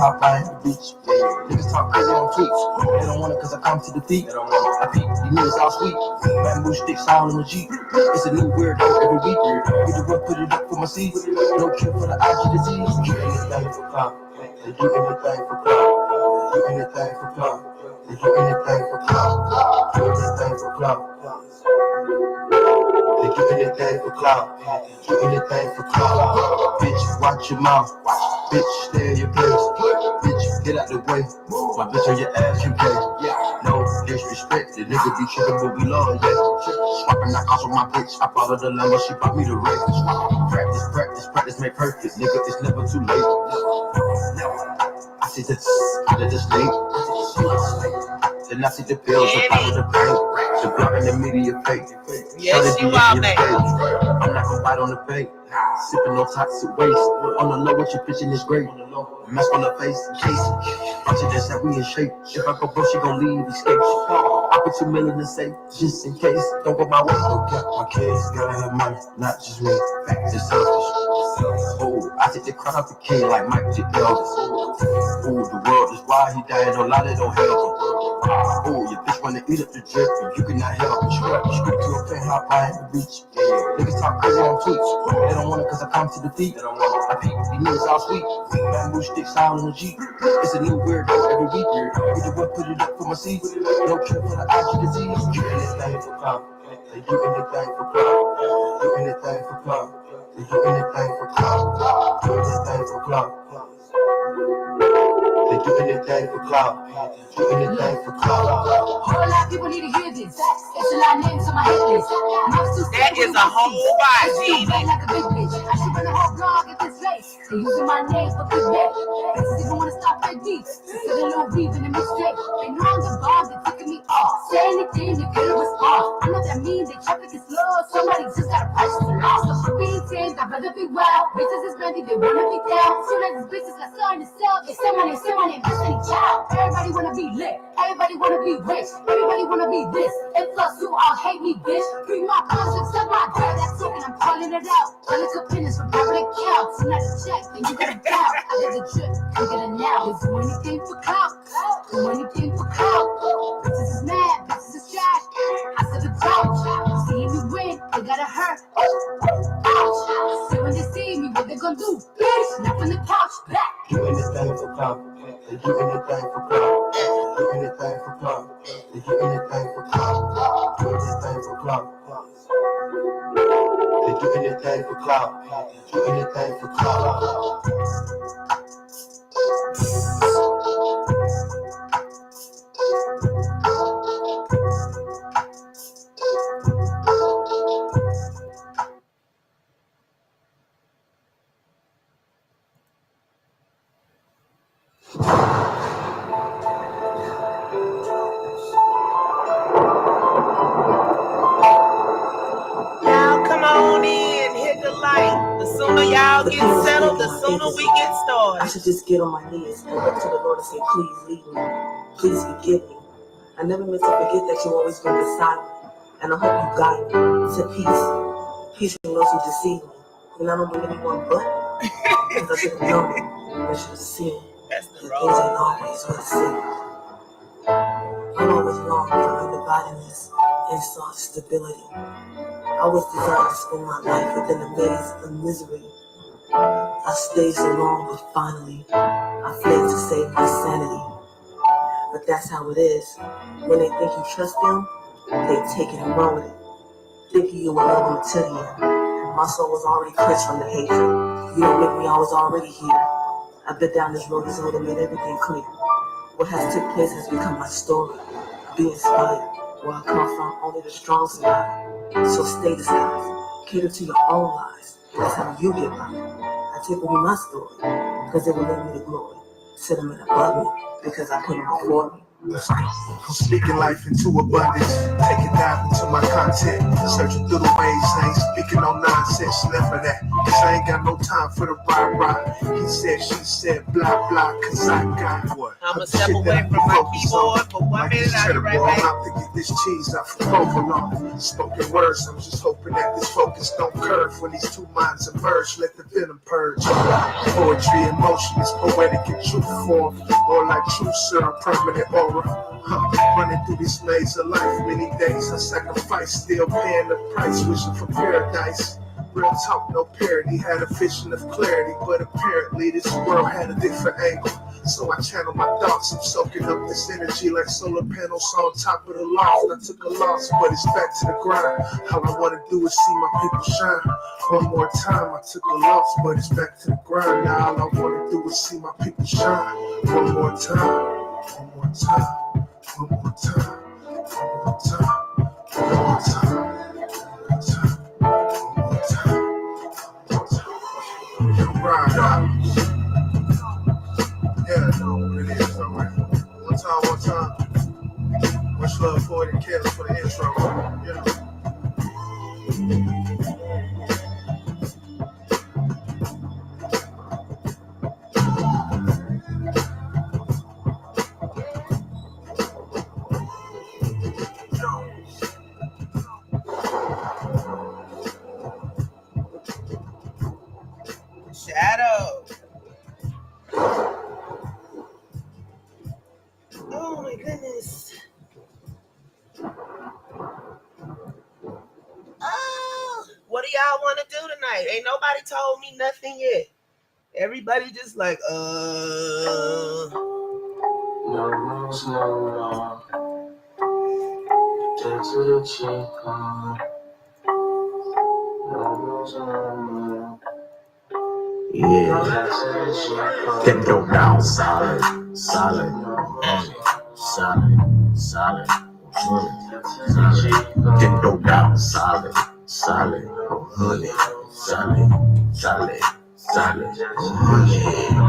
Hop by the beach. Niggas talk crazy on tweets. They don't want it cause I come to defeat. I peep, these niggas all sweet. Bamboo sticks all in the Jeep. It's a new weirdo every week. Get the work, put it up for my seeds. No cure for the IG disease. Do anything for clout. They do anything for clout. Do anything for clout. They do anything for clout. Do anything for clout. They do anything for clout. Do anything for clout. Bitch, watch your mouth. Bitch, stay in your place. Bitch, get out the way. My bitch on your ass, you gay. No disrespect, the nigga be trippin', but we love, yeah. Swapping knockouts with my bitch. I bought her the Lambo, she bought me the Wraith. Practice, practice, practice make perfect. Nigga, it's never too late. I see this out of the snake. Then I see the bills up out of the paint. The block in the media fake. Yes, you are, man. I'm not gonna bite on the bait. Sipping no toxic waste. On the low, what you pitching is great. Mask on the face, chase it. Bunch of this that we in shape. If I go broke, she gon' leave, escape. I put 2 million in safe, just in case. Don't go my way. Okay, my kids gotta have money, not just me. It's selfish. Oh, I take the crown off the king like Mike did Elvis. Oh, the world is wild, he dying, don't lie, they don't help him. Oh, your bitch wanna eat up the drip, and you cannot help it. Script to a pen, hop by the beach. Niggas talk crazy on tweets. They don't want it cause I come to defeat. I peep, these niggas all sweet. Bamboo sticks all in the Jeep. It's a new weirdo every week. Get the work, put it up for my seeds. No cure for the IG disease. Do anything for clout. They do anything for clout. Do anything for clout. They do anything for clout. Do anything for clout. They do anything for clout. Do anything for clout. Whole lot of people need to hear this. It's a lot of names on my hit list. That is a whole vibe, Genie. Like a big bitch. I should run a whole blog at this place. They using my name for big bait. Bitches even wanna stop their deep. Instead of little beef in the mixtape. They know I'm the bomb, they ticking me off. Say anything, they get a response. I know that means they traffic is slow. Somebody just gotta purchase the loss. So for being things, I'd rather be well. Bitches is ready, they wanna be down. Soon as these bitches got starting to sell, they say my name, Destiny Child. Everybody wanna be lit. Everybody wanna be rich. Everybody wanna be this. And plus, you all hate me, bitch. Bring my conscience up my girl. That's talking, I'm calling it out. Public opinions from public accounts. I'm not a check, then you gotta doubt. I did the trip, you get it now. They do anything for clout. Do anything for clout. Bitches is mad, bitches is trash. I said the couch. Seeing me win, they gotta hurt. Ouch. So when they see me, what they gonna do? Bitch, knock on the couch, back. Do anything for clout. They do anything for clout. Do anything for clout. They do anything for clout. Do anything for clout. They do anything for clout. Do anything for clout. Y'all get settled, the sooner we get started. I should just get on my knees and look to the Lord and say, please lead me. Please forgive me. I never meant to forget that you've always been beside me. And I hope you guide me to peace. Peace from those who deceive me. And I don't believe anyone but because I didn't know that you would see me. That's the things ain't always what it seems. I'm always longing for undividedness and soft stability. I was designed to spend my life within a maze of misery. I stayed so long, but finally, I fled to save my sanity. But that's how it is. When they think you trust them, they take it and run with it. Thinking you will love them to the end. My soul was already crushed from the hatred. You don't make me, I was already here. I've been down this road this road and made everything clear. What has took place has become my story. Be inspired. Where I come from, only the strong survive. So stay disguised. Cater to your own lies. That's how you get by. I take away my story, because it will lead me to glory. Set them above me, because I put them before me. I'm speaking life into abundance, taking dive into my content, searching through the waves. I ain't speaking no nonsense, never that, cause I ain't got no time for the rah-rah. He said, she said, blah blah, cause I got what? I'ma step away from my keyboard for 1 minute. I'll be right back. Out to get this cheese out from provolone. Spoken words, I'm just hoping that this focus don't curve when these two minds emerge. Let the venom purge. Poetry in motion is poetic in true form, more like true serum, permanent aura. Running through this maze of life, many days I sacrifice, still paying the price, wishing for paradise. Real talk, no parody, had a vision of clarity, but apparently this world had a different angle. So I channel my thoughts, I'm soaking up this energy like solar panels on top of the loft. I took a loss, but it's back to the grind. All I wanna do is see my people shine. One more time, I took a loss, but it's back to the grind. Now all I wanna do is see my people shine. One more time, one more time, one more time, one more time, one more time, one more time. Ride out. Yeah, it is alright. One time. Much love for it and cares for the intro. Yeah. Shadow. Oh my goodness. Oh, what do y'all want to do tonight? Ain't nobody told me nothing yet. Everybody just like, No rules, no law. Get to the cheek on. No rules, no law. Yeah. Get go down solid, solid, solid, solid, get go down solid, solid, honey, solid, solid. Solid,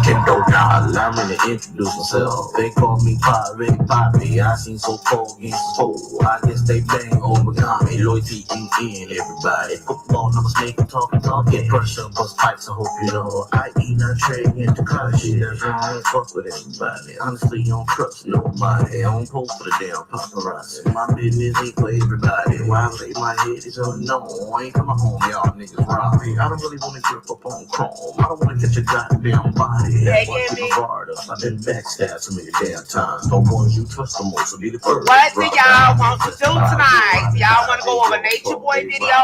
can go down. Allow me to introduce myself. They call me Poppy. I seem so cold against cold. I guess they bang over me. Loyalty in everybody. Football numbers making talking. Pressure bust pipes. I hope you know. I eat not trade into shit. That's why I don't fuck with anybody. Honestly, I don't trust nobody. I don't post for the damn paparazzi. My business ain't for everybody. Why I say my head is unknown. I ain't coming home, y'all niggas rob me. I don't really want to grip up on chrome. I don't want to catch a goddamn body. Yeah, I've been backstabbed so many damn times. No ones you trust the most will be the first. what do y'all want to do tonight? Y'all want to go over Nature Boy video?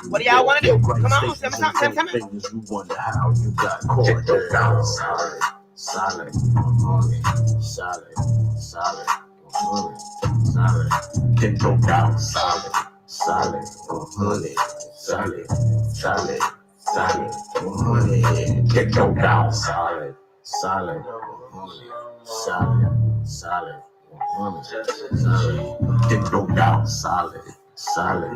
What do y'all want to do? Come on, tell me something. You wonder how you got caught there. Solid, solid, solid, solid. Can go down solid, solid, solid, solid. Solid, get go down, solid, solid, solid, get go down, solid,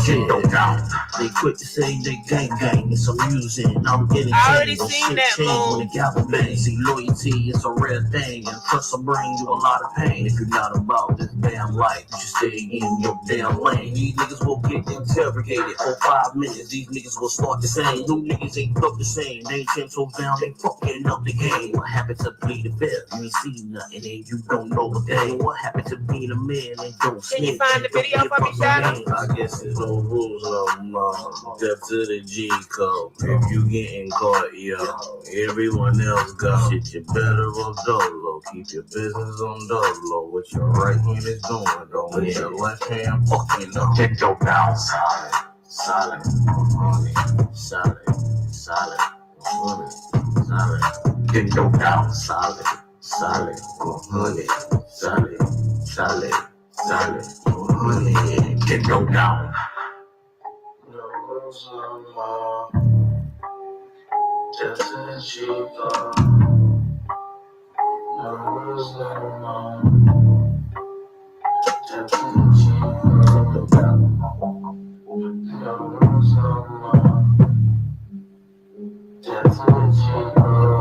get go down. They quick to say they gang, it's amusing. I'm getting I already seen that when the gavel bangs. See, loyalty is a rare thing, and trust will bring you a lot of pain. If you're not about this damn life, you should stay in your damn lane. These niggas will get interrogated for 5 minutes. These niggas will start the same. New niggas ain't fuck the same. They ain't 10 toes down, they fucking up the game. What happened to plead the fifth? You ain't seen nothing and you don't know the game. What happened to being a man and don't snitch? Can you find the video for me, Shadow? I guess there's no rules no more. Death to the G code. If you getting caught, yo, everyone else got shit. You better up dolo. Keep your business on dolo. What your right hand is doing, don't let your left hand fucking up. Get your down solid, solid, solid, solid, solid. Get your down solid, solid, solid, solid, solid, get your down. No rules, no law. Just in the cheek on. No rules, no law. Just in the cheek on. No rules, no law. Just in the cheek on.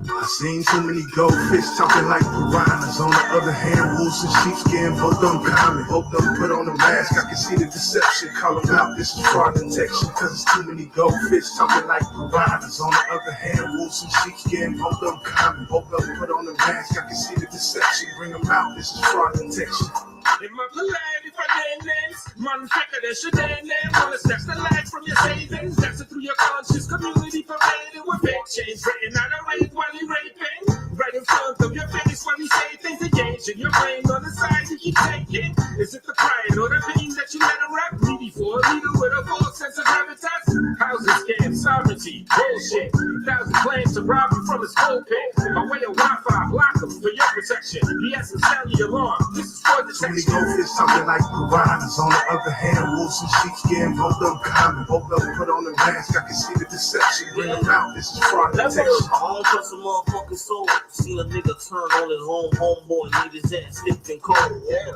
I seen too many goldfish talking like piranhas. On the other hand, wolves and sheepskin, both uncommon. Both of them put on a mask, I can see the deception. Call them out, this is fraud detection. Cause it's too many goldfish talking like piranhas. On the other hand, wolves and sheepskin, both uncommon. Both of them put on a mask, I can see the deception. Bring them out, this is fraud detection. In my polite, if I name names, man, figure they should name them. Wanna snatch the light from your savings, that's it through your conscious community pervaded with fake chains written on a rape while you raping. Right in front of your face while you say things engaging your brain on the side you keep taking. Is it the pride or the pain that you let her rap me before a leader with a false sense of gravitas? Housing scam, sovereignty, bullshit. 1,000 plans to rob you from his pulpit. By way of Wi-Fi, block him for your protection. He has to sound the alarm. This is for the Too many goldfish talking like piranhas. On the other hand, wolves and sheepskin, both uncommon. Both of them put on a mask, I can see the deception. Bring them out, this is fraud detection. I don't trust a motherfucking soul. Seen a nigga turn on his homeboy, need his ass stiff and cold.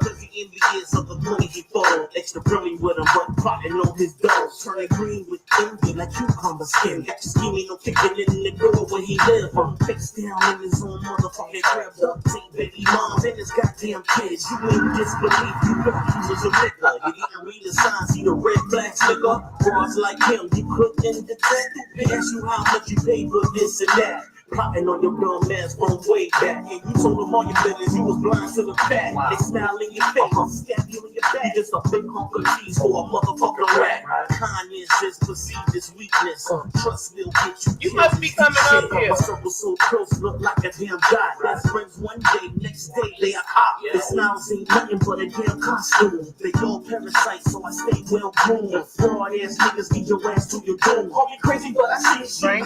Cause he envious of the money he throw. Extra friendly with him, but plotting on his dough. Turning green with envy like cucumber skin. Got you scheming, no kicking in the door where he live. Face down in his own motherfucking crib. Duct baby moms and his goddamn kids. You ain't disbelief, you thought he was a nigga. You didn't read the signs, see the red flag slicker. Bras like him, you couldn't detect. They ask you how much you paid for this and that. Plotting on your dumb ass from way back. And you told them all your business, you was blind to the fact. Wow. They smile in your face, stab you in your back. Just a big hunk of cheese for a motherfucking rat. Kindness is perceived as weakness. Trust will get you. You must be coming up here. My circle so close, look like a damn god. Best friends one day, next day they are hot. The smiles ain't nothing but a damn costume. They all parasites, so I stay well groomed. Fraud ass niggas need your ass to your doom. Call me crazy, but I see shit.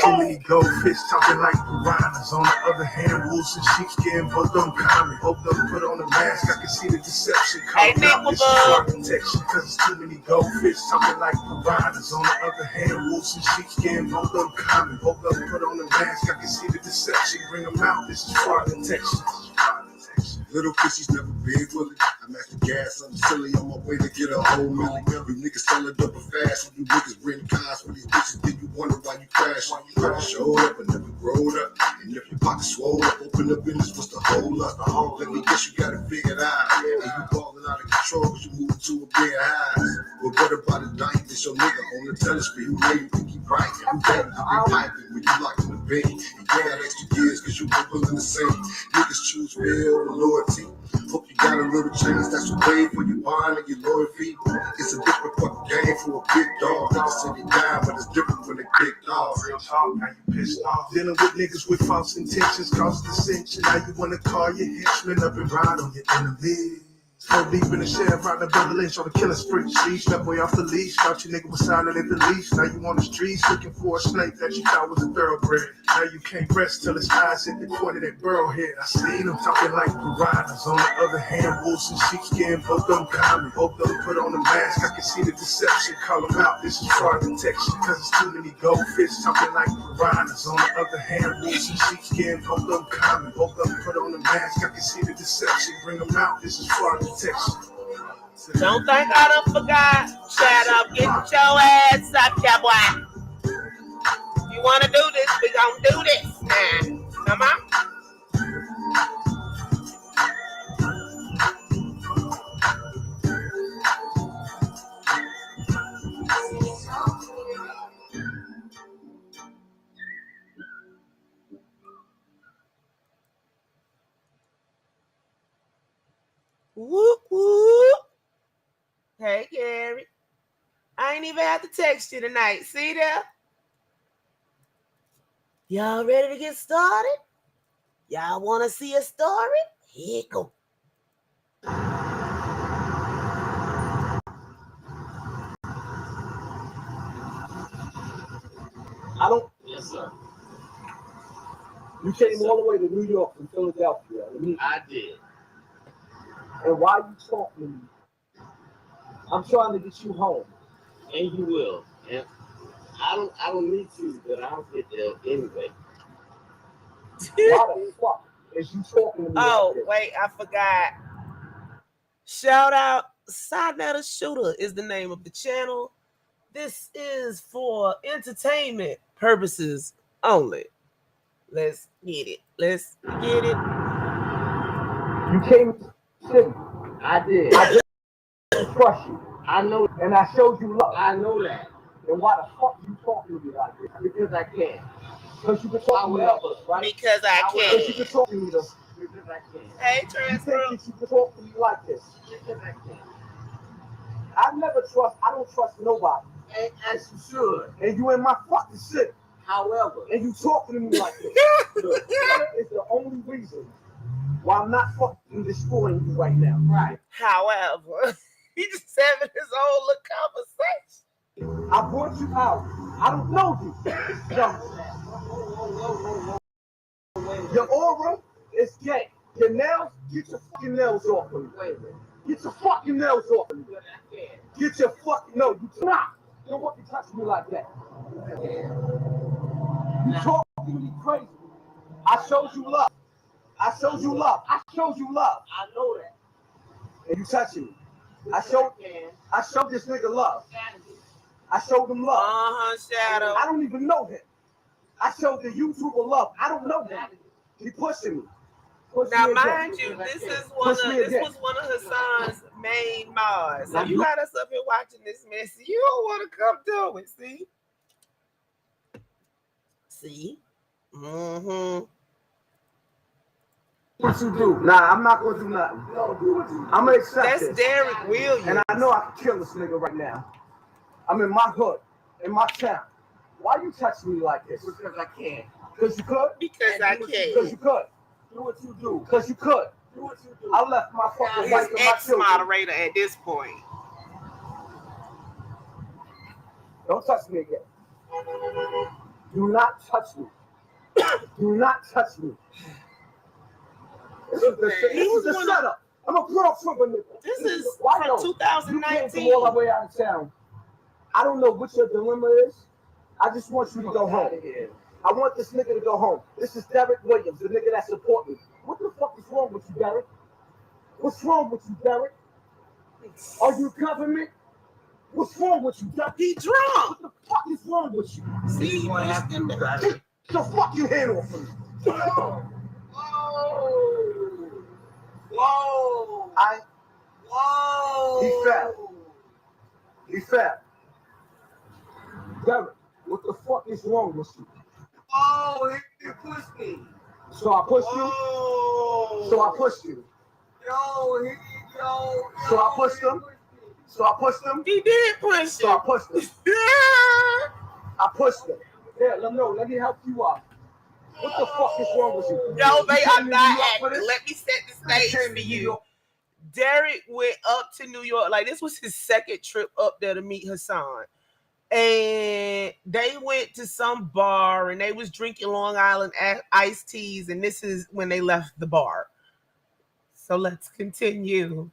Too many goldfish talking like piranhas. On the other hand, wolves and sheepskin, both uncommon. Both of them put on a mask, I can see the deception. Call them out, this is fraud detection. Cause it's too many goldfish talking like piranhas. On the other hand, wolves and sheepskin, both uncommon. Both of them put on a mask, I can see the deception. Bring them out, this is fraud detection. Little fishies never big willie. I'm at the gas, I'm silly on my way to get a whole million. You niggas selling double fast, and you niggas rent cars for these bitches. Then you wonder why you crash. You never showed up and never growed up. And if your pocket swole up, open the business, what's the hold up? Let me guess, you got it figured out. And you balling out of control cause you moving to a big house. But what about a dime? It's your nigga on the telescreen who made you think he right. Who better to be piping when you locked in the bed. And you got extra years cause you been willing to say. Niggas choose real or loyalty. Hope you got a little change that's a way for your bond and your loyalty. It's a different fucking game for a big dog. Niggas say they die, but it's different when they big dogs. Real talk, now you pissed off. Dealing with niggas with false intentions cause dissension. Now you wanna call your henchmen up and ride on your enemies. So deep in the sheriff riding a brother Lynch on the killing spree. She stepped way off the leash. Thought your nigga was silent at the leash. Now you on the streets looking for a snake that you thought was a thoroughbred. Now you can't rest till his eyes hit the corner of that burrow head. I seen him talking like piranhas. On the other hand, wolves and sheepskin, both uncommon. Both of them put on a mask. I can see the deception. Call them out, this is fraud detection. Cause it's too many goldfish talking like piranhas. On the other hand, wolves and sheepskin, both uncommon. Both of them put on a mask. I can see the deception. Bring them out, this is fraud detection. Don't think I done forgot. Shut up, get your ass up, ya boy. You wanna do this, we gon' do this now. Come on. Whoop, whoop. Hey, Gary. I ain't even have to text you tonight. See there? Y'all ready to get started? Y'all want to see a story? Here you go. I don't. Yes, sir. You came all the way to New York from Philadelphia. I did. And while you talking to me, I'm trying to get you home. And you will. And I don't need to, but I'll get there anyway. Why the fuck is you talking to me? Oh, like this? wait, I forgot. Shout out, Side Letter Shooter is the name of the channel. This is for entertainment purposes only. Let's get it. Let's get it. You came to the city. I did. I didn't trust you. I know. And I showed you love. I know that. And why the fuck you talking to me like this? Because I can. Because you can talk to me others, right? Because I can. Because you can talk to me though. Because I can. Hey, You transfer. think that you can talk to me like this? Because I can. I don't trust nobody. And as you should. And you in my fucking shit. However. And you talking to me like this. Look, that is the only reason why I'm not fucking destroying you right now. Right. However, he just having his own little conversation. I brought you out. I don't know you. Your aura is gay. Your nails, get your fucking nails off of me. Get your fucking nails off of me. Get your fucking, no, you not. You don't want to touch me like that. You talking to me crazy. I showed you love. I showed you love. I showed you love. I know that. And you touching me. I showed this nigga love. I showed him love. Shadow. I don't even know him. I showed the YouTuber love. I don't know him. He pushing me. Now, mind you, this was one of Hassan's main mods. So you got us up here watching this mess. You don't want to come do it, see? See? Mm-hmm. What you do? Nah, I'm not gonna do nothing. I'm gonna accept this. That's Derek Williams. And I know I can kill this nigga right now. I'm in my hood, in my town. Why you touching me like this? Because I can. Because you could? Because I can. Because you could. Do what you do. Because you could. Do what you do. I left my fucking wife and my children. Ex-moderator at this point. Don't touch me again. Do not touch me. Do not touch me. This is the setup. I'm a pro trooper nigga. This is from 2019. You came from all the way out of town. I don't know what your dilemma is. I just want you to go home. I want this nigga to go home. This is Derek Williams, the nigga that support me. What the fuck is wrong with you, Derek? What's wrong with you, Derek? Are you covering me? What's wrong with you, Derek? He drunk. What the fuck is wrong with you? See, what happened? Get your fucking hand off of me. Whoa. Whoa. Whoa. He fell. He fell. Derek, what the fuck is wrong with you? Oh, he pushed me. So I pushed you? So I pushed you. So I pushed him? So I pushed him? He did push him. So I pushed him. I pushed him. Here, let me help you up. What the fuck is wrong with you? No, they are not acting. Let me set the stage for you. Derek went up to New York. Like, this was his second trip up there to meet Hassan. And they went to some bar and they was drinking Long Island iced teas. And this is when they left the bar. So let's continue.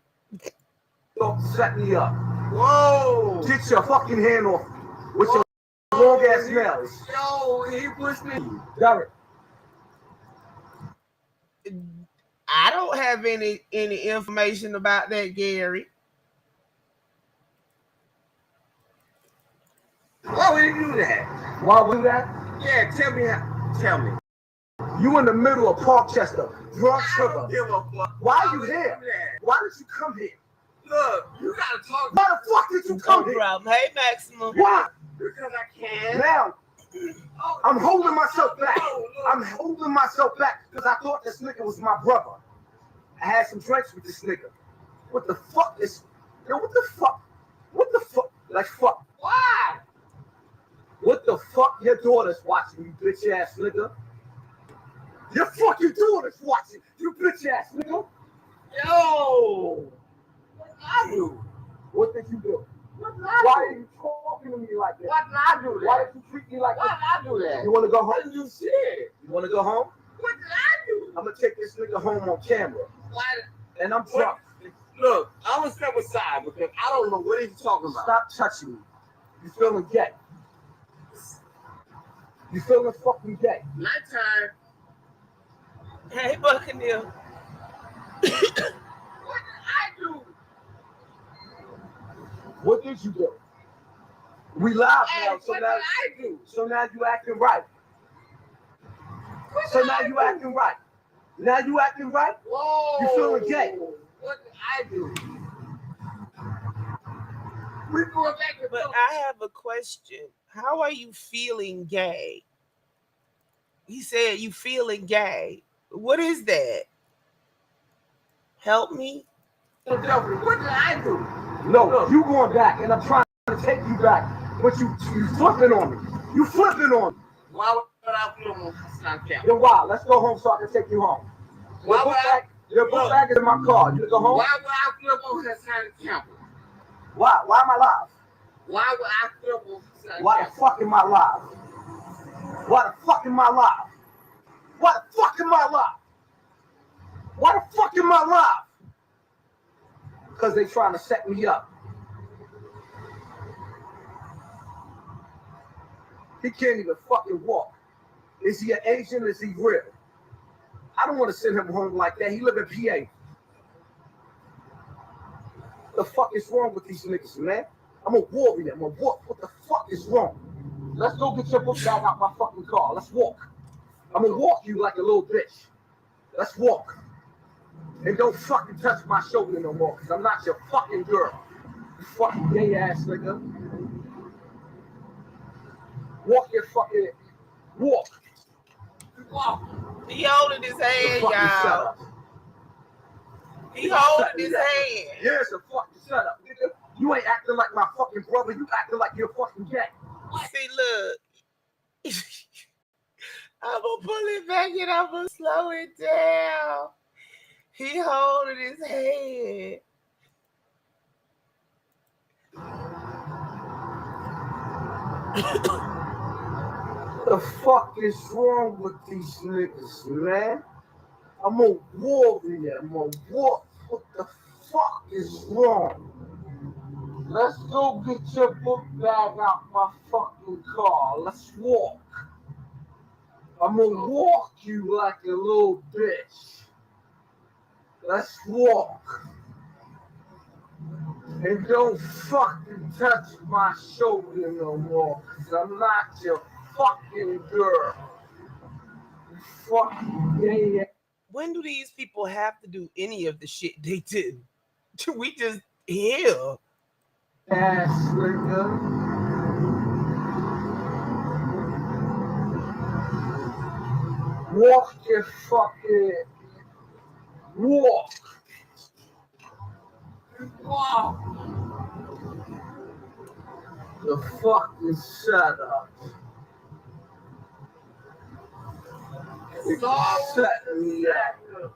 Don't set me up. Whoa! Get your fucking hand off with your long ass nails. Yo, he pushed me. Derek. I don't have any information about that, Gary. Why would you do that? Why would you do that? Yeah, tell me. You in the middle of Parkchester, drunk sugar. Give a fuck. Why are you here? Why did you come here? Look, you gotta talk. Why the fuck did you come here? Problem. Hey, Maximum. Why? Because I can. Now, I'm holding myself back. I'm holding myself back because I thought this nigga was my brother. I had some drinks with this nigga. What the fuck is? Yo, what the fuck? What the fuck? Like fuck. Why? What the fuck? Your daughter's watching, you bitch ass nigga. Your fucking daughter's watching, you bitch ass nigga. Yo! What did I do? What did you do? What did I do? Why are you talking to me like that? Why did I do that? Why did you treat me like that? Why did I do that? You wanna go home? You said. You wanna go home? What did I do? I'm gonna take this nigga home on camera. Why? And I'm drunk. Look, I'm gonna step aside because I don't know what he's talking about. Stop touching me. You feeling gay? You feeling fucking gay? Nighttime. Hey, Buccaneer. What did I do? What did you do? We live now, so now, so now you acting right. So now you acting right. Now you acting right? Whoa. You feeling gay? What did I do? We're going back to But I have a question. How are you feeling gay? He said you feeling gay. What is that? Help me. what did I do? No, you going back, and I'm trying to take you back. But you flipping on me. You flipping on me. Why would I flip on Snapchat? You're wild. Let's go home so I can take you home. Your book bag is in my car. You go home? Why would I flip on Snapchat? Why? Why am I live? Why would I flip on Snapchat? Why the fuck am I live? Why the fuck am I live? Why the fuck am I live? Why the fuck am I live? Because they trying to set me up. He can't even fucking walk. Is he an Asian? Is he real? I don't want to send him home like that. He live in PA. The fuck is wrong with these niggas, man? I'm a warrior. I'm a walk. What the fuck is wrong? Let's go get your book bag out my fucking car. Let's walk. I'm gonna walk you like a little bitch. Let's walk. And don't fucking touch my shoulder no more, because I'm not your fucking girl. You fucking gay ass nigga. Walk your fucking... Walk. Walk. He holding his hand, y'all. He holding his hand. Yeah, so fucking shut up, nigga. You ain't acting like my fucking brother. You acting like you're fucking gay. See, look. I'm gonna pull it back and I'm gonna slow it down. He holding his hand. The fuck is wrong with these niggas, man? I'm a warrior. I'm a war. What the fuck is wrong? Let's go get your book bag out my fucking car. Let's walk. I'm gonna walk you like a little bitch. Let's walk. And don't fucking touch my shoulder no more, because I'm not your fucking girl. You fucking gay. When do these people have to do any of the shit they do? We just here. Ass nigga. Walk your fucking walk. Walk. The fucking setup. It's setting me up.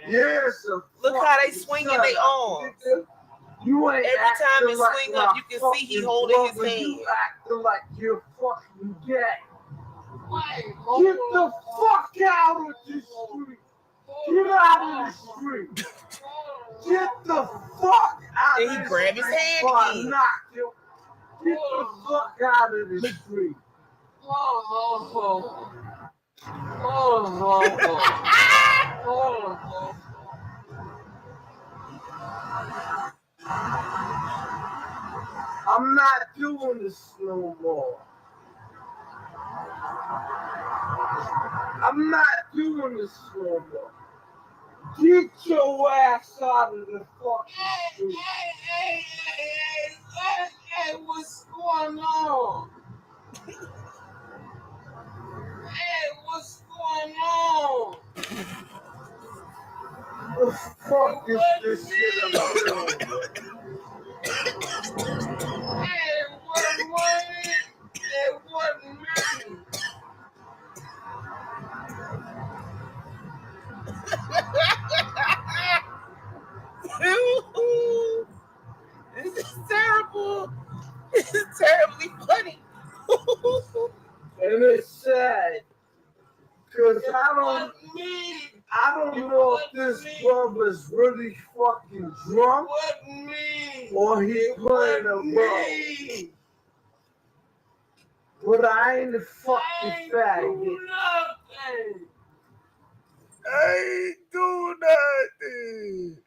Yes, Look how they swinging their arms. You ain't Every time it like swing up, you can see he holding his hand. You acting like you're fucking gay. Why? Get the fuck out of the street. Get out of the street. Get the fuck out And of he the grab his street. hand before I again. knock you. Get the fuck out of the street. I'm not doing this no more. I'm not doing this no more. Get your ass out of the fucking street. Hey, what's going on? Hey, what's going on? The fuck is this shit I'm doing? Hey, it wasn't money. It wasn't me. This is terrible. This is terribly funny. And it's sad. Cause I don't know if this brother's really fucking drunk or he playing a role. But I ain't a fucking faggot. I ain't do nothing.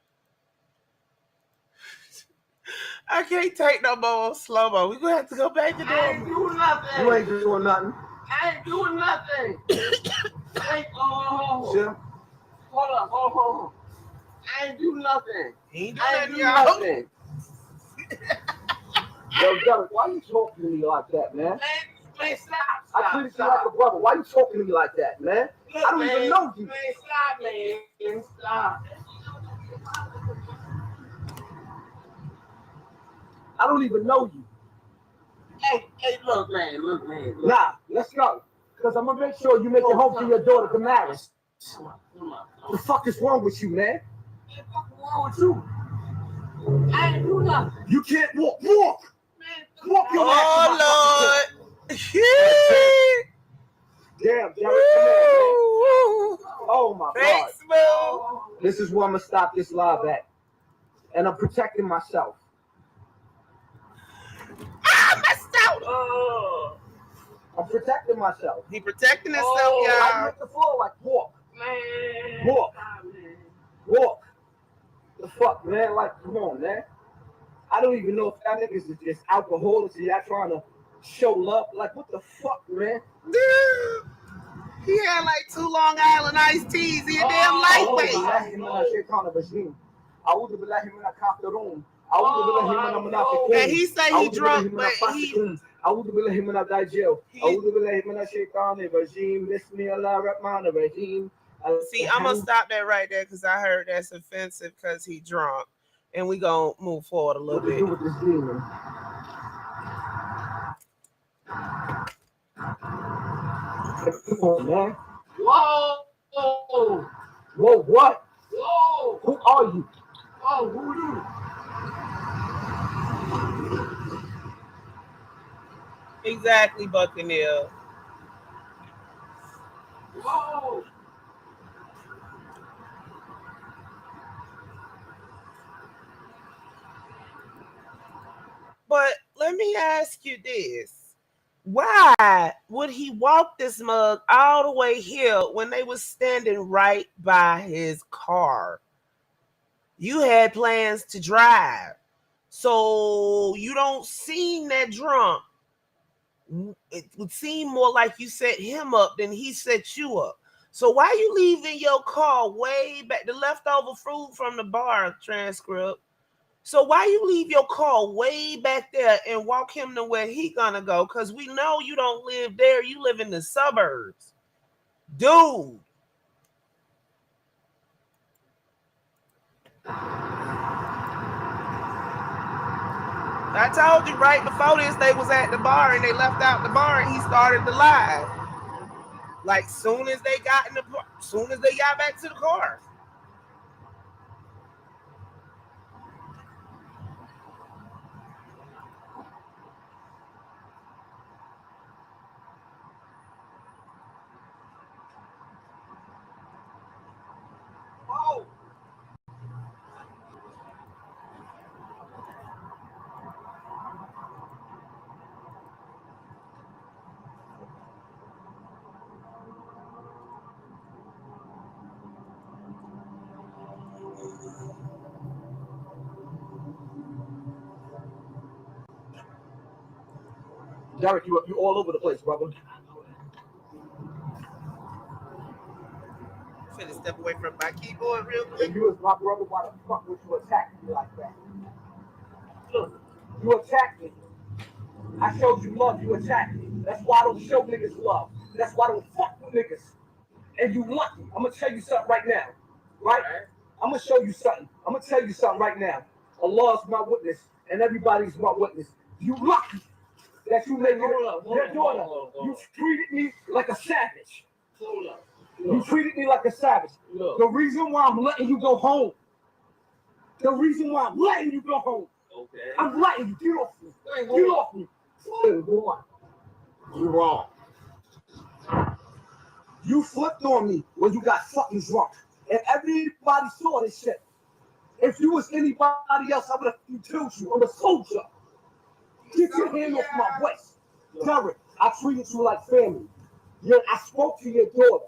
I can't take no more slow-mo. We're going to have to go back to I ain't normal. doing nothing. You ain't doing nothing. I ain't doing nothing. I Chill. Hold on. I ain't do nothing. He ain't do I ain't nothing, do y'all. nothing. Yo, Derek, why you talking to me like that, man? Man, stop. I treated you like a brother. Why you talking to me like that, man? Look, I don't even know you. Man, stop, man. Stop. I don't even know you. Hey, look, man. Look. Nah, let's go. Because I'm going to make sure you make it home to your daughter to marry. Come on. The fuck is wrong with you, man? What's wrong with you? I ain't do nothing. You can't walk. Walk! Man, Walk your ass to my Oh, fucking Lord. Damn, Derek, come on, Woo. man. Oh, my God. Thanks, Boo. This is where I'm going to stop this live at. And I'm protecting myself. I messed out. I'm protecting myself. He protecting himself, I y'all. hit the floor like, walk. man. Walk. Man. Walk. The fuck, man? Like, come on, man. I don't even know if that niggas is just alcoholics and y'all trying to show love. Like, what the fuck, man? Dude. He had like 2 Long Island iced teas. He a damn lightweight. And he say he drunk, but he... See, I'm going to stop that right there because I heard that's offensive because he drunk. And we going to move forward a little bit. With this demon. Come on, man. Whoa. Whoa, what? Whoa. Who are you? Oh, who you? Exactly, Buccaneer. Whoa. But let me ask you this. Why would he walk this mug all the way here when they was standing right by his car? You had plans to drive. So you don't seem that drunk. It would seem more like you set him up than he set you up. So why you leaving your car way back, the leftover food from the bar transcript? So why you leave your car way back there and walk him to where he gonna go? Because we know you don't live there. You live in the suburbs. Dude. I told you right before this, they was at the bar and they left out the bar and he started the live. Like soon as they got back to the car. Whoa. Derek, you all over the place, brother. Finna step away from my keyboard real quick. If you was my brother, why the fuck would you attack me like that? Look, you attacked me. I showed you love, you attacked me. That's why I don't show niggas love. That's why I don't fuck with niggas. And you lucky. I'm gonna tell you something right now. Right? I'm gonna show you something. I'm gonna tell you something right now. Allah's my witness, and everybody's my witness. You lucky that you made your daughter. You treated me like a savage. Hold up. You treated me like a savage. The reason why I'm letting you go home. The reason why I'm letting you go home. Okay. I'm letting you get off me. Get off me. You're wrong. You flipped on me when you got fucking drunk. And everybody saw this shit. If you was anybody else, I would have killed you. I'm a soldier. Get your hand off my waist. Derek, I treated you like family. I spoke to your daughter.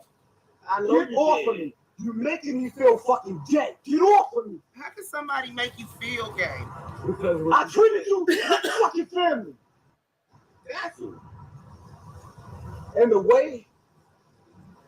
Get off of me. You're making me feel fucking gay. Get off of me. How can somebody make you feel gay? I treated you like fucking family. That's you. And the way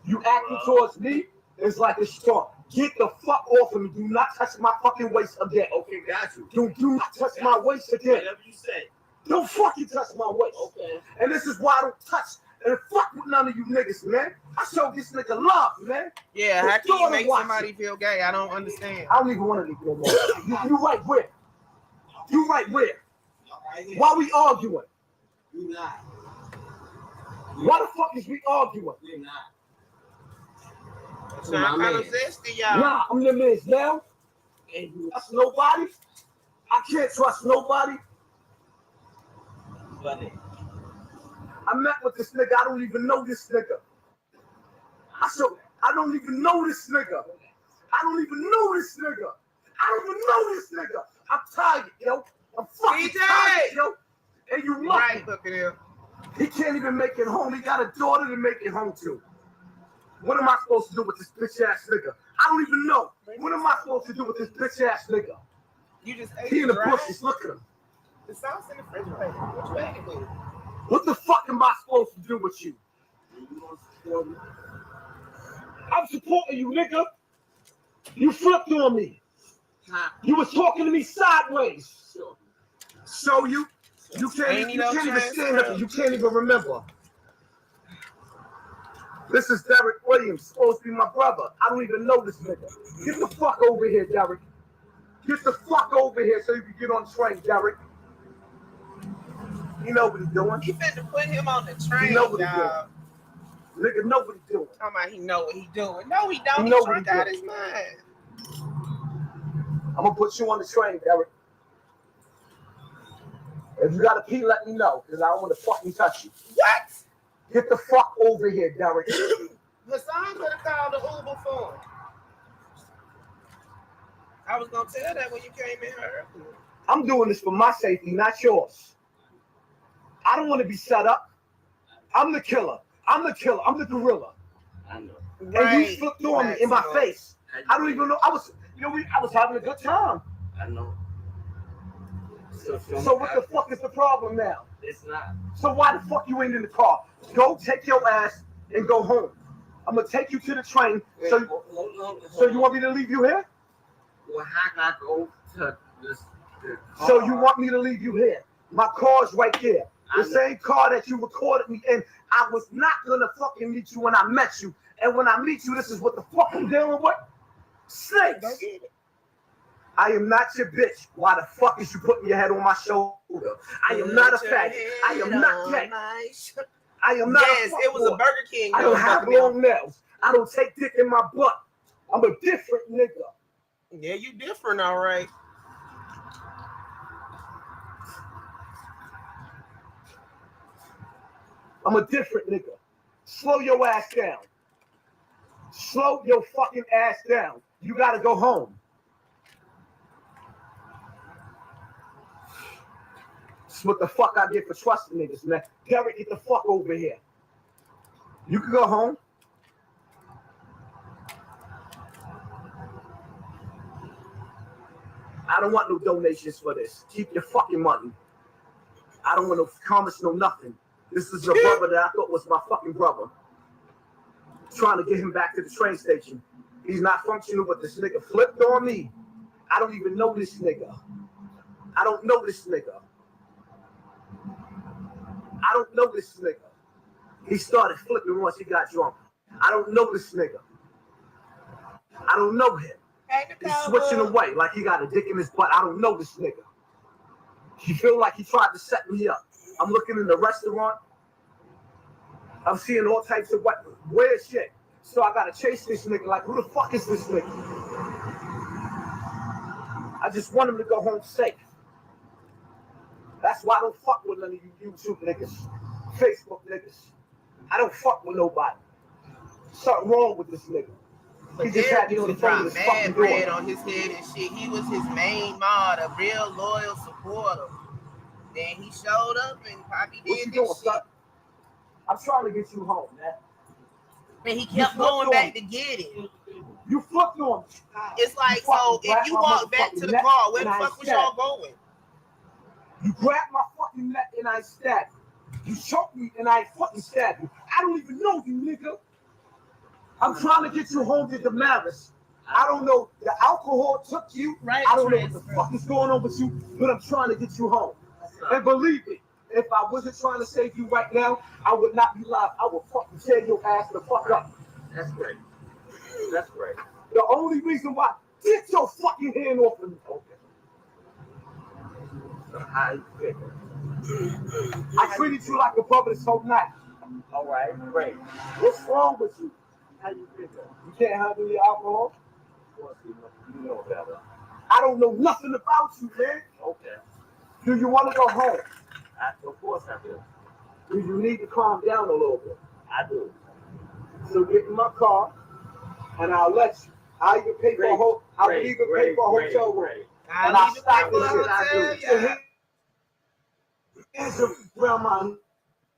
You acting towards me is like a storm. Get the fuck off of me. Do not touch my fucking waist again. Okay, got you. Do not touch my waist again. Whatever you say. Don't fucking touch my waist. Okay. And this is why I don't touch and fuck with none of you niggas, man. I showed this nigga love, man. Yeah, how can you make somebody feel gay? I don't understand. I don't even want to leave no more. You right where? You right where? Why we arguing? We not. Why the fuck is we arguing? We not. I'm kind of zesty, y'all. Nah, I'm the man's now. And you trust nobody. I can't trust nobody. Funny. I met with this nigga. I don't even know this nigga. I don't even know this nigga. I don't even know this nigga. I don't even know this nigga. I'm tired, yo. I'm fucking tired, yo. And you love right, him. look at him. He can't even make it home. He got a daughter to make it home to. What am I supposed to do with this bitch ass nigga? I don't even know. What am I supposed to do with this bitch ass nigga? You just ate He in the right? bushes. Look at him. The sauce in the refrigerator. What you ate it with? What the fuck am I supposed to do with you? I'm supporting you, nigga. You flipped on me. You was talking to me sideways. So you can't even stand up. You can't even remember. This is Derek Williams, supposed to be my brother. I don't even know this nigga. Get the fuck over here, Derek. Get the fuck over here so you can get on the train, Derek. You know what he's doing. He finna put him on the train, You know what he's dog. doing. Nigga, know what he's doing. Talking about he know what he doing. No, he don't. He He know what drunk he out doing. his mind. I'm gonna put you on the train, Derek. If you gotta pee, let me know, because I don't want to fucking touch you. What? Get the fuck over here, Derek. Hassan could have called the Uber for him. I was gonna tell that when you came in here. I'm doing this for my safety, not yours. I don't want to be set up. I'm the killer. I'm the killer. I'm the gorilla. I know. And you flipped on me in my face. I don't even know. I was having a good time. I know. So what the fuck is the problem now? It's not. So why the fuck you ain't in the car? Go take your ass and go home. I'm gonna take you to the train. So you want me to leave you here? Well, how can I go to this? So you want me to leave you here? My car's right there. The same car that you recorded me in. I was not gonna fucking meet you when I met you. And when I meet you, this is what the fuck I'm dealing with. Snakes. I am not your bitch. Why the fuck is you putting your head on my shoulder? I am not a faggot. I am not gay. I am not. Yes, it was a Burger King. I don't have long nails. I don't take dick in my butt. I'm a different nigga. Yeah, you different, all right. I'm a different nigga. Slow your ass down. Slow your fucking ass down. You gotta go home. That's what the fuck I get for trusting niggas, man. Derek, get the fuck over here. You can go home. I don't want no donations for this. Keep your fucking money. I don't want no comments, no nothing. This is your brother that I thought was my fucking brother. Trying to get him back to the train station. He's not functional, but this nigga flipped on me. I don't even know this nigga. I don't know this nigga. I don't know this nigga. He started flipping once he got drunk. I don't know this nigga. I don't know him. He's switching away like he got a dick in his butt. I don't know this nigga. He feel like he tried to set me up. I'm looking in the restaurant. I'm seeing all types of weird shit. So I gotta chase this nigga. Like, who the fuck is this nigga? I just want him to go home safe. That's why I don't fuck with none of you YouTube niggas, Facebook niggas. I don't fuck with nobody. Something wrong with this nigga. But He just had me on the phone dropped with his fucking mad bread daughter. on his head and shit. He was his main mod, a real loyal supporter. Then he showed up and Poppy What did you doing, this son? shit. I'm trying to get you home, man. And he kept going back to get it. You flipped on me. It's like, You fucking so if grabbed you my walk back to motherfucking the neck car, where the and I fuck was y'all going? You grabbed my fucking neck and I stabbed you. You choked me and I fucking stabbed you. I don't even know you, nigga. I'm trying to get you home to Damaris. I don't know. The alcohol took you. Right, I don't know what the fuck is going on with you, but I'm trying to get you home. And believe me, if I wasn't trying to save you right now, I would not be live. I would fucking tear your ass the fuck up. That's great. That's great. The only reason why, get your fucking hand off of me. Okay. So how you figure? I treated you like a brother this whole night. All right, great. What's wrong with you? How you figure? You can't handle your alcohol? Of course you know better. I don't know nothing about you, man. Okay. Do you want to go home? Of course I do. Do you need to calm down a little bit? I do. So get in my car, and I'll let you. I'll even pay for a whole. I'll even pay for a hotel room. And I'll stop this shit. Hands around my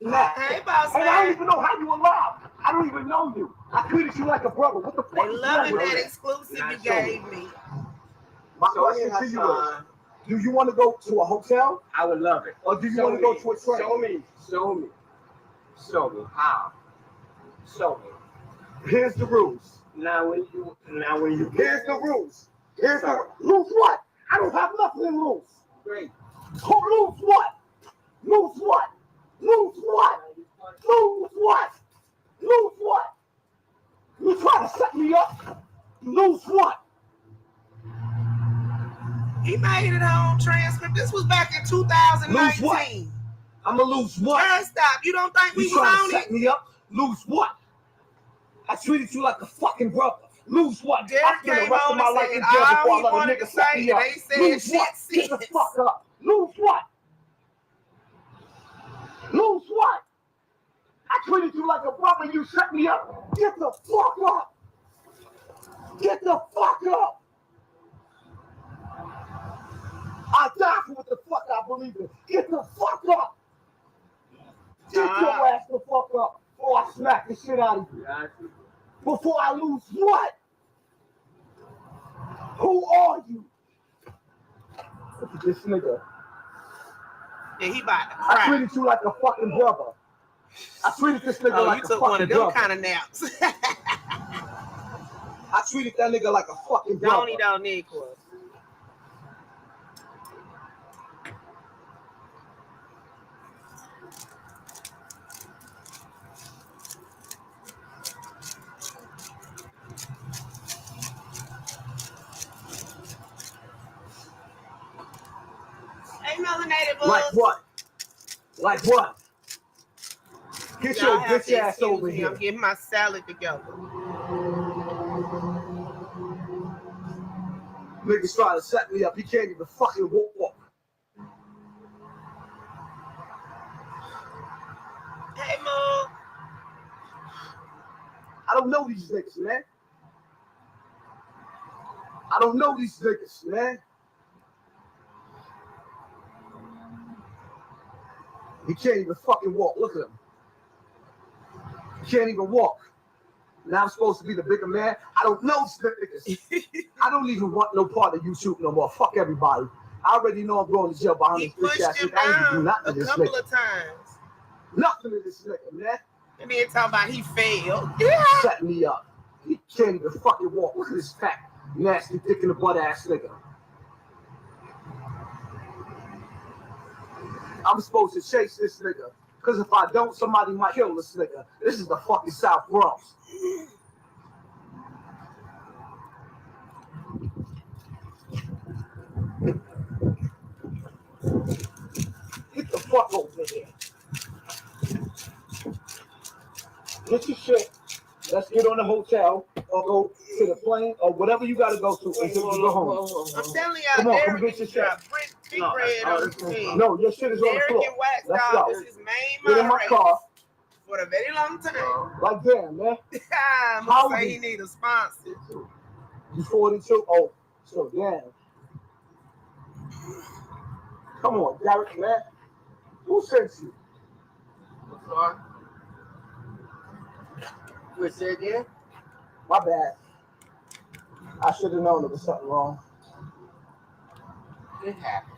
neck. Hey, boss And I man. don't even know how you alive. I don't even know you. I treated you like a brother. What the fuck? They is loving wrong with that you? exclusive you gave me. My question to you is: do you want to go to a hotel? I would love it. Or do you want to go to a train? Show me. Show me. Show me how. Show me. Here's the rules. Now when you Here's the rules. Here's the lose what? I don't have nothing to lose. great. Who lose what? Lose what? Lose what? Lose what? Lose what? You trying to set me up? Lose what? He made it home transcript. This was back in 2019. I'ma lose what? Turn stop. You don't think we You was trying on to it? set me up? Lose what? I treated you like a fucking brother. Lose what? Derek I spent the came rest of on my and life said in jail all before he I let a wanted nigga to set say, me and up. they said Lose shit what? Get the sense. fuck up. Lose what? Lose what? I treated you like a brother. You set me up. Get the fuck up. Get the fuck up. I die for what the fuck I believe in. Get the fuck up. Get your ass the fuck up, or I smack the shit out of you. Before I lose what? Who are you? Look at this nigga. Yeah, he about to I cry. treated you like a fucking brother. I treated this nigga Oh, like you a took one of fucking them brother. kind of naps. I treated that nigga like a fucking brother. Don't he, don't Nicholas? Hey, melanated boys. Like what? Like what? Get Y'all your have bitch to ass excuse over me. here. I'm getting my salad together. Niggas trying to set me up. He can't even fucking walk. Hey, Mom. I don't know these niggas, man. I don't know these niggas, man. He can't even fucking walk. Look at him. He can't even walk. Now I'm supposed to be the bigger man. I don't know these niggas. I don't even want no part of YouTube no more. Fuck everybody. I already know I'm going to jail behind He this bitch ass pushed him shit. I ain't even do down nothing a to this couple nigga. of times. Nothing to this nigga, man. And then talking about he failed. Yeah. Set me up. He can't even fucking walk. Look at this fat, nasty, dick in the butt ass nigga. I'm supposed to chase this nigga. Because if I don't, somebody might kill this nigga. This is the fucking South Bronx. Get the fuck over here. Get your shit. Let's get on the hotel or go to the plane or whatever you gotta go to until you go home. I'm telling Come y'all, on, come Derek get your is shit. drop big bread on the team. No, your shit is on the Derek floor. and Wax Let's Dog go. was his main Get in my moderator car. for a very long time. Like damn, man. I'm How gonna say old he need a sponsor. You 42? Oh, so damn. Come on, Derek, man. Who sent you? I'm sorry. Wait, say again? My bad. I should have known there was something wrong. It happened.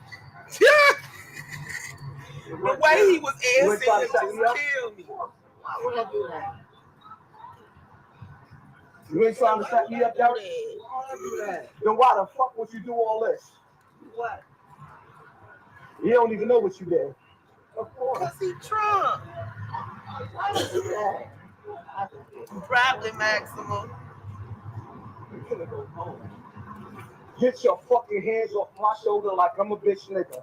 The way he was You answering trying it to set just me up? killed me. Why would I do that? You ain't trying to set me up, Derek? Then why the fuck would you do all this? What? You don't even know what you did. Of course. Because he drunk. Probably Maximum. You're gonna go home. Get your fucking hands off my shoulder like I'm a bitch nigga.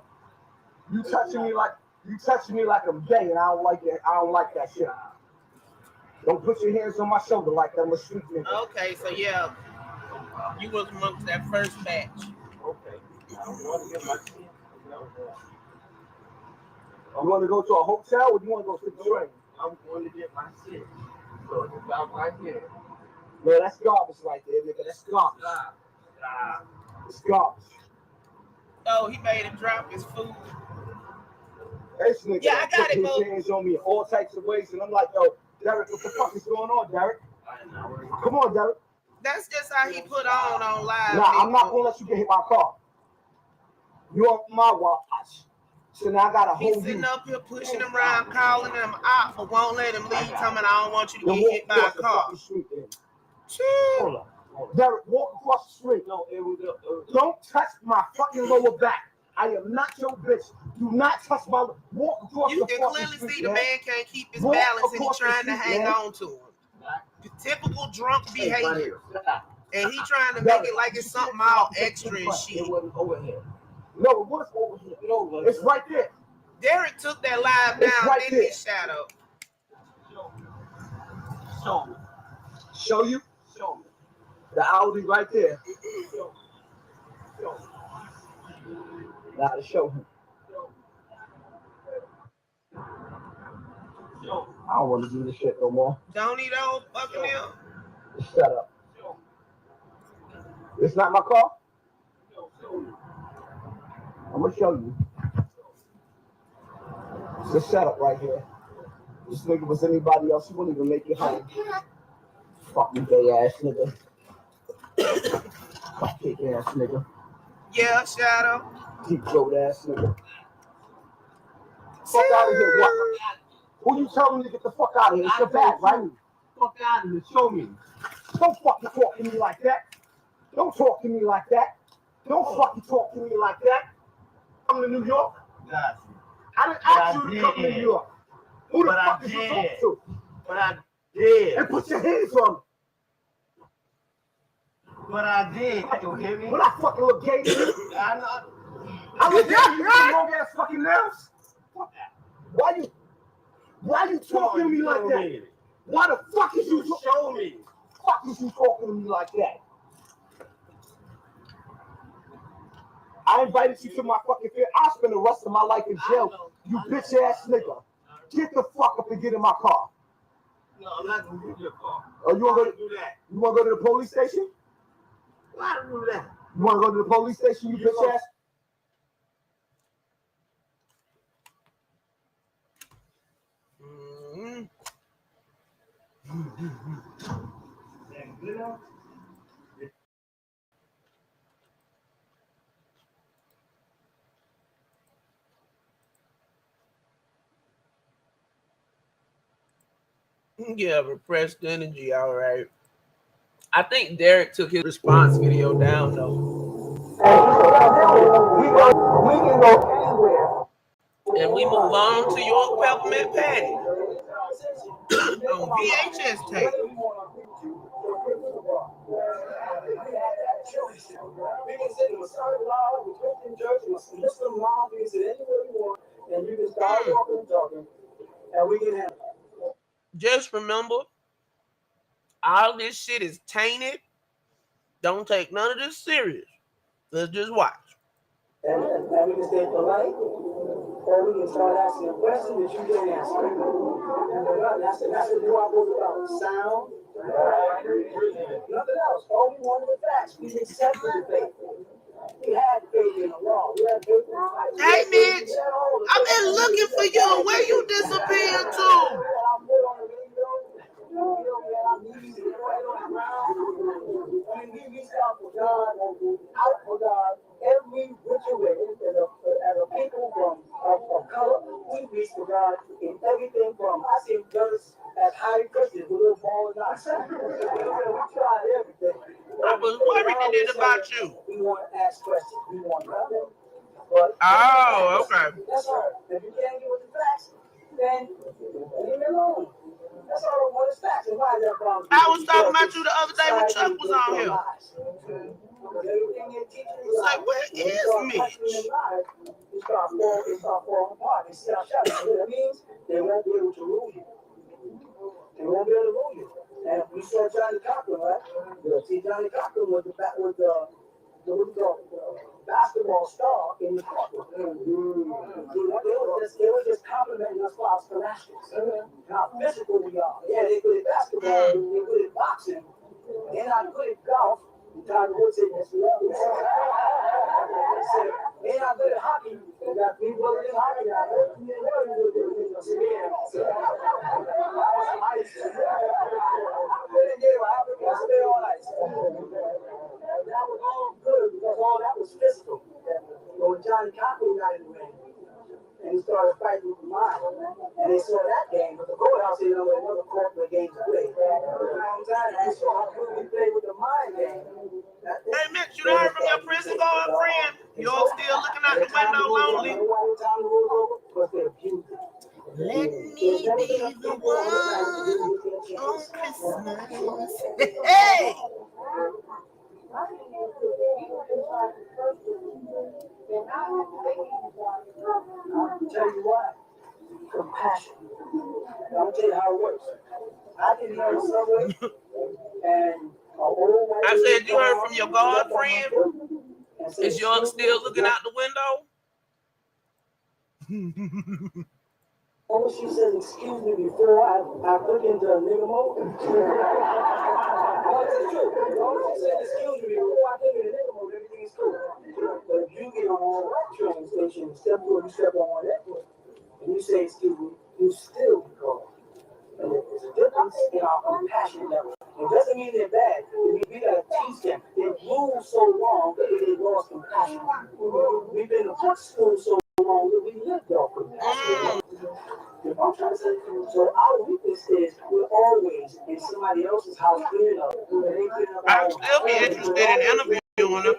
You touching me like I'm gay, and I don't like it. I don't like that shit. Don't put your hands on my shoulder like I'm a street nigga. Okay, so yeah, you was amongst that first batch. Okay. I don't want to get my shit. No. You want to go to a hotel or you want to go to the train? I'm going to get my shit. So it's about right here. No, that's garbage right there, nigga. That's garbage. It's garbage. Oh, he made him drop his food. This nigga Yeah, I got it, put Mo. his hands on me in all types of ways, and I'm like, yo, Derek, what the fuck is going on, Derek? Come on, Derek. That's just how he put on live. Nah, I'm not gonna let you get hit by a car. You're on my watch. So now I gotta He's hold sitting you. up here pushing him around, calling him out, but won't let him leave, telling me I don't want you to get hit by a car. Hold up. Derek, walk across the street. No, it was Don't touch my fucking lower back. I am not your bitch. Do not touch my. Walk across You the can fucking clearly street. see the man. man can't keep his Walk balance and he's across the trying to street, hang man. on to him. Typical drunk behavior. And he trying to make Derek, it like it's something all extra and shit. It wasn't over here. No, it was over here. No, It's right there. Derek took that live It's down right in there. his shadow. Show me. Show you Show me. the Audi right there. Show me. Now to show him. Show me. I don't want to do this shit no more. Don't he though? Fucking him. Just shut up. It's not my car. I'm gonna show you. It's a setup right here. This nigga was anybody else, he wouldn't even make it home. Fucking gay ass nigga. Fuck kick ass nigga. Yeah, shadow. Deep throat ass nigga. Fuck out of here. What? Who you telling me to get the fuck out of here? It's your bag, right? Fuck out of here. Show me. Don't fucking talk to me like that. Don't talk to me like that. Don't fucking talk to me like that. Come to New York. Got you. I didn't ask you to come to New York. Who the fuck is you talking to? But I did. And put your hands on me. But I did. You hear me? When I fucking look gay to you, I know. I look gay to you with long ass fucking nails. Why you talking to me like that? Why the fuck is you Show me. fuck is you talking to me like that? I invited you to my fucking fair. I'll spend the rest of my life in jail. You bitch ass nigga. Get the fuck up and get in my car. No, I'm not gonna do your car. Oh, you wanna do that? You wanna go to the police station? Why do that? You wanna go to the police station, you bitch ass? Yeah, repressed energy, all right. I think Derek took his response video down though. We can go anywhere. And we move on to your peppermint patty on VHS tape. And you can start walking and talking, and we can have. Just remember, all this shit is tainted. Don't take none of this serious. Let's just watch. And we can stay polite, or we can start asking a question that you didn't answer. And that's what you are about. Sound, nothing else. All we wanted was facts. We accepted the faith. We had faith in the law. We had faith in the Bible. Hey, Mitch, I've been looking for you. Where you disappeared to? Out for God, every which way. As a people of color, we reach for God in everything from I see brothers as high Christians with little balls outside. tried everything. I was worried it did about you. We want to ask questions. We want to know. But Oh, okay. that's all. If you can't get with the facts, then leave it alone. That's all I want is facts. And why is that problem? I was talking about you the other day when Chuck was on here. It's like, where is Mitch? You start falling apart. You see how shut up. That means they won't be able to rule you. They won't be able to rule you. And we saw Johnny Cochran, right? See, Johnny Cochran was the basketball star in the courtroom. They were just complimenting us for our scholastics. How physical we are. Yeah, they're good at basketball, they're good at boxing, they're not good at golf. They're not good at hockey. They got people in hockey now. That was all good because all that was physical. But when Johnny Cochran got in the ring and he started fighting with the mind, and they saw that game, but the courthouse didn't know another corporate game to play. They saw how good we played with the mind game. Hey, Mitch, you heard from your prison going friend? You're still looking out the window lonely. Let me be the one on Christmas. Hey! I'll tell you why. Compassion. I'll tell you how it works. I can hear someone and I said you heard from your girlfriend. Is yours still looking out the window? Oh, she said, excuse me, before I look into a nigga mode. No, it's true. She said, excuse me, before I look into a nigga mode, everything is cool. But if you get on a train station, step foot, you step on that foot, and you say, excuse me, you still be called. And there's a difference in our compassion level. It doesn't mean they're bad. It means we gotta teach them. They've moved so long that they lost compassion. We've been in school so long that we lived off compassion. I'm trying to say, so our weakness is we're always in somebody else's house cleaning up. I'll still be interested in interviewing them.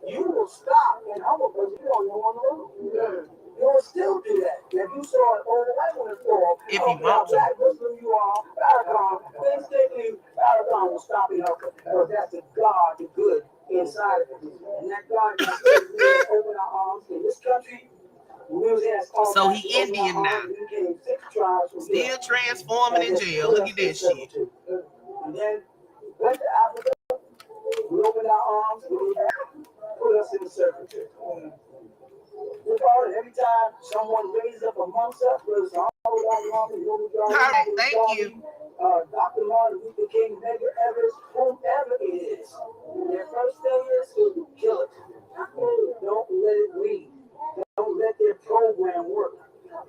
You will stop and humble because you don't know on the road. You will still do that. If you saw an old white woman fall, if you want to. Muslim you are, Farrakhan, instantly Farrakhan will stop you because that's the God, the good inside of you. And that God is open our arms in this country. So he Indian now. Still transforming in jail. Look at this shit. And then went to Africa. We opened our arms. Put us in the servitude. Every time someone raises up amongst us, all right, thank you. Dr. Martin Luther King, Medgar Evers, whomever it is, their first thing is to kill it. Don't let it lead. Don't let their program work.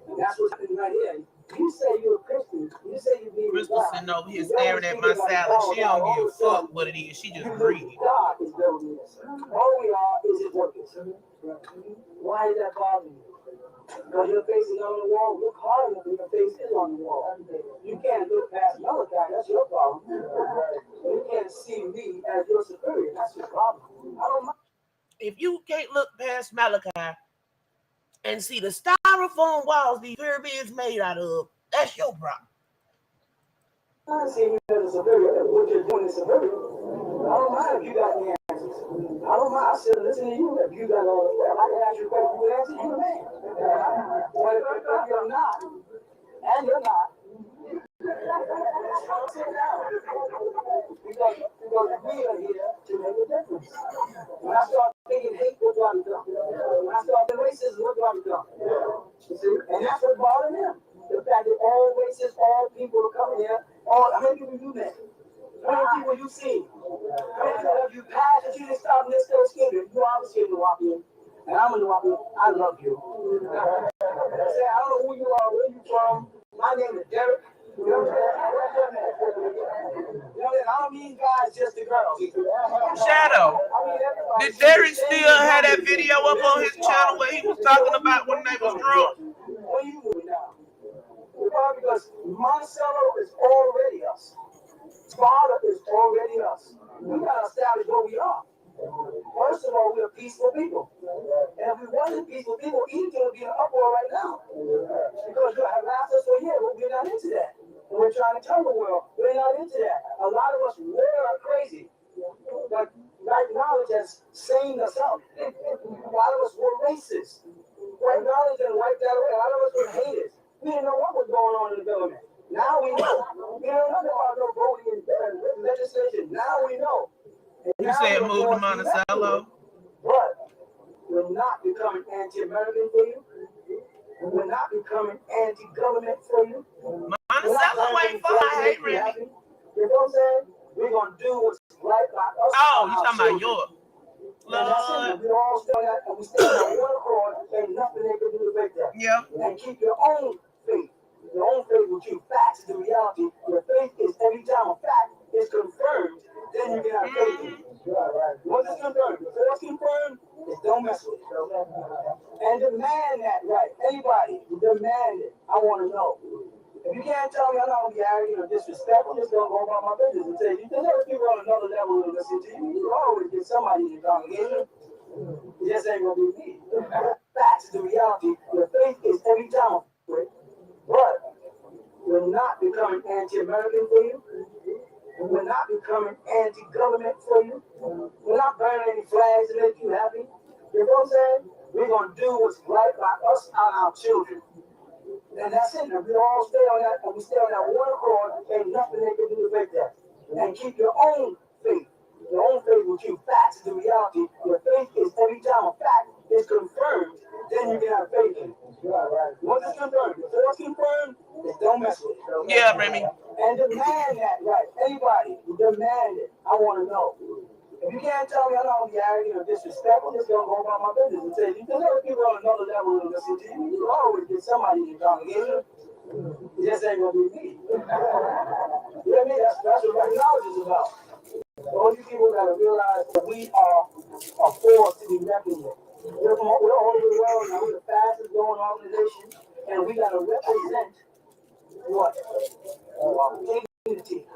And that's what's happening right here. You say you're a Christian. You say you believe in God. Crystal sitting over here staring at my salad. She don't give a fuck what it is. She just breathing. God is building this. All we are is his workers. Why is that bothering you? Because your face is on the wall. Look hard enough when your face is on the wall. You can't look past Malachi. That's your problem. You can't see me as your superior. That's your problem. I don't mind. If you can't look past Malachi and see the styrofoam walls these pyramids made out of, that's your problem. I see you as a superior. What you're doing is superior. I don't mind if you got the answers. I don't mind. I should listen to you if you got all the stuff. I can ask you a question. You answer, you're the man. But if you're not, and you're not, sit down. Because we are here to make a difference. When I start thinking hate, what do I become? When I start thinking racism, what do I become? You see? And that's what's bothering them. The fact that all races, all people are coming here. How many people you met? How many people you seen? How many people have you passed that you didn't stop and still skinny? You obviously a Nuwapian. And I'm a Nuwapian. I love you. I don't know who you are, where you from. My name is Derek. You know what I'm saying? I don't mean guys, just the girls. Shadow, did Derek still have that video up on his channel where he was talking about when they was drunk? Where you moving now? Because Monticello is already us. Father is already us. We got to establish what we are. First of all, we're peaceful people. And if we wasn't peaceful people, Egypt would be in an uproar right now. Because you have asked us for years, but we're not into that. And we're trying to tell the world, we're not into that. A lot of us were crazy. But right knowledge has sane us up. A lot of us were racist. Right knowledge and wiped that away. A lot of us were haters. We didn't know what was going on in the government. Now we know. We don't know about no voting and legislation. Now we know. You said move to Monticello. But we're not becoming anti-American for you. We're not becoming anti-government for you. Monticello ain't far. Hey, Remy. You know what I'm saying? We're going to do what's right by us. Oh, you talking about York. Lord. We all stand out and we stand on one accord. Ain't nothing they can do to break that. Yeah. And keep your own faith. Your own faith will keep facts to reality. Your faith is every time a fact is confirmed, then you can have faith in it. Once it's confirmed, before it's confirmed, just don't mess with it. And demand that right. Anybody, demand it. I want to know. If you can't tell me I'm not going to be arrogant or disrespectful, I'm just going to go about my business and tell you, there's other people on another level to listen to you. You always get somebody in your congregation. It just ain't going to be me. Facts is the reality. Your faith is every time. But we're not becoming anti-American for you. We're not becoming anti-government for you. We're not burning any flags to make you happy. You know what I'm saying? We're going to do what's right by us and our children. And that's it. If we all stay on that, and we stay on that one accord, ain't nothing they can do to break that. And keep your own faith. Your own faith will keep facts to reality. Your faith is every time a fact is confirmed, then you can have faith in it. Once it's confirmed, before it's confirmed, just don't mess with it. Yeah, Remy. And demand that right. Anybody, demand it. I want to know. If you can't tell me I'm not going to be arrogant or disrespectful, I'm just going to go about my business and tell you, there's other people on another level to listen to you. You always get somebody in your congregation. It just ain't going to be me. You know what I mean? That's what right knowledge is about. All you people got to realize that we are a force to be reckoned with. We're all over the world now. We're the fastest growing organization, and we got to represent what? Dignity.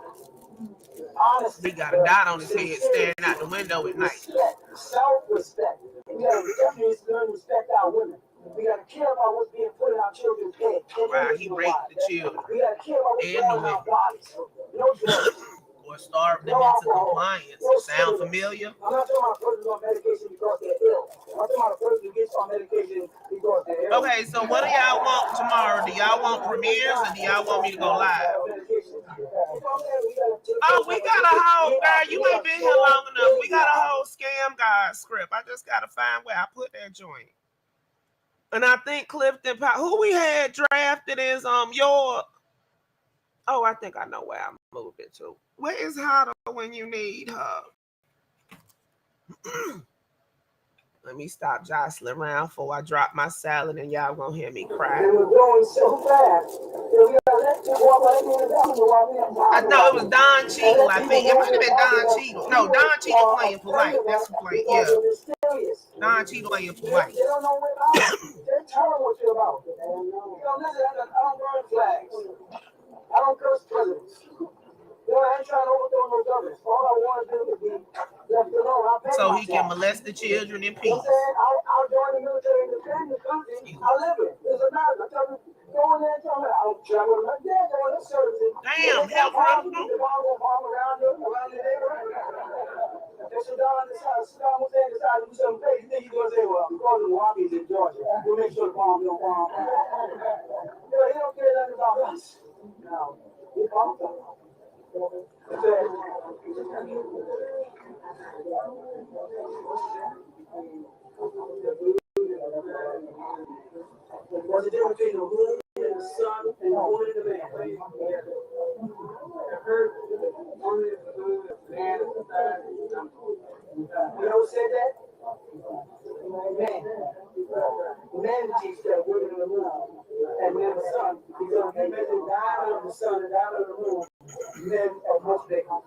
Honesty. He got a dot on his head staring out the window at night. Respect, self-respect. We got to definitely learn to respect our women. We got to care about what's being put in our children's head. Right, he raped the children. We got to care about what's going on in our bodies. No drugs. Or starve them into compliance. Sound familiar? I'm not talking about persons on medication because they're ill. I'm talking about a person who gets on medication because they're ill. Okay, so what do y'all want tomorrow? Do y'all want premieres or do y'all want me to go live? Oh, we got a whole, girl, you ain't been here long enough. We got a whole scam guide script. I just got to find where I put that joint. And I think Clifton, who we had drafted is York. Oh, I think I know where I moved it to. Where is Hotter when you need her? Let me stop jostling around before I drop my salad and y'all gonna hear me cry. We're going so fast. I know it was Don Cheadle, I think. It might have been Don Cheadle. No, Don Cheadle playing for White. That's who played. Yeah. Don Cheadle playing for White. They don't know what about. They're telling what you're about. You know, listen, I don't burn flags. I don't curse presidents. You know, I ain't trying to overthrow no governments. All I want to do is be left alone. So he can molest the children in peace. You know what I'm saying? I'll join the military and defend the country. I live it. It's a matter. I tell you, go in there and tell me I don't travel with my dad going to services. Damn, hell, bro. Around the neighborhood. If Saddam Hussein decides to do something crazy, you think he's going to say, well, I'm calling the Wahhabis in Georgia. We'll make sure the bomb don't bomb. He don't care nothing about us. Now, he comes up. What's the difference between the moon and the sun and the moon and the man? You know who said that? Man. Man teach that women in the moon and men the sun. Because they measure the diameter of the sun and the diameter of the moon, men are much bigger.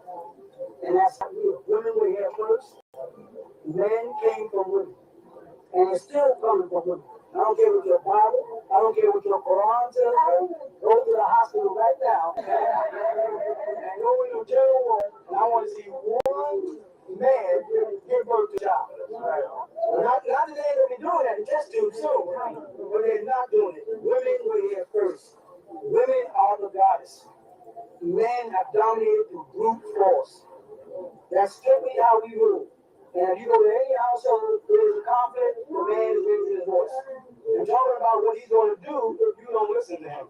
And that's how women were here first. Men came from women. And it's still coming from women. I don't care if it's your Bible, I I don't care what your Quran says. Go to the hospital right now and go in your jail ward, and I want to see one man give birth to a child. Not that they ain't gonna be doing that, just too soon. But they're not doing it. Women were here first. Women are the goddess. Men have dominated through brute force. That's strictly how we rule. And if you go to any household where there's a conflict, the man is raising his voice. And talking about what he's going to do if you don't listen to him.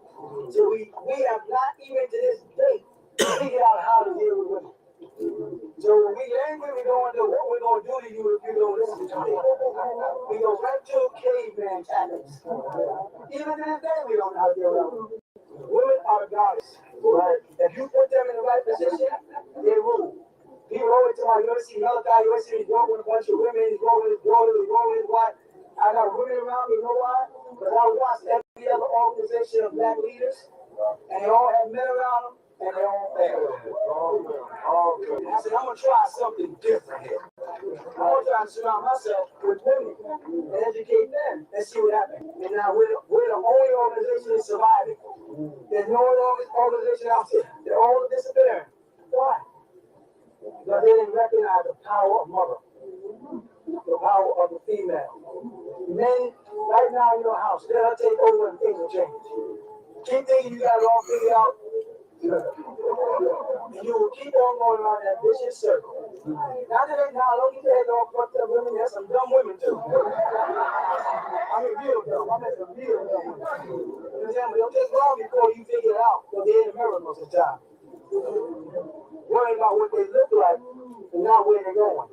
So we have not even to this day figured out how to deal with women. So when we get angry, we go into what we're going to do to you if you don't listen to me. We go right to caveman tactics. Even to this day, we don't know how to deal with them. Women are the goddess. Right? If you put them in the right position, they rule. People always tell me, you ever see Malachi, you ever see me going with a bunch of women, he's going with his daughter, he's going with his wife. I got women around me, you know why? Because I watched every other organization of black leaders, and they all had men around them, and they all failed. I said, I'm going to try something different here. I'm going to try to surround myself with women and educate them and see what happens. And now we're the only organization that's surviving. There's no other organization out there. They're all disappearing. Why? Because they didn't recognize the power of mother, the power of the female. Men, right now in your house, they'll take over and things will change. Keep thinking you got it all figured out, and you will keep on going around that vicious circle. Not that don't get your head all fucked up women, there's some dumb women too. I mean, real dumb. I mean, some real dumb women. You understand? But it'll take long before you figure it out, because they're in the mirror most of the time. Worrying about what they look like and not where they're going.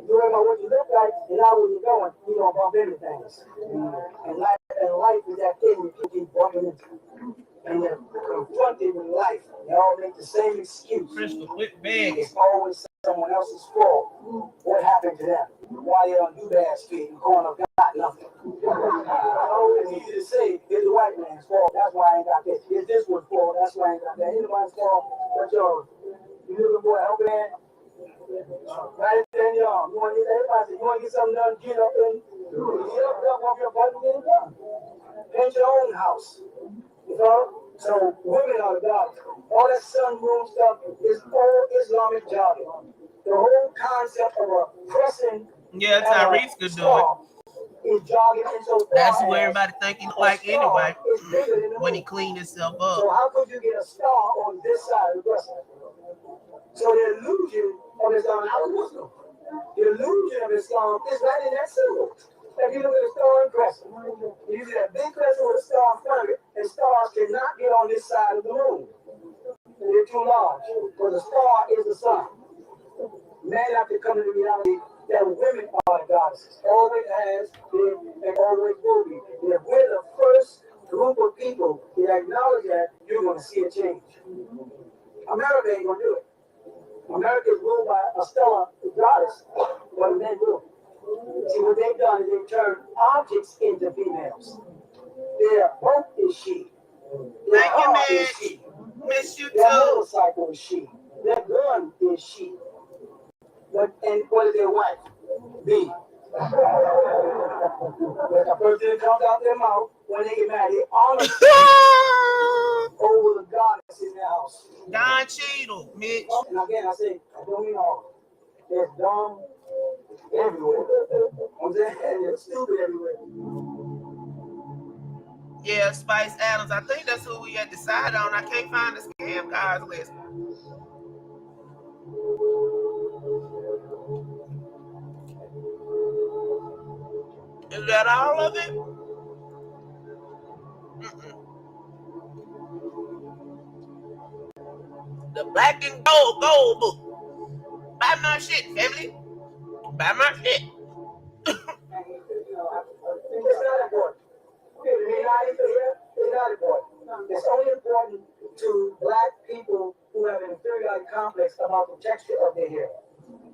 Worrying about what you look like and not where you're going, you're going to bump into things. And life is that thing that you keep bumping into. And you're confronted with life. They all make the same excuse. It's always someone else's fault. What happened to them? Why they on do-bad street and calling them got nothing? It's easy to say, it's the white man's fault. That's why I ain't got this. It's this one's fault. That's why I ain't got that. It's nobody's fault. But yours. You looking for a helping hand? Right then, y'all. You want to get everybody say, you want to get something done, get up and get up off your butt and get it done. Paint your own house. You know? So women are the gods. All that sun moon stuff is all Islamic jargon. The whole concept of a crescent. Yeah, Tyrese could do it. Is jogging so that's who everybody think he like anyway. When he cleaned himself up. So how could you get a star on this side of the crescent? So the illusion of Islam, I was Muslim. The illusion of Islam is right in that symbol. If you look at the star and crescent, you see that big crescent with a star in front of it, and stars cannot get on this side of the moon. They're too large, because the star is the sun. Men have to come to the reality that women are the goddesses. Always has been and always will be. And if we're the first group of people that acknowledge that, you're going to see a change. America ain't going to do it. America is ruled by a stellar goddess, but men do it. See, what they've done is they've turned objects into females. Their boat is she. Their heart is she. Miss you their too. motorcycle is she. Their gun is she. And what is their wife? Me. When a person comes out their mouth, when they get married, they honor over the goddess in their house. Don Cheadle, Mitch. And again, I say, I don't mean all. There's dumb everywhere. I'm saying there's stupid everywhere. Yeah, Spice Adams. I think that's who we had decided on. I can't find the scam guys list. Is that all of it? The Black and Gold book. Buy my shit, family. Buy my shit. It's not important. It's not important. It's only important to black people who have an inferiority complex about the texture of their hair.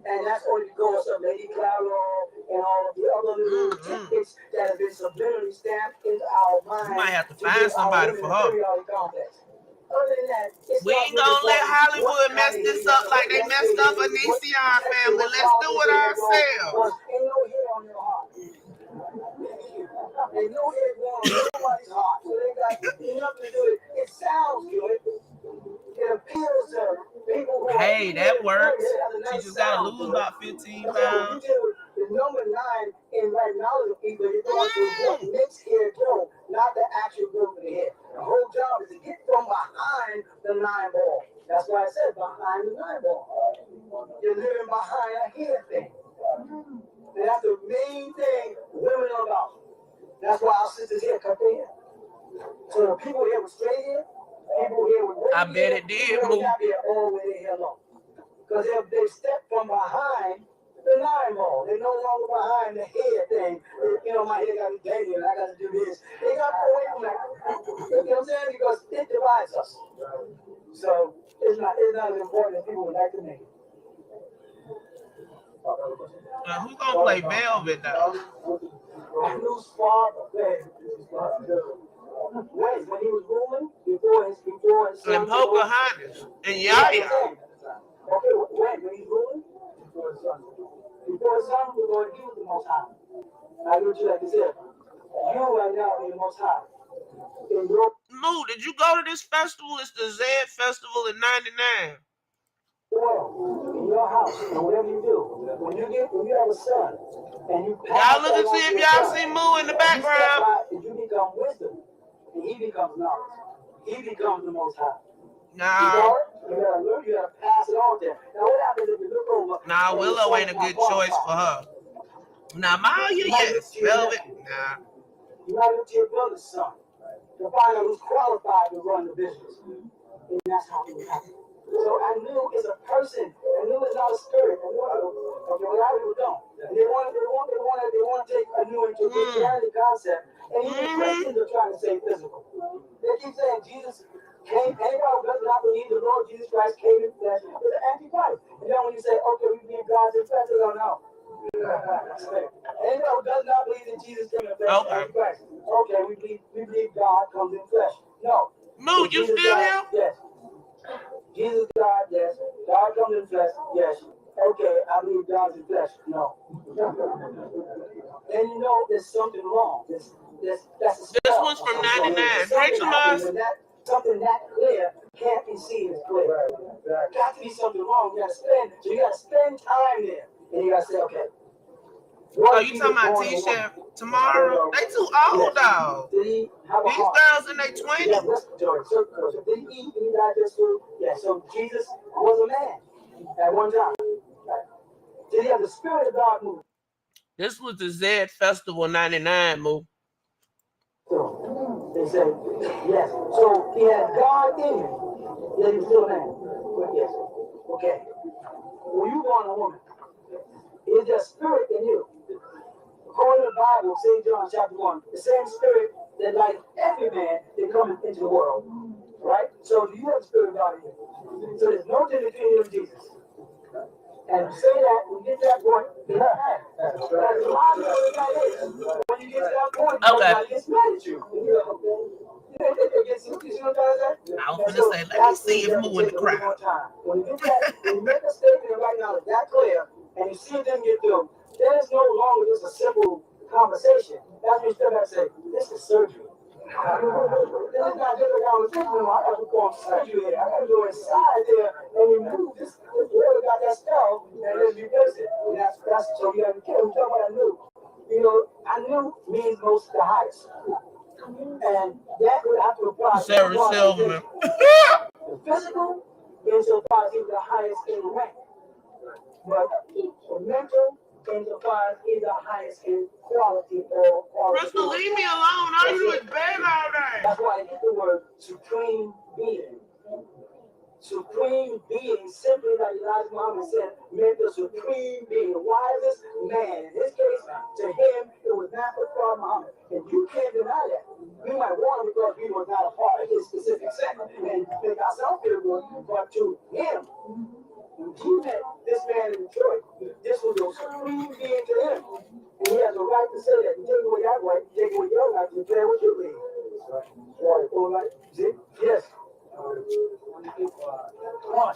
And that's only because of Lady Clara and all of the other little tidbits that have been subliminally stamped into our minds. You might have to find somebody for her. Other than that, we ain't gonna let Hollywood mess this up like they messed up Anision family. Let's do it ourselves. Ain't no hair on your heart. Ain't no hair going on nobody's heart. got nothing to do with it. It sounds good. It appeals to people who Hey, that works. She nice just gotta sound lose to it. about 15 But then when you pounds. deal with the number 9 in right knowledge of people, you're going to what makes hair grow, not the actual growth of the hair. The whole job is to get from behind the 9 ball. That's why I said behind the 9 ball. You're living behind a hair thing. And that's the main thing women are about. That's why our sisters here cut their hair. So the people here with straight hair, people here with I bet it did move. Here all with their hair long. Because they step from behind the 9 ball. They're no longer behind the hair thing. You know, my hair got to be dangerous and I got to do this. They got to go away from that. You know what I'm saying? Because it divides us. So it's not as important as people would like to make it. Now, who's gonna play Velvet though? Whose father played? When he was ruling before his son. And Pocahontas and Yaya. Okay, when he's ruling before his son. Before his son was Lord, he was the Most High. I know you like to say, you right now are the Most High. Moo, did you go to this festival? It's the Zed Festival in '99. Well, in your house, and whatever you do, when you have a son, and you y'all look and see if y'all see Moo in the background. You become wisdom, and he becomes knowledge. He becomes the Most High. Nah. You gotta learn, you gotta pass it on there. Now, what happens if you look over? Nah, Willow ain't a good choice for her. Now, Maya, yes. Velvet, nah. You gotta look to your brother's son to find out who's qualified to run the business. And that's how it happens. So I knew it's a person. I knew it's not a spirit. I knew it. Okay, what I people don't. And they want to take a new into Christianity concept. And even Christians are trying to say physical. They keep saying Jesus came. Anybody who does not believe the Lord Jesus Christ came in flesh is an antichrist. And then when you say, okay, we believe God's in flesh, they don't know. Anybody who does not believe that Jesus came in flesh is an antichrist. Okay, we believe God comes in flesh. No. Moo, you still here? Yes. Jesus God, yes. God comes in flesh, yes. Okay, I believe God's in flesh, no. And you know there's something wrong. This one's from '99. Drink some ice. Something that clear can't be seen as clear. There's got to be something wrong. You gotta spend time there. And you gotta say, okay. Oh, you talking about T-Chef tomorrow? They too old, though. These girls in their 20s. Yeah, respiratory, circulatory. Did he eat? Did he digest food? Yeah, so Jesus was a man at one time. Did he have the Spirit of God moving? This was the Zed Festival '99 move. So they say, yes. So he had God in him, yet he was still a man. But yes. Okay. When you born a woman, is there a spirit in you? According to the Bible, St. John chapter 1, the same spirit that lights every man that comes into the world. Right? So do you have the Spirit of God in you? So there's no difference between you and Jesus. And to say that, when you get to that point, that's a lot of what that is. When you get to that point, everybody gets mad at you. It gets, you know what I'm saying? I was going to say, let me see if Moo in the crowd. When you get that, when you make a statement right now that clear, and you see them get through, then it's no longer just a simple conversation. That's when you step back and say, this is surgery. This is not just a conversation. I got to perform surgery here. I got to go inside there and remove this. Whoever got that spell and then replace it. And that's so you got to be careful. Tell what I knew. You know, I knew means most the highest. And that would have to apply to Sarah Silverman. the physical, insofar as he was the highest in rank. But the mental, insofar as he's the highest in quality or quality. Crystal, leave me alone. Are you in bed all day? That's why I get the word supreme being. Supreme being, simply like Elijah Muhammad said, meant the supreme being, the wisest man. In this case, to him, it was not the Prophet Muhammad. And you can't deny that. We might want him because we was not a part of his specific set and make ourselves feel good, but to him, he met this man in Detroit. This was the supreme being to him. And he has a right to say that. You take away that right, you take away your right, you play what you believe. Right. All right. See? Yes. On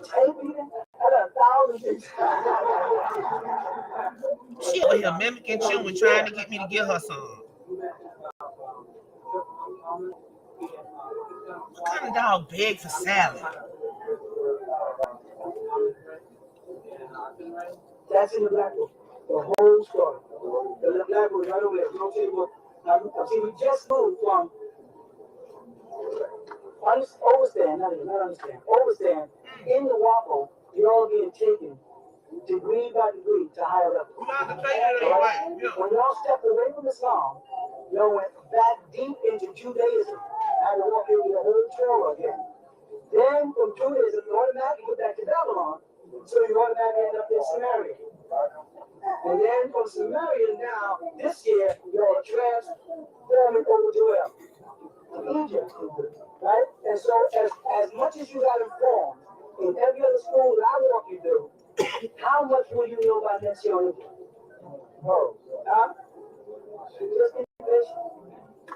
tape even? I got 1,000 things. She over here mimicking you and trying to get me to get her some. dog beg for salad. That's in the black book. The whole story. The black book right over there. You don't see what. See, we just moved from overstand, not understand. Overstand in the Wapo, you're all being taken degree by degree to higher levels. When y'all stepped away from Islam, y'all went back deep into Judaism. Had to walk into the whole Torah again. Then from Judaism, you automatically get back to Babylon, so you automatically end up in Samaria. And then from Samaria now, this year, you're transforming over to Egypt. Right? And so as much as you got informed in every other school that I walk you through, how much will you know about next year on Egypt? Huh? Just information.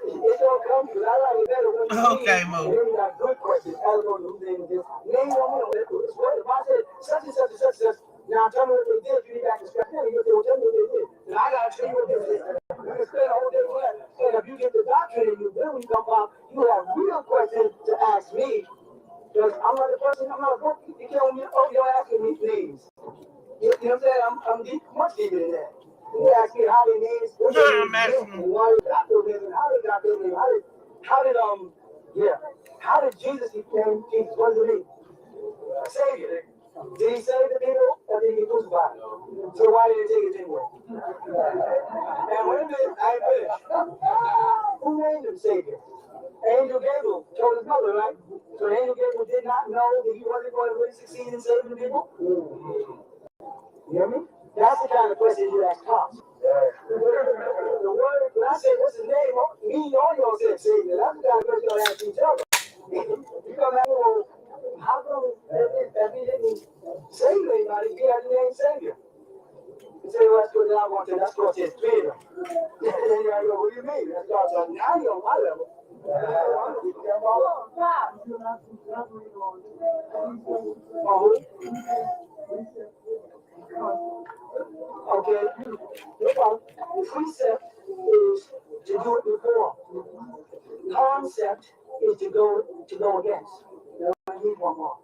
It's gonna come to you. I like it better when you Okay, Mo. and then you got good questions. I don't know who name is. Name one. If I said such and such and such and such, now tell me what they did. You need back to scratch. You say, well, tell me what they did. And I gotta tell you what they did. You can spend a whole day with that. And if you get the doctrine and you then when you come out, you have real questions to ask me. Because I'm not the person, I'm not a book. You tell me, oh, you're asking me names. You know what I'm saying? I'm deep, much deeper than that. You ask me how they names, what they names, and why they got those names, and how they got those names. How did Jesus become Jesus? What does it mean? Savior. Did he save the people or did he crucify them? So why did he take his anyway? And wait a minute, I ain't finished. Who named him Savior? Angel Gabriel told his mother, right? So Angel Gabriel did not know that he wasn't going to really succeed in saving the people? You hear me? That's the kind of question you ask cops. The word, when I say what's his name, me and all y'all said Savior. That's the kind of question you ask each other. You come at me, well, how come that he didn't save anybody? He had the name Savior. You say, well, that's what I want to. That's what it's Peter. And I go, what do you mean? That's what I'm now you're on my level. Okay. The precept is to do it before. Concept is to go against. I need one more.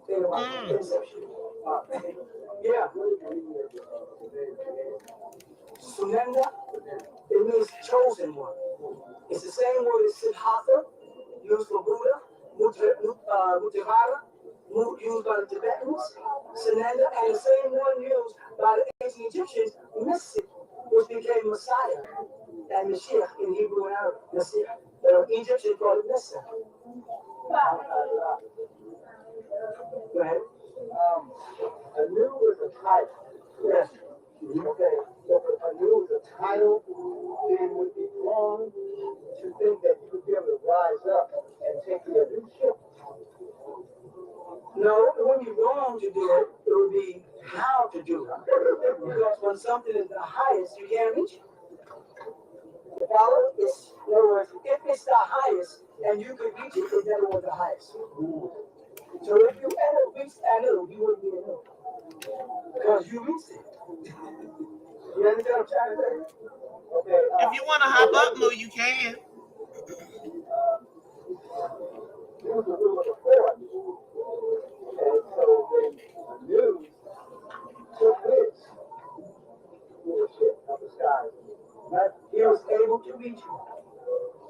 Think about conception. Yeah. Sunenda, it means chosen one. It's the same word as Siddhartha, used for Buddha, Mutihara, used by the Tibetans, Sunenda, and the same one used by the ancient Egyptians, Mystic, which became Messiah, and Mashiach in Hebrew and Arabic, Messiah. The Egyptians called it Messiah. Go ahead. Anu is a title. Yes. Okay. So if Anu is a title, then it would be wrong to think that you would be able to rise up and take the leadership. No, it wouldn't be wrong to do it. It would be how to do it. Because when something is the highest, you can't reach it. The follow is, in other words, if it's the highest and you could reach it, it never was the highest. So if you ever reached Anu, you wouldn't be Anu. Because you reached it. You understand what I'm trying to say? Okay. If you want to hop up, Mo, you can. Use the rule of the force. And so when Anu took his leadership of the sky, right, he was able to reach it.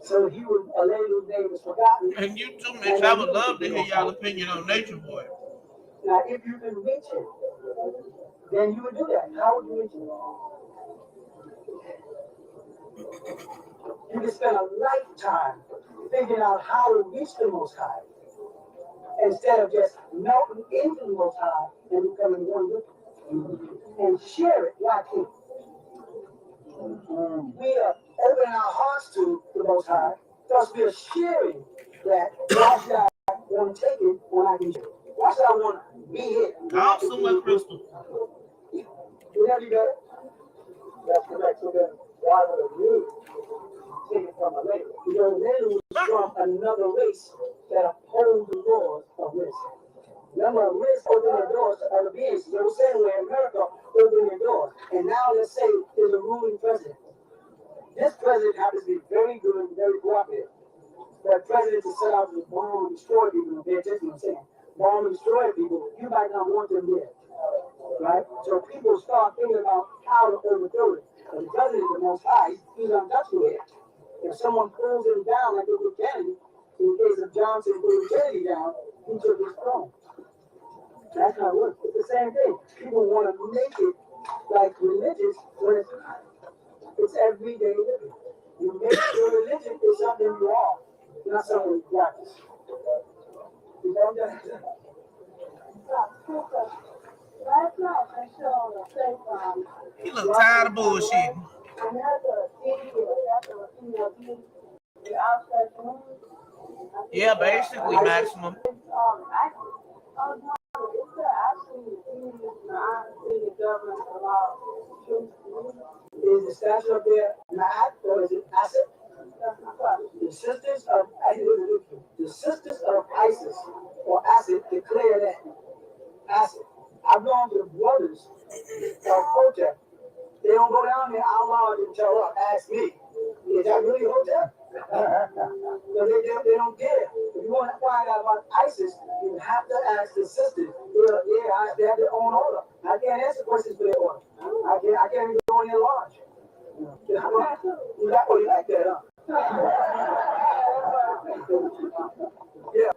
So he was a lady whose name was forgotten. And you too, Mitch. I would love to hear y'all opinion on Nature Boy. Now, if you can reach it, then you would do that. How would you reach it? You can spend a lifetime figuring out how to reach the Most High instead of just melting into the Most High and becoming one with Him. And share it like Him. We are opening our hearts to the Most High, thus we are sharing that. Why should I want to take it when I can share it? Why should I want to be here? Awesome, like Crystal. Would that be better? That's correct. So then, why would a new take it from a lady? Because a lady was from another race that upholds the laws of race. Remember, race opened their doors to other beings. They were saying where America opened their doors. And now let's say there's a ruling president. This president happens to be very good and very cooperative. that presidents are set out to bomb and destroy people. Pay attention to what I'm saying. Bomb and destroy people. You might not want them there, right? So people start thinking about how to overthrow it. And the president, the Most High, he's untouchable here. If someone pulls him down, like they did Kennedy, in the case of Johnson pulling Kennedy down, he took his throne. That's how it works. It's the same thing. People want to make it like religious when it's not. It's everyday living. You make your religion is something you are, not something you practice. You know that? Last night I saw the FaceTime. He look tired of bullshit. Yeah, basically maximum. Is the statue up there mad or is it acid? The sisters of ISIS or acid declare that acid. I've gone to the brothers of Hotep. They don't go down there out loud and tell us, ask me. Is that really Hotep? So they don't dare. If you want to find out about ISIS, you have to ask the sisters. They have their own order. I can't answer questions for their order. I can't even go in their lodge. You like that, huh? Yeah.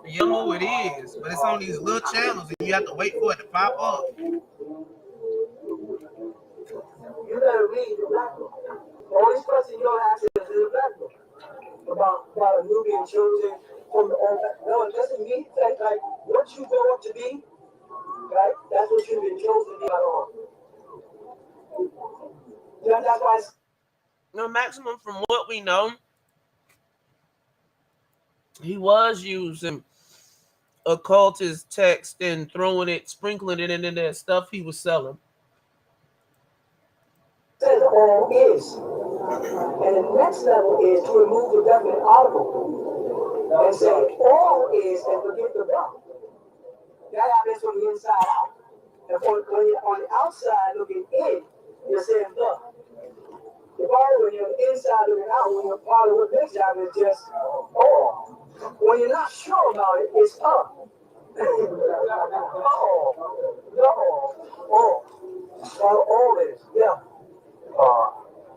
You don't know who it is, but it's on these little channels and you have to wait for it to pop up. You gotta read the black book. The only person you don't have to is the black book. About a new being chosen from the old. No, it doesn't mean that like what you grow up to be, right? That's what you've been chosen to be at all. That's why No, maximum from what we know, he was using occultist text and sprinkling it into that stuff he was selling. Says all is. And the next level is to remove the definite article and say all is and forget the block. That happens from the inside out. And when you're on the outside looking in, you're saying the. The part when you're inside looking out, when you're part of what makes you happen, is just all. When you're not sure about it, it's up. All is, yeah.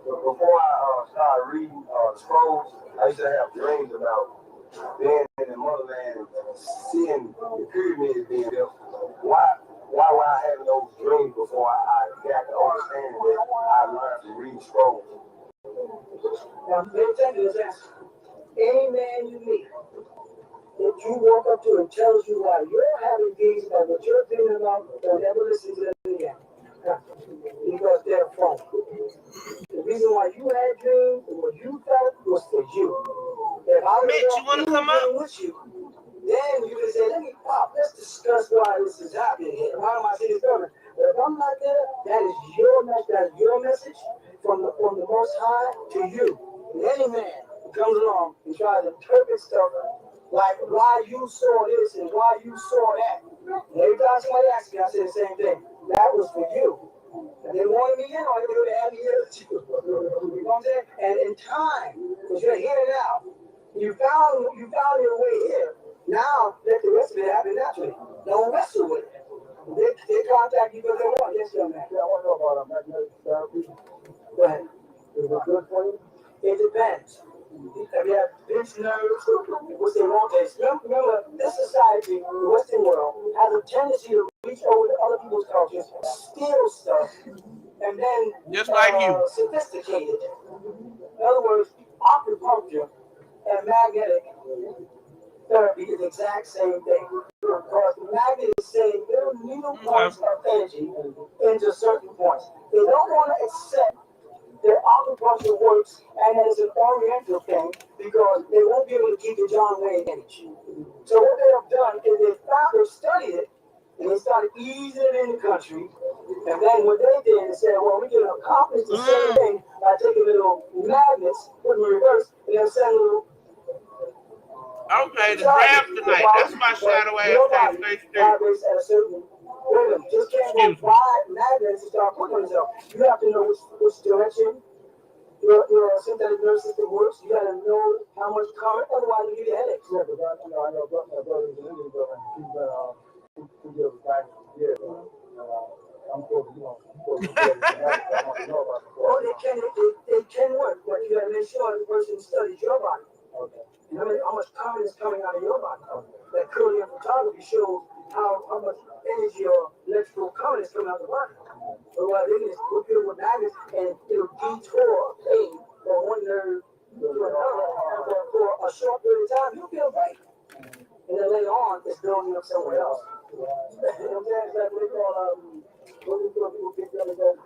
Before I started reading the scrolls, I used to have dreams about being in the motherland and seeing the pyramids being built. Why were I having those dreams before I got the understanding that I learned to read scrolls? Now, pay attention to this. Any man you meet, if you walk up to and tells you why you're having dreams about what you're thinking about, don't ever listen to them again. Because they're false. The reason why you had dreams and what you felt was for you. If I was with you, then you can say, let's discuss why this is happening here. Why am I seeing this coming? But if I'm not there, that is your message from the Most High to you. And any man who comes along and tries to interpret stuff like why you saw this and why you saw that. And every time somebody asks me, I say the same thing. That was for you. If they wanted me in, or they would have had me here with you. You know what I'm saying? And in time, because you're here now, you found your way here. Now let the rest of it happen naturally. Don't wrestle with it. They contact you because they want. Yes, young man. Yeah, I want to know about magnetic therapy. Go ahead. Is it good for you? It depends. If you have pinched nerves, which they want this. Remember, this society, the Western world, has a tendency to reach over to other people's cultures, steal stuff, and then just like you, sophisticate it. In other words, acupuncture and magnetic therapy is the exact same thing. Because the magnet is saying little needle points of energy into certain points. They don't want to accept that acupuncture works and that it's an oriental thing because they won't be able to keep the John Wayne image. So what they have done is they studied it and they started easing it in the country. And then what they did is said, well, we can accomplish the same thing by taking little magnets, put them in reverse, and then send little. Okay, the draft tonight. That's my shadow ass face. Vibrates at a certain rhythm. Just can't go by magnets and start putting on yourself. You have to know which direction your synthetic nervous system works. You gotta know how much current, otherwise you get headaches. Yeah, but I know my brother's an Indian brother. He's been I'm supposed to, oh, they can work, but you gotta make sure the person studies your body. Okay. You know how much current is coming out of your body. Okay. That Korean photography shows how much energy or electrical current is coming out of the body. Otherwise, they can just put it with magnets and it'll detour pain from one nerve to another. And for a short period of time, you'll feel great. And then later on, it's building up somewhere else. You know what I'm saying? It's like what they call, what do people pick up and go,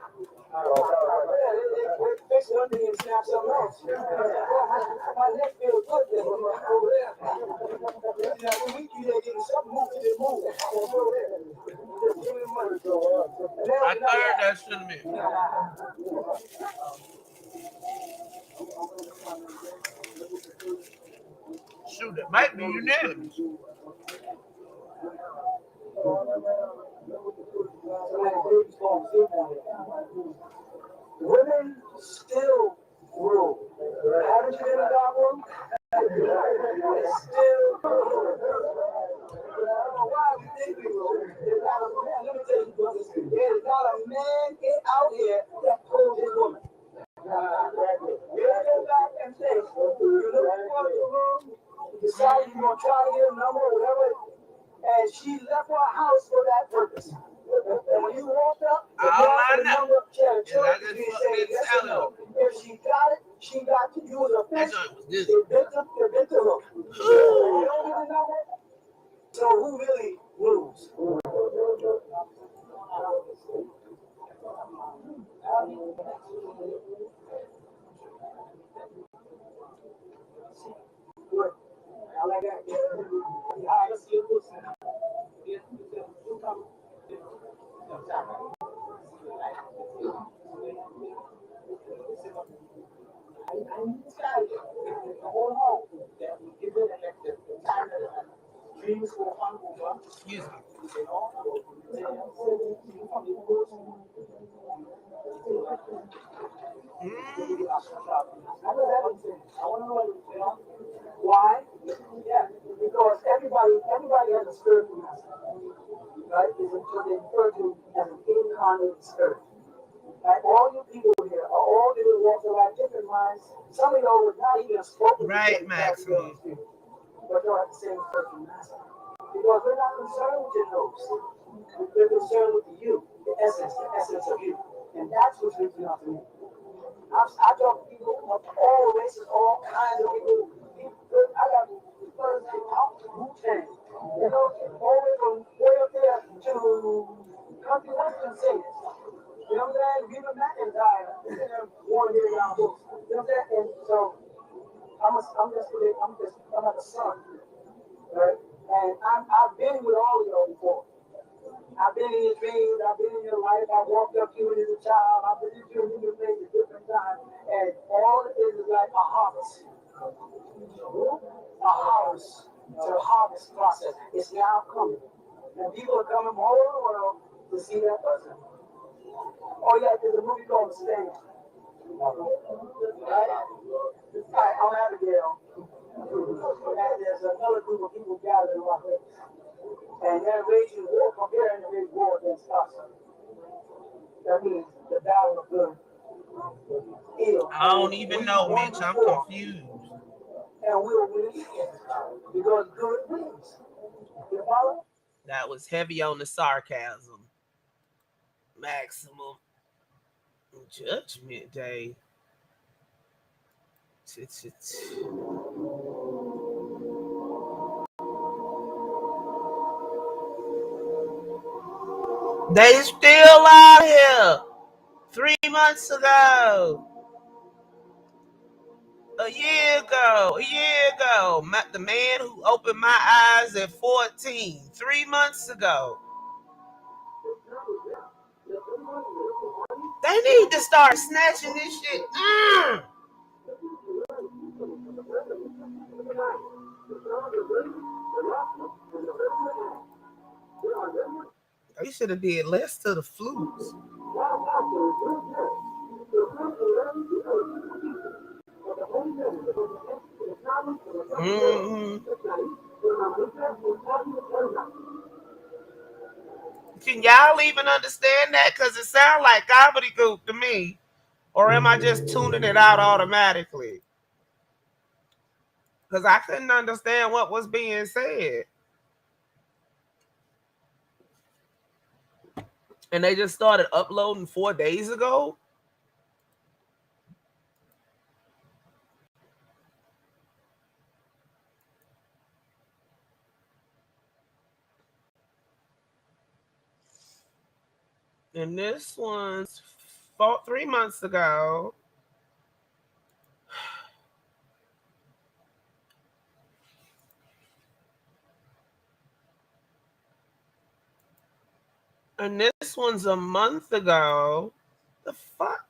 they fix one thing and snap something else. My neck feels good then. Over there. Every week you there getting something moved, it move. I third that should have been. Shoot, it might be unanimous. Women still rule. Haven't you been in a dark room? It's still rule. I don't know why we think we rule. There's not a man, let me tell you, brothers, there's not a man out here that pulls his woman. You go back and say, you look for the room, you decide you're going to try to get a number or whatever, and she left her house for that purpose. And when you walked up, the number, she had a choice between saying yes or no. If she got it, she got to use her fish. They bent the hook. You don't really know it. So who really rules? I like that. Let's see what's Why? Yeah, because everybody has a spiritual master, right? It's what they refer to as an incarnate spirit. Like all you people here are all different walks of life, different minds. Some of y'all would not even have spoken. Right, Maximum. But y'all have the same spiritual master. Because we're not concerned with your nose. We're concerned with you, the essence of you. And that's what's reaching out to me. I talk to people of all races, all kinds of people. I got first Wu-Tang. You know, all the way from way up there to country western singers. You know what I'm saying? Even McIntyre want to get around books. You know what I'm saying? And so I'm like a son, right? And I've been with all of y'all before. I've been in your dreams, I've been in your life, I walked up to you as a child, I've been in you in your place at different times, and all it is like a harvest. A harvest. It's a harvest process. It's now coming. And people are coming from all over the world to see that person. Oh yeah, there's a movie called The Stand. Right? I'm Abigail. And there's another group of people gathered around here. And they're waging war, preparing to wage war against us. That means the battle of good. I don't even know, Mitch. I'm confused. And we'll win because good wins. You follow? That was heavy on the sarcasm. Maximum Judgment Day. They still out here. 3 months ago. A year ago. The man who opened my eyes at 14. 3 months ago. They need to start snatching this shit. They should have did less to the flutes. Mm-hmm. Can y'all even understand that? Because it sounds like gobbledygook to me. Or am I just tuning it out automatically? Because I couldn't understand what was being said. And they just started uploading 4 days ago? And this one's 3 months ago. And this one's a month ago. The fuck?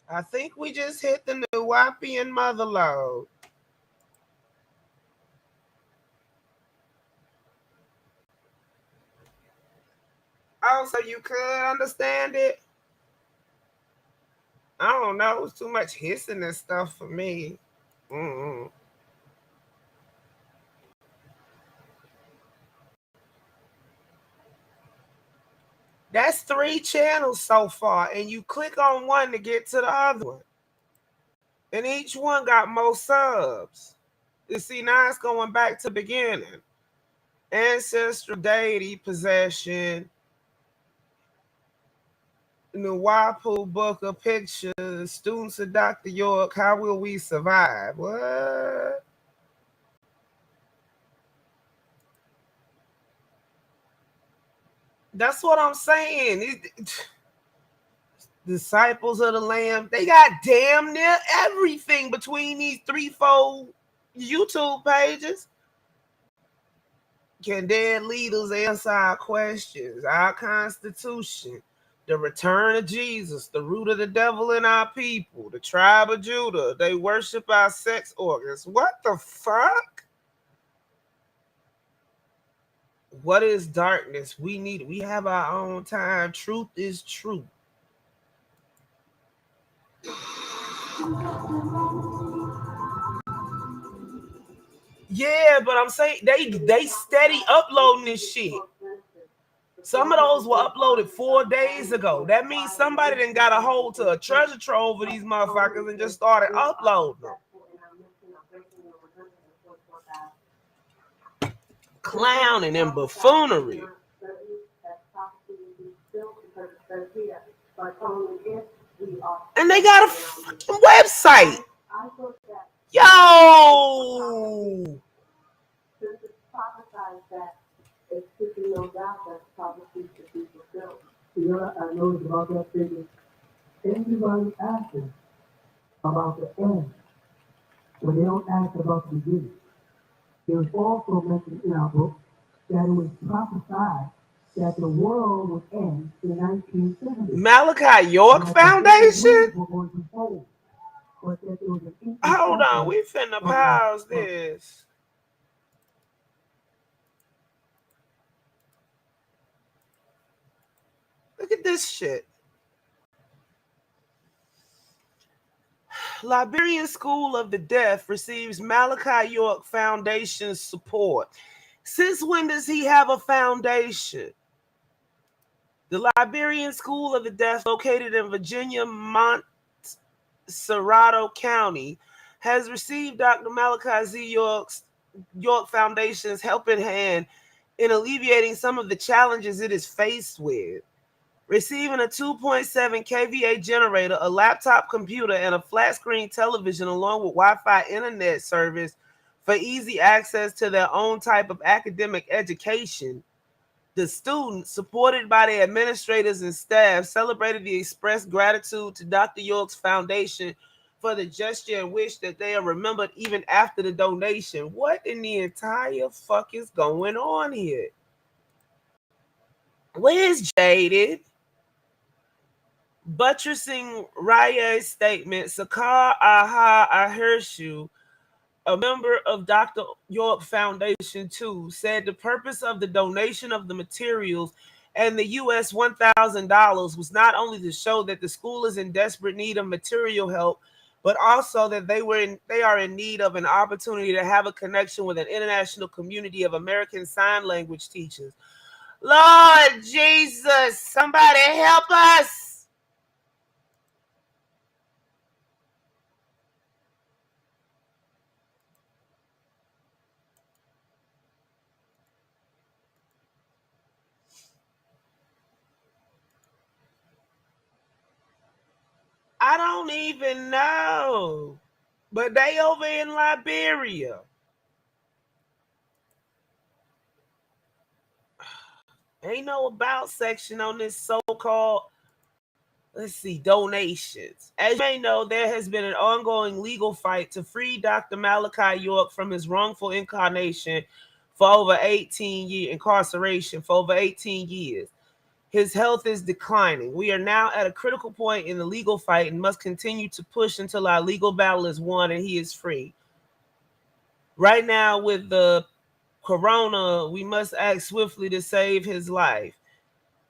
I think we just hit the new Wapian mother load. Oh, so you could understand it? I don't know. It's too much hissing and stuff for me. Mm-mm. That's 3 channels so far, and you click on one to get to the other one. And each one got more subs. You see, now it's going back to the beginning. Ancestral deity possession. The Wapu book of pictures. Students of Dr. York. How will we survive? What? That's what I'm saying. Disciples of the Lamb. They got damn near everything between these 3-4 YouTube pages. Can dead leaders answer our questions? Our Constitution, the return of Jesus, the root of the devil in our people, the tribe of Judah. They worship our sex organs. What the fuck? What is darkness? We have our own time. Truth is truth. Yeah, but I'm saying they steady uploading this shit. Some of those were uploaded 4 days ago. That means somebody done got a hold to a treasure trove of these motherfuckers and just started uploading them. Clowning and buffoonery. And they got a fucking website. Yo! You know, I noticed about that figure. Everybody asking about the end, but they don't ask about the beginning. There was also mentioned in our book that it was prophesied that the world would end in 1970. Malachi York Foundation? Hold on, we finna pause this. Look at this shit. Liberian School of the Deaf receives Malachi York Foundation support. Since when does he have a foundation? The Liberian School of the Deaf, located in Virginia, Montserrat County, has received Dr. Malachi Z. York Foundation's helping hand in alleviating some of the challenges it is faced with. Receiving a 2.7 kVA generator, a laptop computer, and a flat-screen television along with Wi-Fi internet service for easy access to their own type of academic education, the students, supported by their administrators and staff, celebrated the expressed gratitude to Dr. York's foundation for the gesture and wish that they are remembered even after the donation. What in the entire fuck is going on here? Where's Jaded? Buttressing Raya's statement, Sakar Aha Ahershu, a member of Dr. York Foundation, too, said the purpose of the donation of the materials and the US $1,000 was not only to show that the school is in desperate need of material help, but also that they are in need of an opportunity to have a connection with an international community of American Sign Language teachers. Lord Jesus, somebody help us. I don't even know. But they over in Liberia. Ain't no about section on this so-called, let's see, donations. As you may know, there has been an ongoing legal fight to free Dr. Malachi York from his wrongful incarnation for over 18 years, incarceration for over 18 years. His health is declining. We are now at a critical point in the legal fight and must continue to push until our legal battle is won and he is free. Right now, with the corona, we must act swiftly to save his life.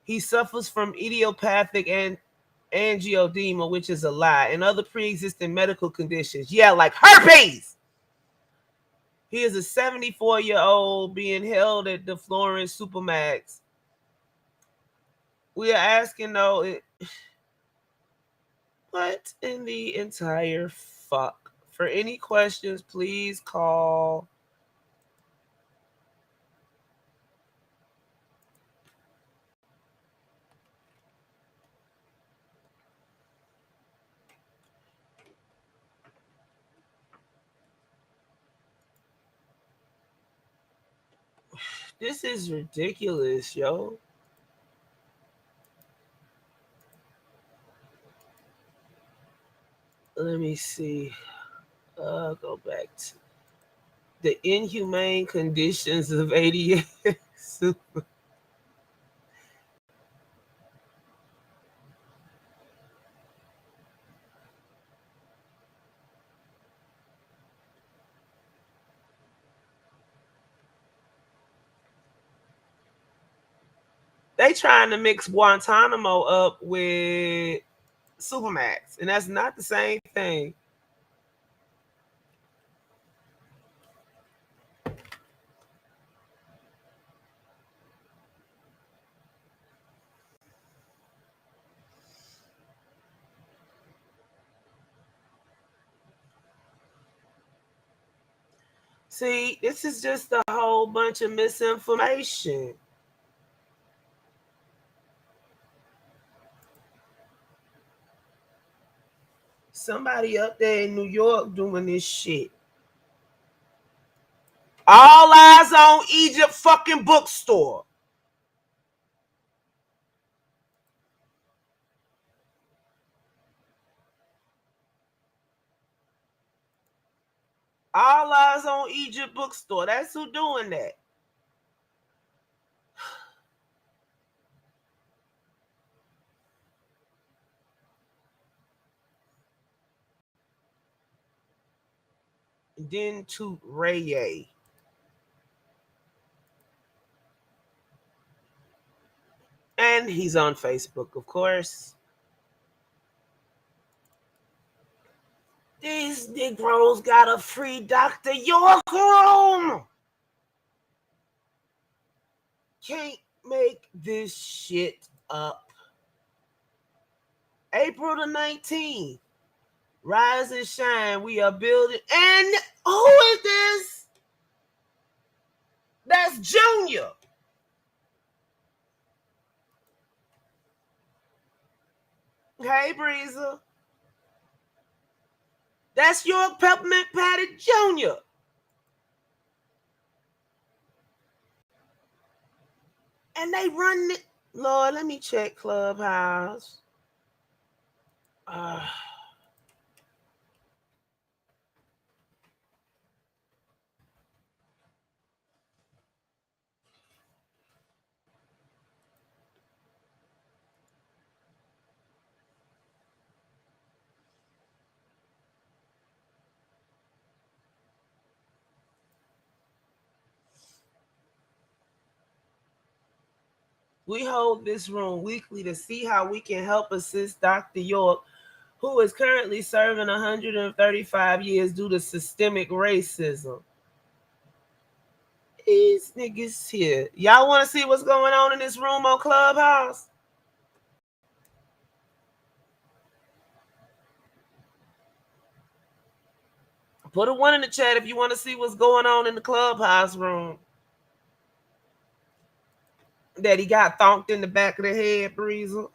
He suffers from idiopathic and angioedema, which is a lie, and other pre-existing medical conditions. Yeah, like herpes. He is a 74-year-old being held at the Florence Supermax. We are asking, though, what in the entire fuck? For any questions, please call. This is ridiculous, yo. Let me see. Go back to the inhumane conditions of 88. They trying to mix Guantanamo up with Supermax, and that's not the same thing. See, this is just a whole bunch of misinformation. Somebody up there in New York doing this shit. All eyes on Egypt fucking bookstore. All eyes on Egypt bookstore. That's who doing that. Then to Ray. And he's on Facebook, of course. These Negroes got a free Dr. York room. Can't make this shit up. April the 19th. Rise and shine. We are building. And who is this? That's Junior. Hey, Breezer. That's York Peppermint Patty Jr. And they run it. Lord, let me check Clubhouse. We hold this room weekly to see how we can help assist Dr. York, who is currently serving 135 years due to systemic racism. These niggas here. Y'all want to see what's going on in this room on Clubhouse? Put a 1 in the chat if you want to see what's going on in the Clubhouse room. That he got thonked in the back of the head, Breezer.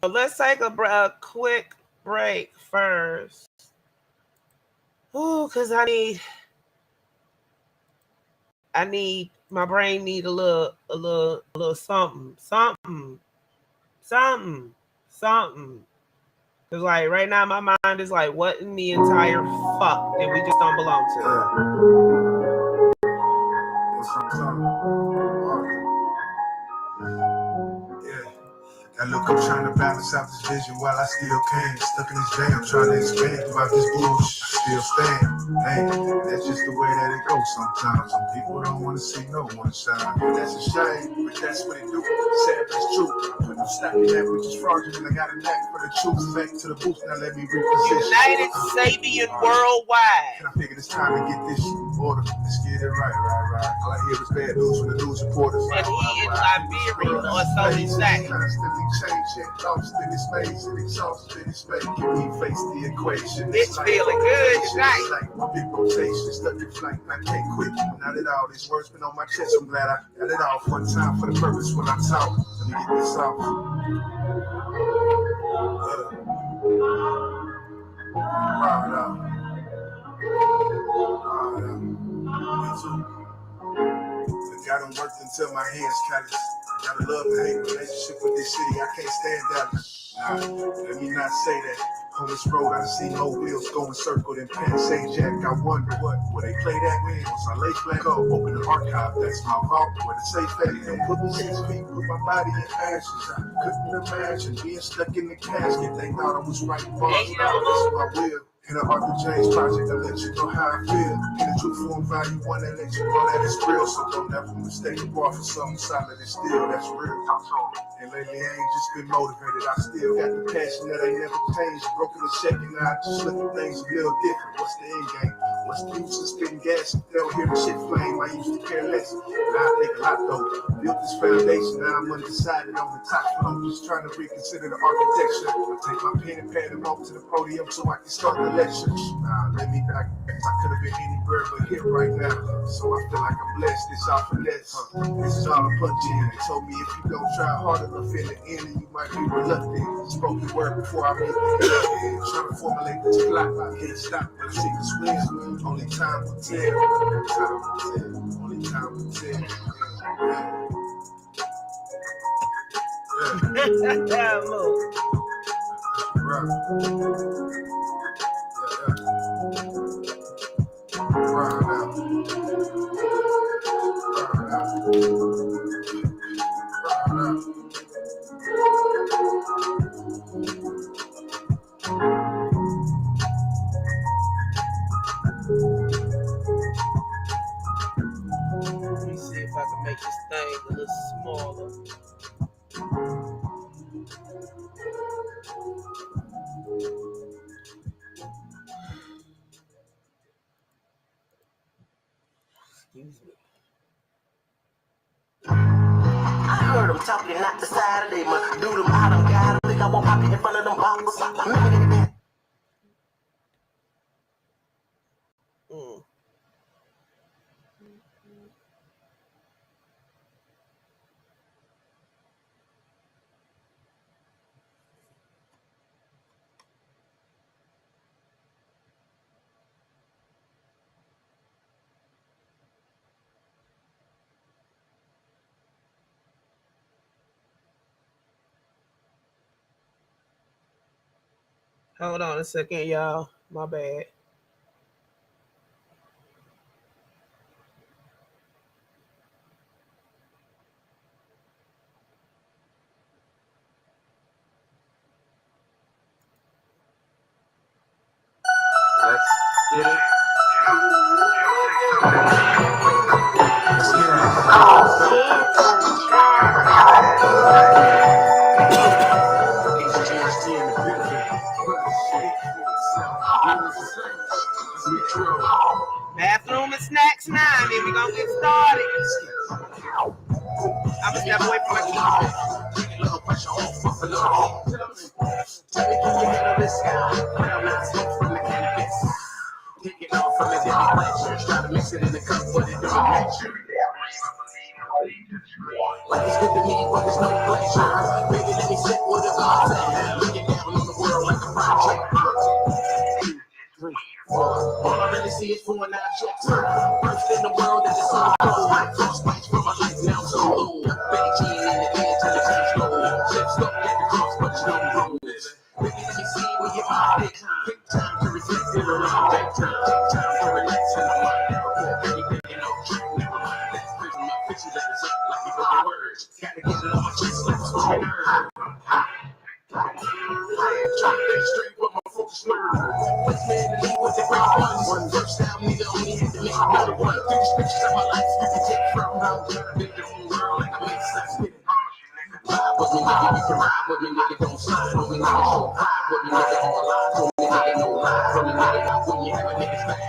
Let's take a quick break first. Ooh, because I need my brain need a little something. Because like right now my mind is like, what in the entire fuck that we just don't belong to? Yeah. Now look, I'm trying to balance out this vision while I still can. Stuck in this jam, trying to expand throughout this bullshit. Still stand. Hey, that's just the way that it goes sometimes. Some people don't want to see no one shine. That's a shame, but that's what it do. Sad, that's true. But I'm stacking that which is fraudulent. I got a knack for the truth. Back to the booth, now let me reposition. United Sabian Worldwide. And I figured it's time to get this shit in order. Let's get it right. All I hear is bad news from the news reporters. And he in Liberia, or so he say. Constantly changing, lost in his face, and exhausted his face. Can we face the equation? Bitch feeling good tonight. Like my big rotation, stuck in flight, I can't quit. Not at all, these words been on my chest. I'm glad I got it off one time for the purpose when I talk. Let me get this off. Right out. Me too. I got them worked until my hands callous. Got a love and hate relationship with this city. I can't stand Dallas. Nah, let me not say that. On this road, I see no wheels going circled in Penn St. Jack. I wonder where they play that when. Once I lay flat up, open the archive, that's my vault. Where the safe at, and put me 6 feet, put my body in ashes. I couldn't imagine being stuck in the casket. They thought I was right, but that's my will. In the Arthur James project, I let you know how I feel. In the true form value, one that lets you know that it's real. So don't ever mistake a bar for something solid and still, that's real. And lately I ain't just been motivated, I still got the passion that ain't never changed. Broken and shaking, I just look at things a little different. What's the end game? What's the use of spitting gas if they don't hear the shit flame? I used to care less. Now I think a lot though. Built this foundation, now I'm undecided on the top. But I'm just trying to reconsider the architecture. I take my pen and pad and walk to the podium so I can start the lecture. Let me back. I could have been anywhere but here right now. So I feel like I'm blessed. It's all for less. This is all a punch in. They told me if you don't try hard enough in the end, you might be reluctant. Spoken word before I make it. Trying to formulate this plot. I can't stop, but see this win. Only time will tell. Only time will tell. Yeah. Look. Right. Right now. Let me see if I can make this thing a little smaller. Excuse me. I heard them talking, not the side of they must do them out of God. I think I won't pop it in front of them bottles. Hold on a second, y'all. My bad. Let's get it. Let's get it. step away from my TV. Tell me, can you handle this sky? Brown eyes smoke from the cannabis. Take it off from the daily pleasures. Try to mix it in the cup, but it don't match you. Like it's good to me, but it's no pleasure. Baby, let me sit with a contact. Looking down on the world like a project. 3, 4. All I really see is foreign objects. First in the world that is so cold. First fight for my life, now so low. Beijing in the air till the change go. Ships stuck at the cross, but it's no road. Baby, let me see where your mind is. Big time to reflect in the round. Big time to relax in the mind. Everything in no trick, never mind. That's prison, my picture that is up like you broken words. Gotta get it on my chest like it's my nerve. Trying to think straight with my focus nerve. Place me in the lead with the great ones. First time, nigga, only had to make another one. Through the scriptures of my life, you can take from. I'm trying to make the whole world like a mix. I spit it. Ride with me, nigga, you can ride with me, nigga, don't slide on me, nigga, show pride with me, nigga, all lies on me, nigga, no lie from me, nigga, not when you have a nigga's back.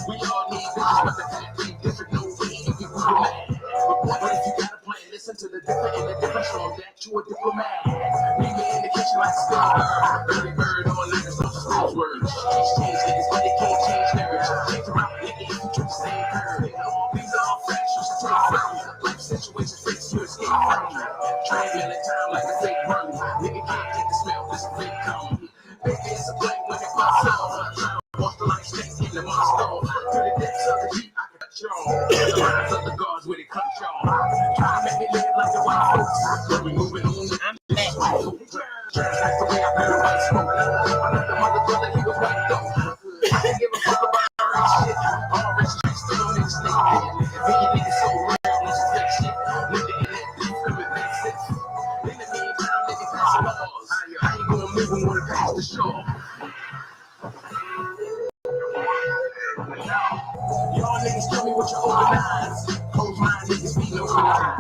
We all need bitches, but the path ain't different, no way, if you do mad. But if you got a plan, listen to the different and the different from that, you a diplomat. Meet me in the kitchen like a spell bird, early bird on niggas, don't just those words. Change niggas, but they can't change niggas. Change them out, nigga, if you treat the same curve. These are all facts, you should take from. Life situations, face you escape from. Treadmill in time like a fake run. Nigga can't take the smell, this fake come. Baby, it's a blank when it pops out. Try to wash the light snakes in the monster. To the depths of the deep, I can cut y'all. The lines of the guards where they cut y'all. Try to make me live like the white folks. But we moving on. I'm back. That's the way I feel white smoke. I left the mother brother, he was white though. I didn't give a fuck about our shit. All rich streets still on niggas snake head. Being niggas so real, on some fake shit. Nigga in that beef, come and make sense. In the meantime, niggas passing laws. How you gonna move and wanna pass the shore? Y'all niggas tell me what your open eyes. Close mind niggas be no eyes.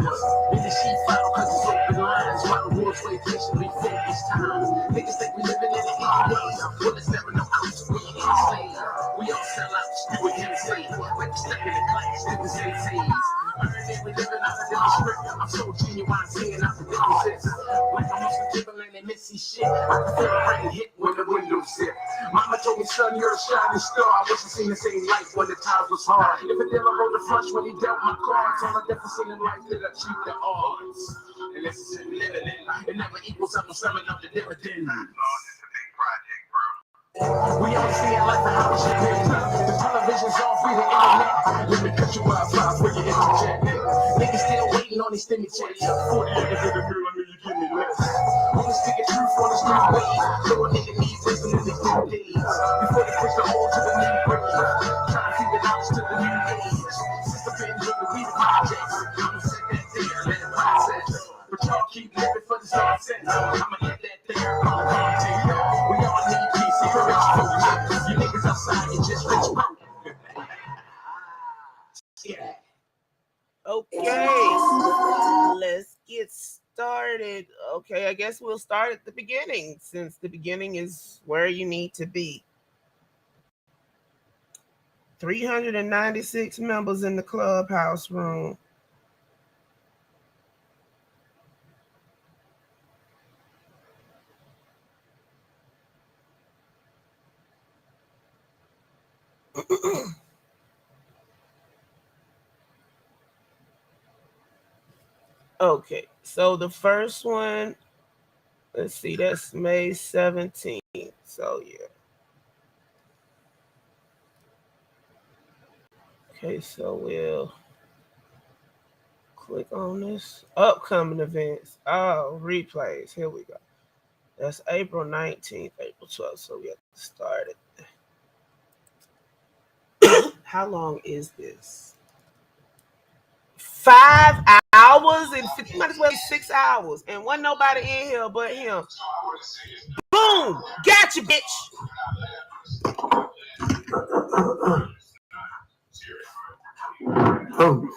In the sheet file cause it's open lines. While the wolves wait patiently for this time. Niggas think we living in the 80s. Well, it's never no house where you insane. We all sell out, do it insane. Like step in the class, niggas senseis. We living out a different script. I'm so genuine, saying out the differences. Like I'm on some Timberland and Missy shit. I can feel the rain hit when the windows zip. Mama told me, son, you're a shining star. I wish I seen the same light when the times was hard. If a dealer rolled the flush when he dealt my cards, all I definitely seen in life that I cheat the odds. And this is living in. It never equals up, I'm summing up the dividend. We only see it like the house shit. The television's off, we the internet. Let me cut you Wi-Fi for your interjet. Niggas still waiting on these stimmy checks. 40 niggas in the mirror, I mean you give me less. Only speaking truth on the street ways. So a nigga needs wisdom in these new days. Before they push the old to the new grave. Trying to feed the knowledge to the new age. Sister been looking, we the projects. I'ma set that there, let it process. But y'all keep living for this nonsense. I'ma get that there, call it content. We all need peace and courage, folks. You niggas outside, you just rich broke. Yeah. Okay, let's get started. Okay, I guess we'll start at the beginning since the beginning is where you need to be. 396 members in the clubhouse room. Okay, so the first one, let's see, that's May 17th. So yeah. Okay, so we'll click on this. Upcoming events. Oh, replays. Here we go. That's April 19th, April 12th. So we have to start it. How long is this? 5 hours and 50, might as well be 6 hours. And wasn't nobody in here but him. Boom! Gotcha, bitch! Oh.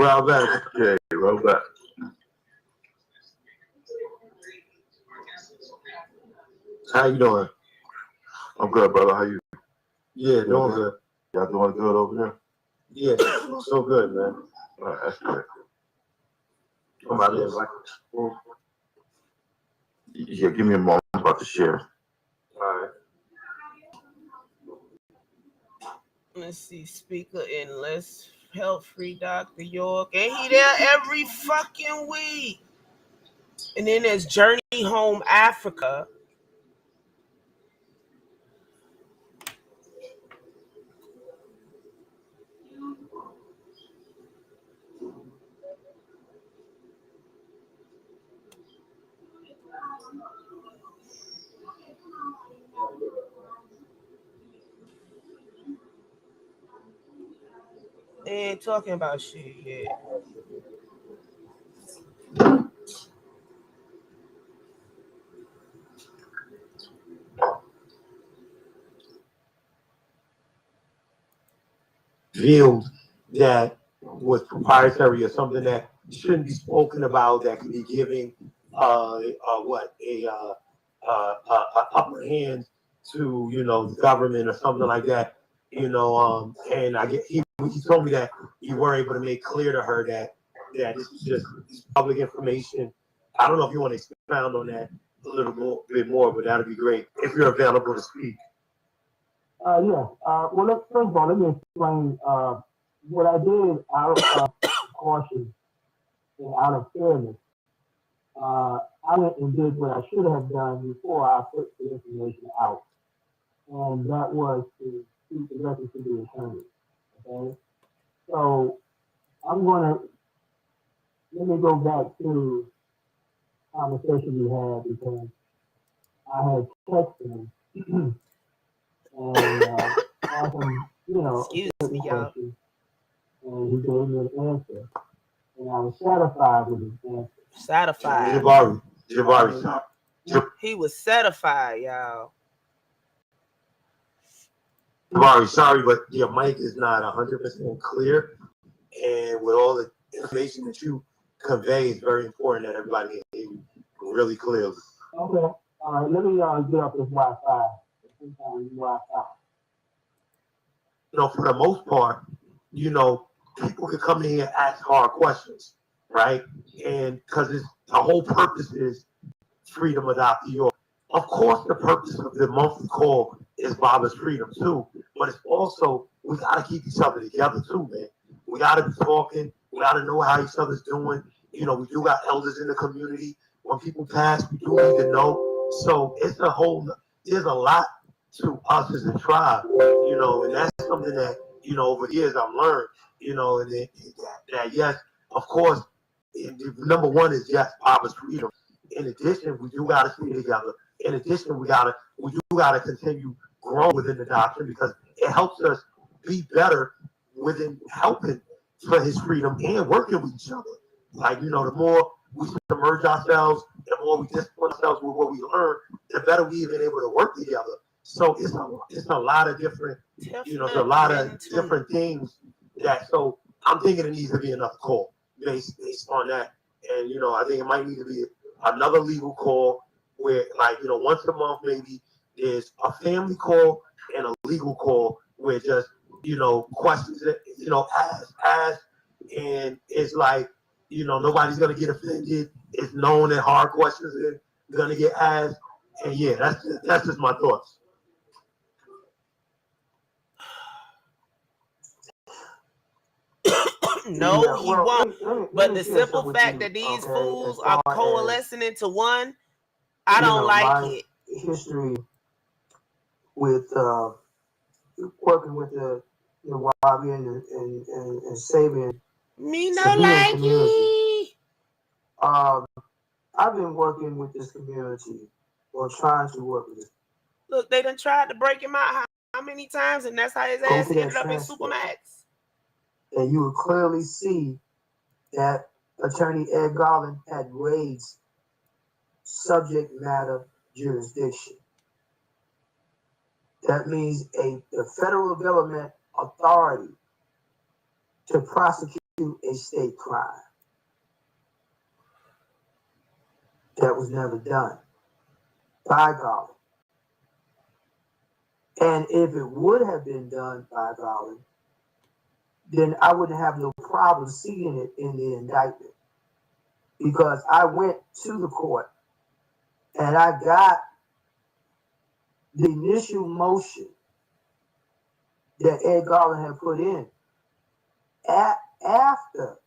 Rob back. Yeah, roll back. How you doing? I'm good, brother. How you? Yeah, doing good. Y'all doing good over there? Yeah, so good, man. All right, that's good. I'm about to invite. Yeah, give me a moment. I'm about to share. All right. Let's see, speaker in Let's Help Free Dr. York. And he there every fucking week. And then there's Journey Home Africa. They ain't talking about shit yet. Views that was proprietary or something that shouldn't be spoken about, that could be giving upper hand to, you know, the government or something like that, you know. And he told me that you were able to make clear to her that this is just public information. I don't know if you want to expound on that a little bit more, but that'd be great if you're available to speak. Yeah. Well, first of all, let me explain what I did out of caution and out of fairness. I went and did what I should have done before I put the information out, and that was to speak directly to the attorney. Okay. So let me go back to the conversation we had, because I had texted him and asked him, you know, a certain question, and he gave me an answer, and I was satisfied with his answer. Satisfied. Jabari. He was satisfied, y'all. Jabari, sorry, but your mic is not 100% clear, and with all the information that you convey, it's very important that everybody can hear you really clearly. Okay. All right. Let me get up this Wi-Fi. Sometimes Wi-Fi. You know, for the most part, you know, people can come in here and ask hard questions, right? And because the whole purpose is freedom of Dr. York. Of course, the purpose of the monthly call is Baba's freedom too, but it's also, we gotta keep each other together too, man. We gotta be talking. We gotta know how each other's doing. You know, we do got elders in the community. When people pass, we do need to know. So there's a lot to us as a tribe, you know, and that's something that, you know, over the years I've learned, you know, and that yes, of course, number one is yes, Baba's freedom. In addition, we do gotta stay together. In addition, we do gotta continue growing within the doctrine, because it helps us be better within helping for his freedom and working with each other. Like, you know, the more we submerge ourselves, the more we discipline ourselves with what we learn, the better we've been able to work together. So it's a lot of different, you know, it's a lot of different things that. So I'm thinking it needs to be another call based on that, and you know, I think it might need to be another legal call where, like, you know, once a month maybe there's a family call and a legal call where just, you know, questions that, you know, ask, and it's like, you know, nobody's gonna get offended. It's known that hard questions are gonna get asked, and yeah, that's just my thoughts. No, Yeah, he well, won't. But the simple fact that these fools are coalescing into one, I don't like it. History with working with the Wahabi and Sabian. Me no like it. I've been working with this community, or trying to work with it. Look, they done tried to break him out how many times, and that's how his ass ended up in Supermax. And you would clearly see that Attorney Ed Garland had raised subject matter jurisdiction. That means the federal government authority to prosecute a state crime. That was never done by Garland. And if it would have been done by Garland, then I wouldn't have no problem seeing it in the indictment. Because I went to the court and I got the initial motion that Ed Garland had put in after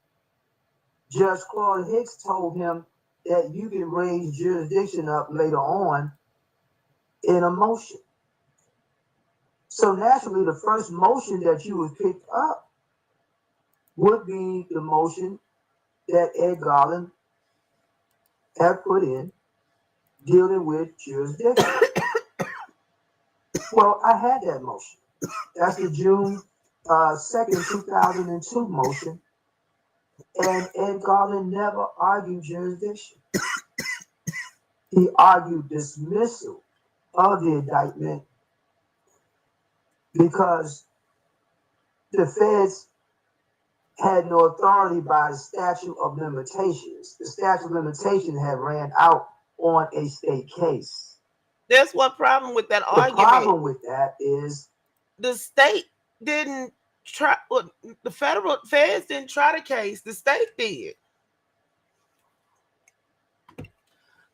Judge Claude Hicks told him that you can raise jurisdiction up later on in a motion. So naturally, the first motion that you would pick up would be the motion that Ed Garland had put in dealing with jurisdiction. Well, I had that motion. That's the June 2nd, 2002 motion. And Ed Garland never argued jurisdiction. He argued dismissal of the indictment because the feds had no authority by the statute of limitations. The statute of limitations had ran out on a state case. There's one problem with that argument. The problem with that is the state didn't try, well, the federal feds didn't try the case, the state did.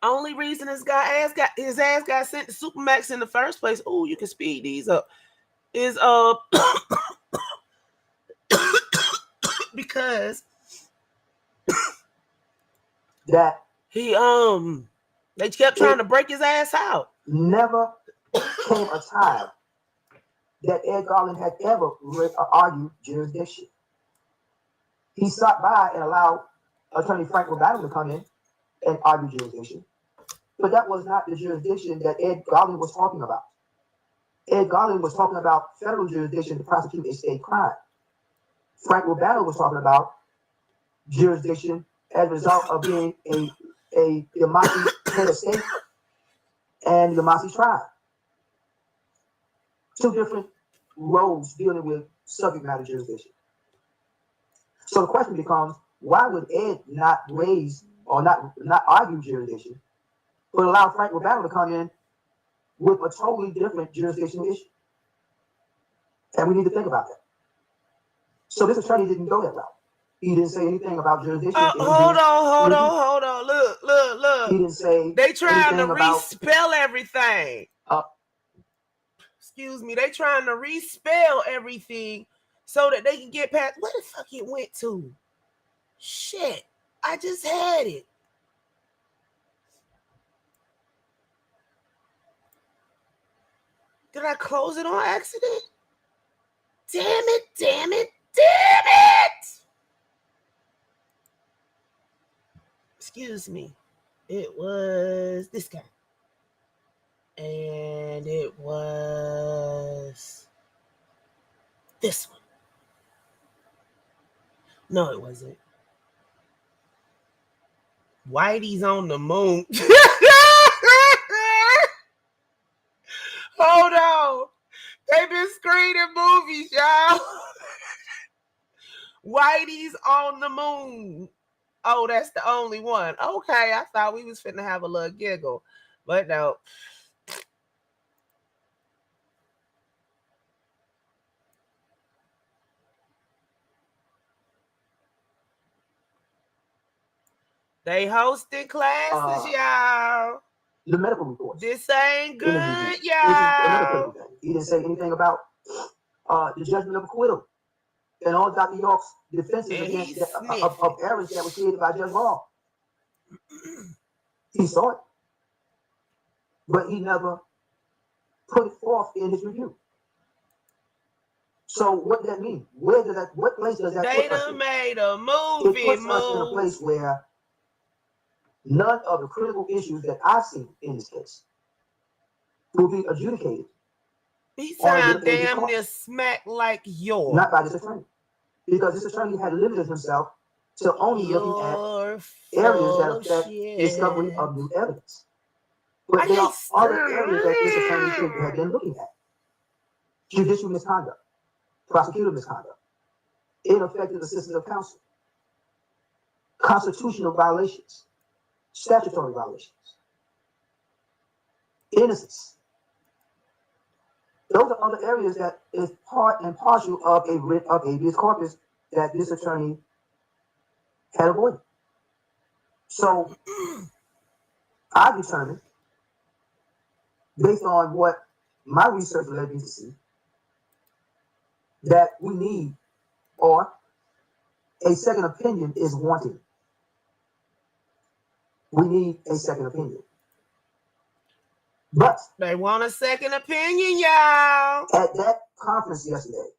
Only reason his ass got sent to Supermax in the first place, oh, you can speed these up, is because that he they kept trying to break his ass out. Never came a time that Ed Garland had ever argued jurisdiction. He stopped by and allowed Attorney Frank Robatto to come in and argue jurisdiction. But that was not the jurisdiction that Ed Garland was talking about. Ed Garland was talking about federal jurisdiction to prosecute a state crime. Frank Robatto was talking about jurisdiction as a result of being a Yamasee head of state and Yamasee tribe. Two different roles dealing with subject matter jurisdiction. So the question becomes, why would Ed not raise or not argue jurisdiction, but allow Frank Robatto to come in with a totally different jurisdictional issue? And we need to think about that. So this attorney didn't go that route. He didn't say anything about jurisdiction. Hold on. Look. He didn't say they trying to about, respell everything. Excuse me. They trying to respell everything so that they can get past. Where the fuck it went to? Shit. I just had it. Did I close it on accident? Damn it. Excuse me. It was this guy. And it was this one. No, it wasn't. Whitey's on the moon. Hold on. They've been screening movies, y'all. Whitey's on the moon. Oh, that's the only one. Okay, I thought we was finna have a little giggle. But no. They hosting classes, y'all. The medical reports. This ain't good, y'all. He didn't say anything about the judgment of acquittal and all Dr. York's defenses against of errors that were created by Judge Hall. He saw it, but he never put it forth in his review. So what does that mean? What place does that put us in? They done made a movie. It puts us in a place where none of the critical issues that I've seen in this case will be adjudicated. He sounds damn near smack like yours. Not by this attorney. Because this attorney had limited himself to only looking at areas that affect discovery of new evidence. But there are other areas that this attorney should have been looking at. Judicial misconduct, prosecutor misconduct, ineffective assistance of counsel, constitutional violations, statutory violations, innocence. Those are other areas that is part and parcel of a writ of habeas corpus that this attorney had avoided. So I determined, based on what my research led me to see, that we need, or a second opinion is wanted. We need a second opinion. But they want a second opinion, y'all. At that conference yesterday,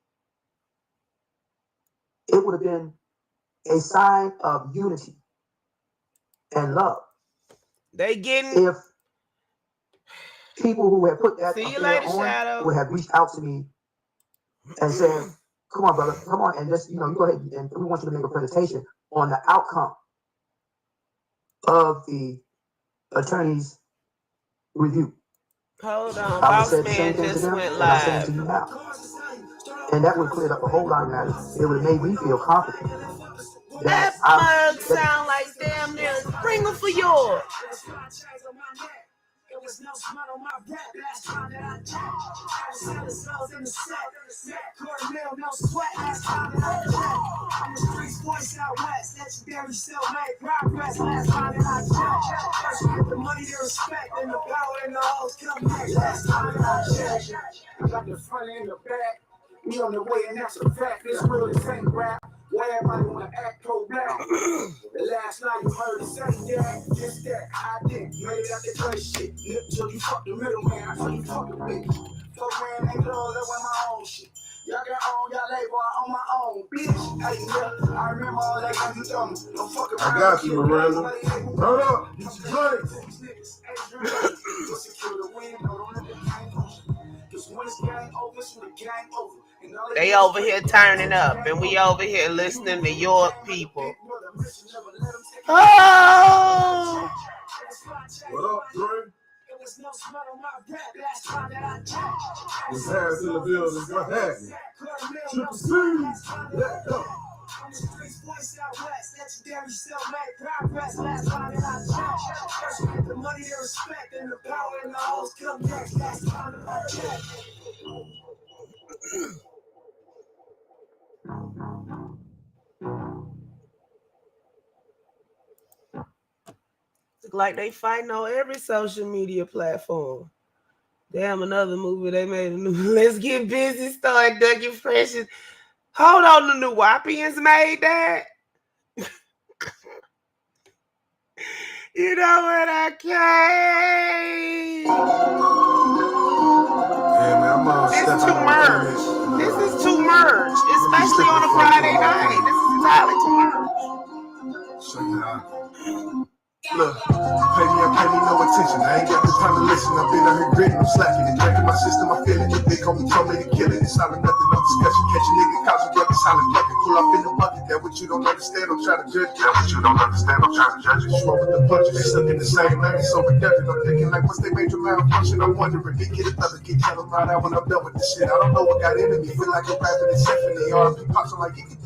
it would have been a sign of unity and love. They getting if people who had put that see you affair later, on Shadow. would have reached out to me and said, "Come on, brother, come on, and just you go ahead and we want you to make a presentation on the outcome of the attorney's review." Hold on, I would Boss say the same Man thing to just them, went and I'm saying to live. you now. And that would have cleared up a whole lot of matters. It would have made me feel confident. That mug sound like damn near Springer for yours. It was no smut on my rap last time that I jacked. I was selling souls in the set. Quarter mil, no sweat last time that I jacked. I'm the streets voice out west. Legendary still made progress last time that I jacked. First we get the money to respect, and the power and the hoes come next last time that I jacked. I got the front and the back. We on the way, and that's a fact. This real is ain't rap. Where everybody wanna act pro-black. The last night you heard it say that, just that, I did. Made it out the great shit. Nip till you fuck the middleman, I tell you fuck the bitch. Fuck man, ain't clothes, that was my own shit. Y'all got on y'all label, I on my own, bitch. Hey, yeah, I remember all that guns you told me. Don't fuck around. I got you, Miranda. Hold up, get your drink. They over here turning up, and we over here listening to York people. Oh! What up, Dre? What's happening in the building? What happened? Triple C, let go. On the streets, voice out west, legendary still made progress last time that I jacked. First we get the money to respect, and the power and the hoes come next last time that I jacked. Look like they fighting on every social media platform. Damn, another movie they made a new. Let's Get Busy starring Dougie Fresh. Hold on, the New Wapians made that. You know what I came? Yeah, man, It's too much. This is too much, especially on a Friday night. This is entirely too much. Show you how. Look, pay me no attention. I ain't got the time to listen. I've been out here gritting, I'm slacking and drinking my system. I'm feeling it. They call me told me to kill it. It's solid, nothing, no discussion. Catch a nigga, cause you get silent, fucking pull up in the bucket. That what you don't understand. I'm trying to judge you. That what you don't understand. I'm trying to judge you. Roll with the punches, they stuck in the same lane. It's so redundant. I'm thinking like, what's their major malfunction? I'm wondering, they get another get tell them right out when I'm done with this shit. I don't know what got into me. Feel like a rapping and symphony. R&B pops, I'm like, you can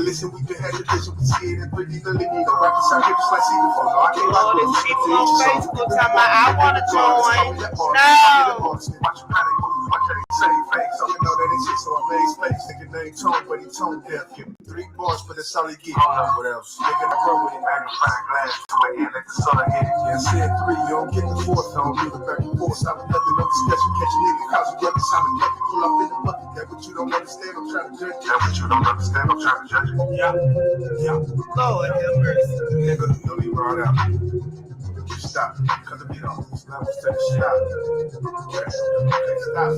listen. We've been had the vision. We see it and pretty really need a rappers out here just like see before. No, I can't rock with this shit. On Facebook talking about I want to join. No. So you know that it's shit, so I made space. Nigga named Tone, but he tone deaf. Give me 3 bars for the solid geek. What else? Nigga the road with him, magnifying glass to an end, let the sun hit it. Yeah, said 3, you don't get the 4th, I don't give it back and forth. Solid nothing, no discussion. Catch a nigga, cause you get the solid bucket. Pull up in the bucket. That what you don't understand, I'm trying to judge you. That what you don't understand, I'm trying to judge you. Yeah. Lord have mercy. Nigga, don't leave right out. Stop, cut the beat off. Stop, stop. Okay,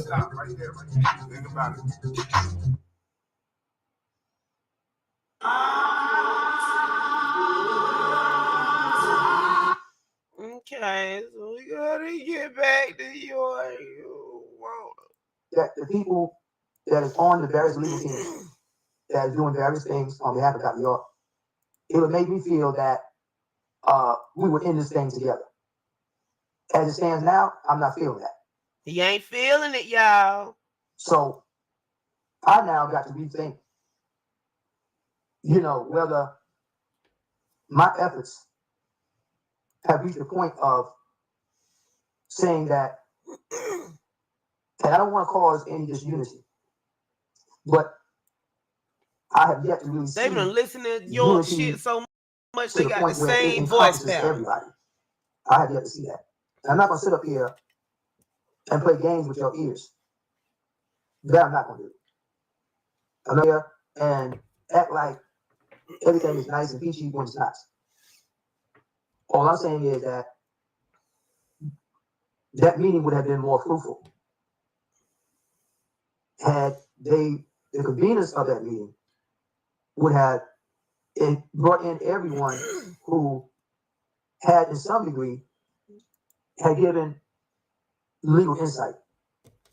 stop, right there. Think about it. Okay, so we gotta get back to your that the people that is on the various legal teams that is doing various things on behalf of Dr. York, it would make me feel that we were in this thing together. As it stands now, I'm not feeling that. He ain't feeling it, y'all. So I now got to rethink, whether my efforts have reached the point of saying that, and I don't want to cause any disunity, but I have yet to really see They've been listening to your unity shit so much to they the got the point where it same voice encompasses pattern. everybody. I have yet to see that. And I'm not going to sit up here and play games with your ears. That I'm not going to do. I'm here and act like everything is nice and peachy when it's not. All I'm saying is that that meeting would have been more fruitful had the conveners of that meeting would have brought in everyone who had, in some degree, had given legal insight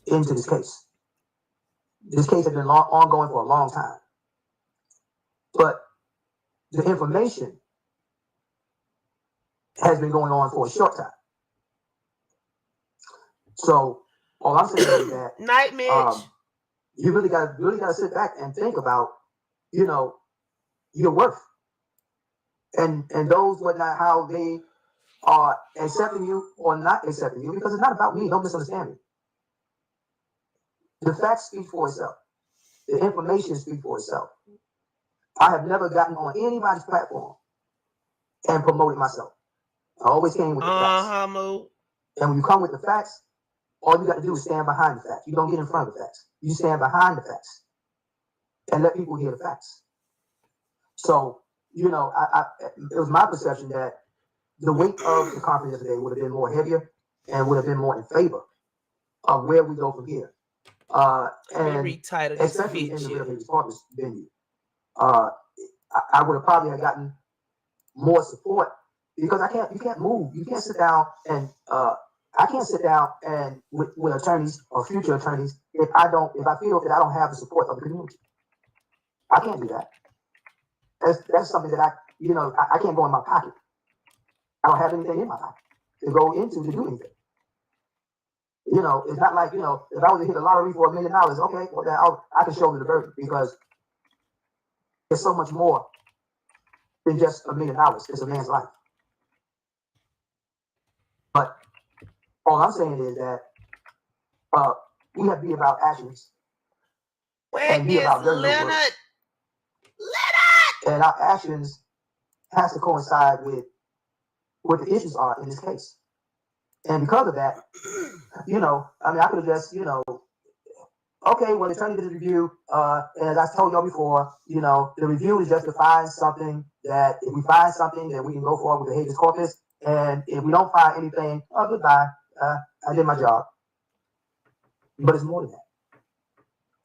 into this case. This case had been ongoing for a long time. But the information has been going on for a short time. So all I'm saying is that Night, Mitch. You really gotta sit back and think about, your worth. And those whatnot, how they are accepting you or not accepting you, because it's not about me, don't misunderstand me. The facts speak for itself. The information speaks for itself. I have never gotten on anybody's platform and promoted myself. I always came with the facts. Mo. And when you come with the facts, all you got to do is stand behind the facts. You don't get in front of the facts. You stand behind the facts and let people hear the facts. So, it was my perception that the weight of the conference yesterday would have been more heavier and would have been more in favor of where we go from here. And especially in the Real Heritage Partners venue. I would have probably gotten more support because you can't move. You can't sit down and I can't sit down and with attorneys or future attorneys if I feel that I don't have the support of the community. I can't do that. That's something that I can't go in my pocket. I don't have anything in my pocket to go into to do anything. It's not like, if I was to hit the lottery for $1 million, okay, well then I can shoulder the burden because there's so much more than just $1 million. It's a man's life. But all I'm saying is that we have to be about actions. And be about very little words. And our actions has to coincide with what the issues are in this case. And because of that, I could have just, okay, well, the attorney did a review, and as I told y'all before, the review is just to find something that, if we find something that we can go forward with the habeas corpus, and if we don't find anything, oh, goodbye, I did my job. But it's more than that.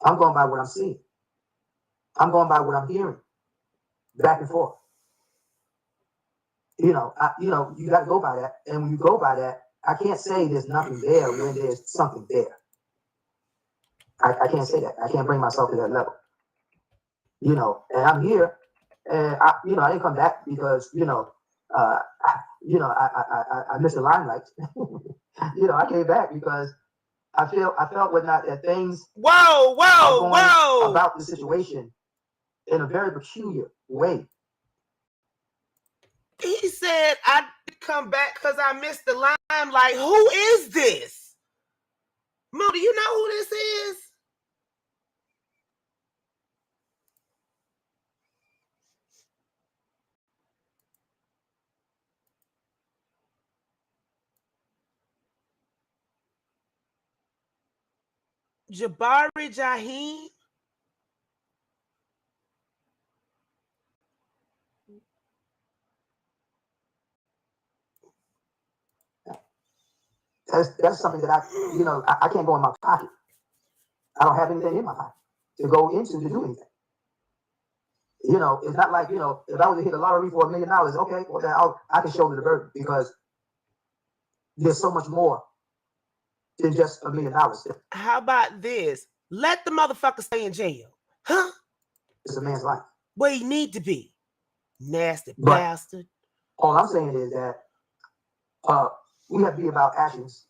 I'm going by what I'm seeing. I'm going by what I'm hearing, back and forth. You got to go by that, and when you go by that, I can't say there's nothing there when there's something there. I can't say that. I can't bring myself to that level. And I'm here, and I didn't come back because I missed the limelight. I came back because I felt whatnot that things about the situation in a very peculiar way. He said, I come back because I missed the limelight. Who is this? Mo, do you know who this is? Jabari Jaheem? That's something that I can't go in my pocket. I don't have anything in my pocket to go into to do anything. It's not like, if I was to hit the lottery for $1 million, okay, well then I can shoulder the burden because there's so much more than just $1 million. How about this? Let the motherfucker stay in jail. Huh? It's a man's life. Where he need to be. Nasty bastard. All I'm saying is that we have to be about actions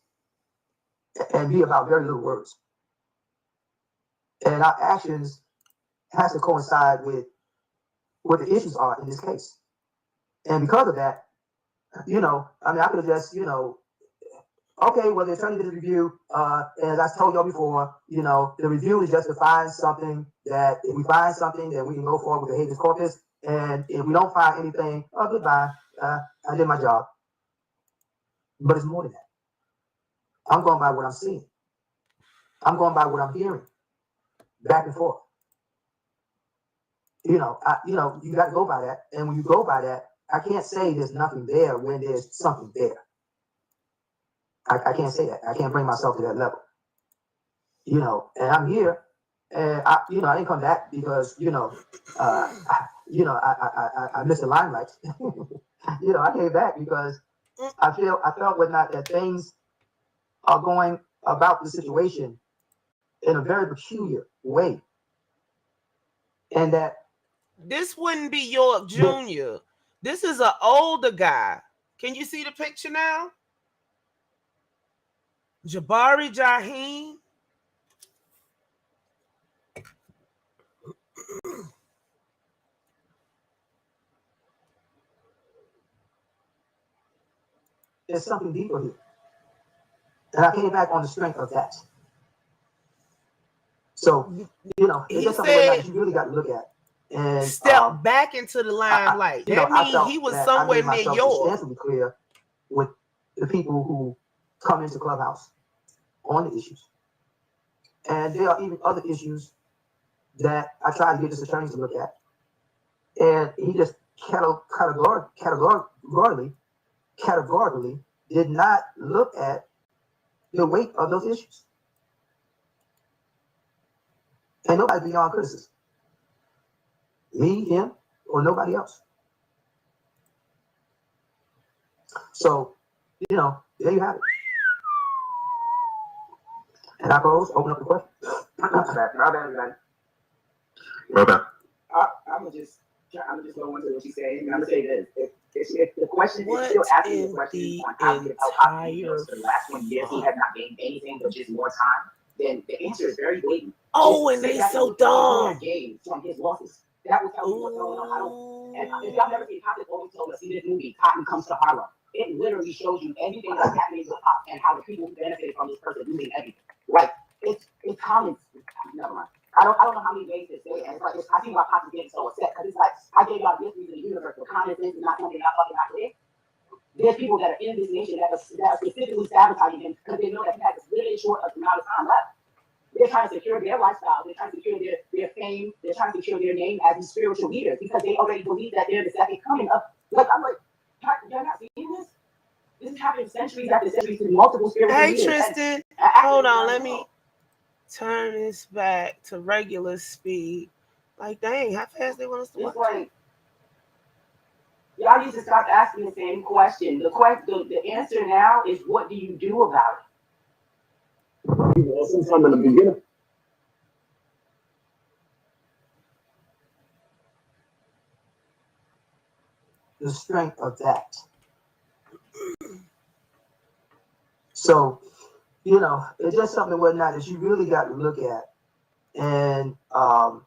and be about very little words. And our actions has to coincide with what the issues are in this case. And because of that, you know, I mean, I could have just, you know, okay, well, the attorney did a review, and as I told y'all before, you know, the review is just to find something that, if we find something, then we can go forward with the habeas corpus, and if we don't find anything, oh, goodbye, I did my job. But it's more than that. I'm going by what I'm seeing. I'm going by what I'm hearing, back and forth. You know, you got to go by that, and when you go by that, I can't say there's nothing there when there's something there. I can't say that. I can't bring myself to that level. You know, and I'm here, and I didn't come back because, you know, I missed the limelight. You know, I came back because I felt whatnot that things are going about the situation in a very peculiar way, and that this wouldn't be York Jr. This is an older guy. Can you see the picture now? Jabari Jaheem. there's something deeper here. And I came back on the strength of that. So, you know, it's just something that you really got to look at. And step back into the limelight. That means he was somewhere near yours. Substantially clear with the people who come into Clubhouse on the issues. And there are even other issues that I tried to get this attorney to look at. And he just categorically did not look at the weight of those issues. And nobody beyond criticism. Me, him, or nobody else. So, you know, there you have it. And I goes, open up the question. Right back. I'm gonna just go into what you say, and I'm gonna say this: if the question is still asking the question on how to get out for the last 1 year, he has not gained anything but just more time, then the answer is very blatant. Oh, and they so dumb. From his losses. That will tell you what's going on. And if y'all never seen Pop, always told us, see this movie, Cotton Comes to Harlem. It literally shows you everything that's happening with Pop and how the people who benefited from this person losing everything. Like it's common. Never mind. I don't know how many ways to say it. And it's like I see why Pop is getting so upset because it's like I gave y'all this reason in the universe, but common sense is not something y'all fucking out there. There's people that are in this nation that are specifically sabotaging him because they know that he has this really short amount of time left. They're trying to secure their lifestyle. They're trying to secure their fame. They're trying to secure their name as these spiritual leaders because they already believe that they're the second coming of. Like I'm like, you're not seeing this. This is happening centuries after centuries to multiple spiritual leaders. Hey Tristan, hold on. Let me turn this back to regular speed. Like, dang, how fast they want us to watch? Like, y'all need to stop asking the same question. The answer now is, what do you do about it? From the beginning. The strength of that. So, you know, it's just something whatnot that you really got to look at. And I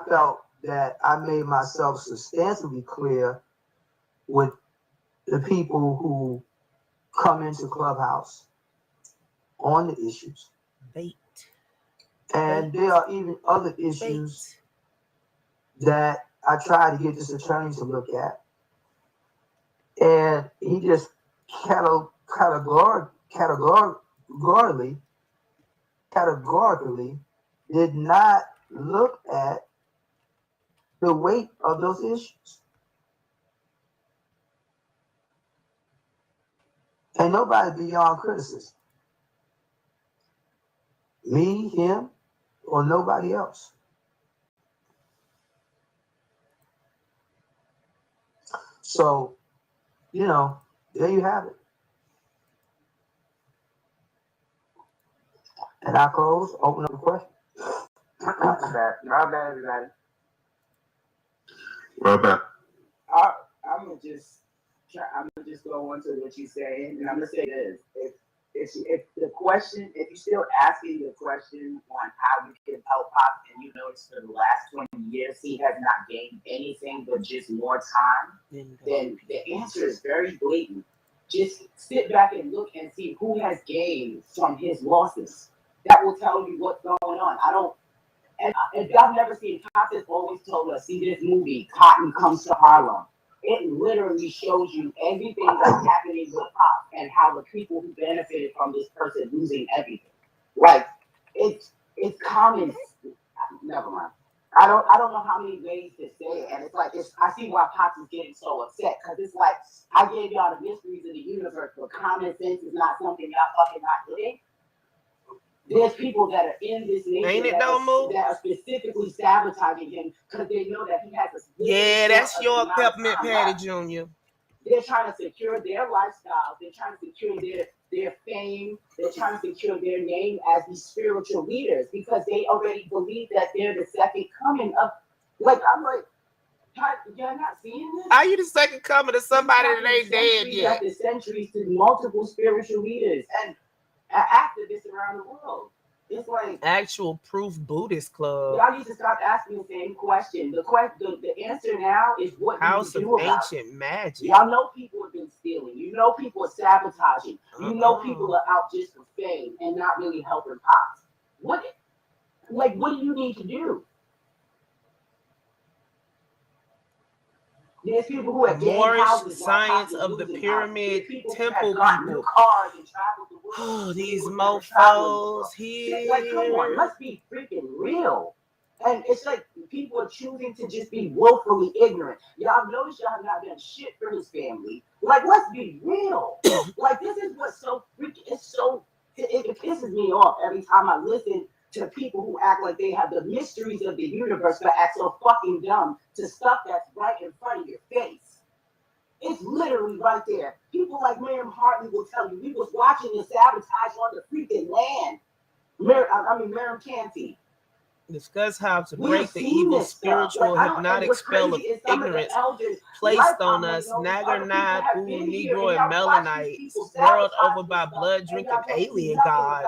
felt that I made myself substantially clear with the people who come into Clubhouse on the issues. And there are even other issues that I tried to get this attorney to look at. And he just categorically did not look at the weight of those issues. And nobody beyond criticism. Me, him, or nobody else. So, you know, there you have it. And I close, open up the question. Not bad, everybody. Right back. I'm gonna just go on to what you say, and I'm gonna say this: if the question, if you're still asking the question on how you can help Pop, and you notice for the last 20 years he has not gained anything but just more time, then the answer is very blatant. Just sit back and look and see who has gained from his losses. That will tell you what's going on. I don't. And if y'all never seen, Pop has always told us, see this movie, Cotton Comes to Harlem. It literally shows you everything that's happening with Pop and how the people who benefited from this person losing everything. Like it's common. Never mind. I don't know how many ways to say it, and it's like I see why Pop is getting so upset because it's like I gave y'all the mysteries of the universe, but common sense is not something y'all fucking not getting. There's people that are in this nation that are specifically sabotaging him because they know that he has a that's your Peppermint Patty Jr. They're trying to secure their lifestyle. They're trying to secure their fame. They're trying to secure their name as these spiritual leaders because they already believe that they're the second coming of. Like I'm like, you're not seeing this? Are you the second coming of somebody that ain't dead yet? After centuries to multiple spiritual leaders and activists around the world. It's like actual proof Buddhist club. Y'all need to stop asking the same question. The answer now is what House you do of about Ancient Magic. Y'all know people have been stealing. You know people are sabotaging. You know people are out just for fame and not really helping Pops. What do you need to do? There's people who have Moorish science of the pyramid temple people. Oh, these mofos here. Like, come on, let's be freaking real. And it's like people are choosing to just be willfully ignorant. Y'all notice y'all have not done shit for his family. Like, let's be real. Like, this is what's so freaking, it pisses me off every time I listen to people who act like they have the mysteries of the universe but act so fucking dumb to stuff that's right in front of your face. It's literally right there. People like Miriam Hartley will tell you, we was watching the sabotage on the freaking land. Miriam Canty. Discuss how to break the evil spiritual hypnotic spell of ignorance placed on us, Nagar Nab, Negro, and Melanite, world over by blood-drinking alien gods.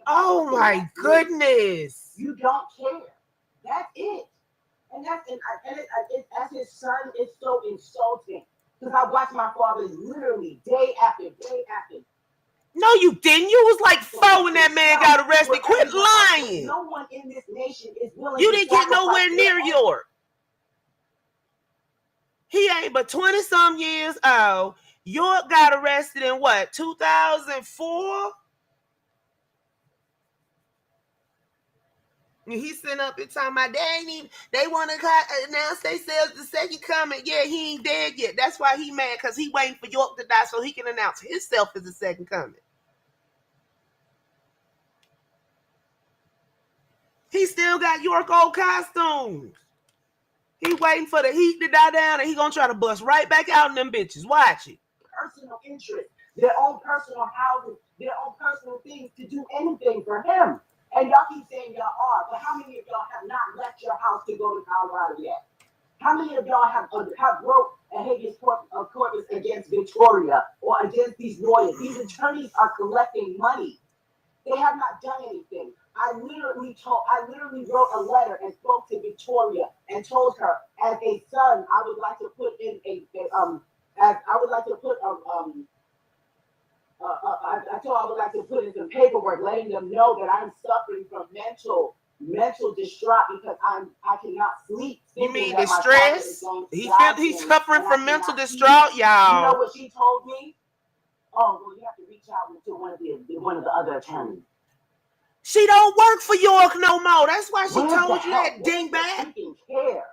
Oh my goodness! You don't care. That's it. And as his son, it's so insulting. Because I watched my father literally day after day after. No, you didn't. You was like 4 when that man got arrested. Quit lying. No one in this nation is willing. You didn't get nowhere near York. He ain't but 20-some years old. York got arrested in what, 2004? And he's sitting up and talking about they want to announce themselves the second coming. Yeah, he ain't dead yet. That's why he mad, because he waiting for York to die so he can announce himself as the second coming. He still got York old costumes. He waiting for the heat to die down and he gonna try to bust right back out in them bitches. Watch it. Personal interest, their own personal houses, their own personal things to do anything for him. And y'all keep saying y'all are, but how many of y'all have not left your house to go to Colorado yet? How many of y'all have wrote a habeas corpus against Victoria or against these lawyers? These attorneys are collecting money. They have not done anything. I literally wrote a letter and spoke to Victoria and told her, as a son, I would like to put in some paperwork letting them know that I'm suffering from mental distraught because I cannot sleep. You mean distress? He's suffering from mental distraught, y'all. You know what she told me? Oh, well, you have to reach out to one of the other attorneys. She don't work for York no more. That's why she told you that dingbat. Care.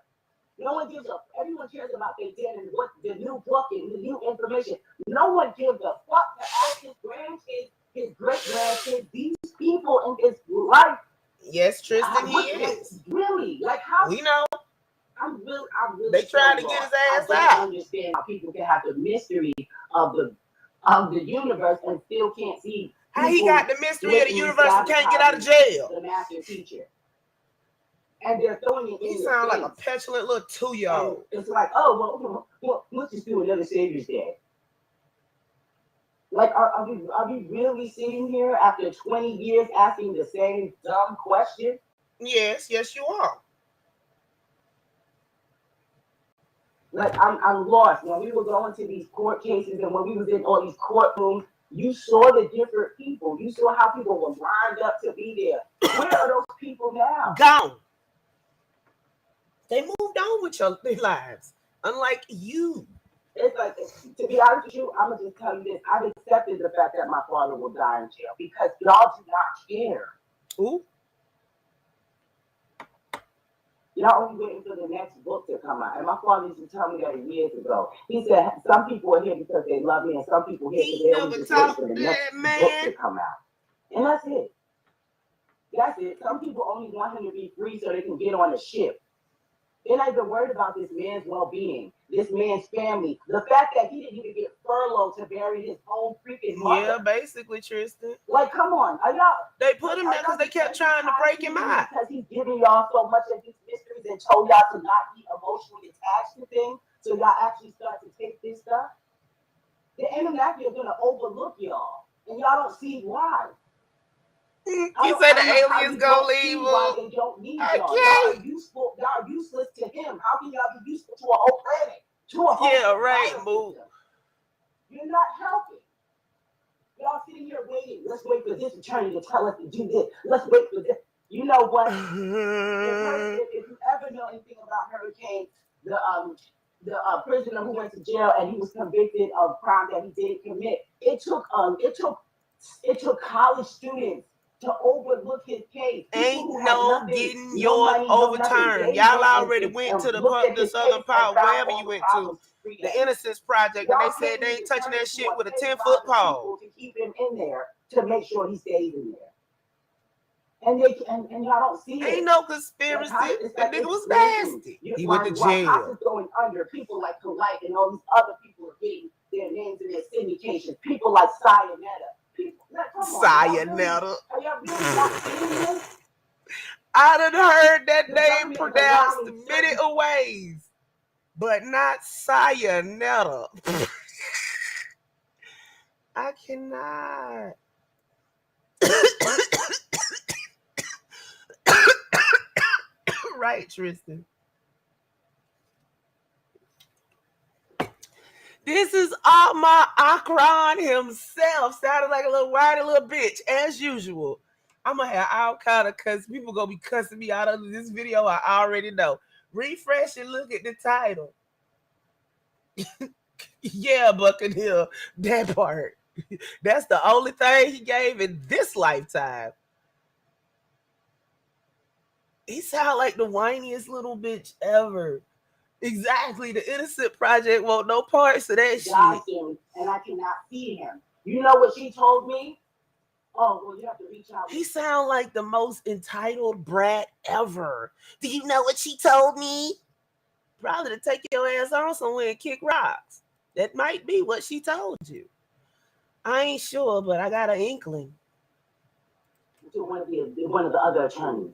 No one gives up. Everyone cares about their dead and what the new book and the new information. No one gives a fuck to ask his grandkids, his great grandkids, these people in his life. Yes, Tristan, he is. Really? Like how? We know. I'm really. They trying to get his ass out. I don't understand how people can have the mystery of the universe and still can't see. How he got the mystery of the universe and can't get out of jail? The master teacher. And they're throwing it in. He sounds like a petulant little 2-year-old. It's like, oh, well, let's just do another Savior's Day. Like, are we really sitting here after 20 years asking the same dumb question? Yes, yes, you are. Like, I'm lost. When we were going to these court cases and when we was in all these courtrooms, you saw the different people. You saw how people were lined up to be there. Where are those people now? Gone. They moved on with their lives, unlike you. It's like, to be honest with you, I'm gonna just tell you this. I've accepted the fact that my father will die in jail because y'all do not care. Ooh. Y'all only waiting for the next book to come out. And my father used to tell me that years ago. He said some people are here because they love me, and some people here because they only just wait for the next book to come out. And that's it. That's it. Some people only want him to be free so they can get on a ship. They're not even worried about this man's well-being, this man's family. The fact that he didn't even get furloughed to bury his own freaking mother. Yeah, basically, Tristan. Like, come on. Are y'all? They put him there because they kept trying to break him out. Because he's giving y'all so much of these mysteries and told y'all to not be emotionally attached to things, so y'all actually start to take this stuff. The Anunnaki are going to overlook y'all, and y'all don't see why. He said the aliens gonna leave why they don't need y'all. Y'all are useful. Y'all are useless to him. How can y'all be useful to a whole planet? To a whole right, move. You're not helping. Y'all sitting here waiting. Let's wait for this attorney to tell us to do this. Let's wait for this. You know what? if you ever know anything about Hurricane, the prisoner who went to jail and he was convicted of crime that he didn't commit, it took college students to overlook his case. Ain't no getting yours overturned. Y'all already went to this other part, wherever you went to, the Innocence Project, and they said they ain't touching that shit with a 10-foot pole. To keep him in there to make sure he stays in there. And y'all don't see it. Ain't no conspiracy. That nigga was nasty. He went to jail. While is going under, people like Polite and all these other people are getting their names in their syndications. People like Sayonetta. Sayonetta. I done heard that name pronounced many ways, but not Sayonetta. I cannot. Right, Tristan. This is Alma Akron himself. Sounded like a little whiny little bitch, as usual. I'm going to have all kind of cuss. People going to be cussing me out of this video. I already know. Refresh and look at the title. Yeah, Buccaneer. That part. That's the only thing he gave in this lifetime. He sound like the whiniest little bitch ever. Exactly. The Innocent Project want no parts of that shit. And I cannot see him. You know what she told me? Oh, well, you have to reach out. He sound like the most entitled brat ever. Do you know what she told me? Probably to take your ass on somewhere and kick rocks. That might be what she told you. I ain't sure, but I got an inkling. To one of the other attorneys.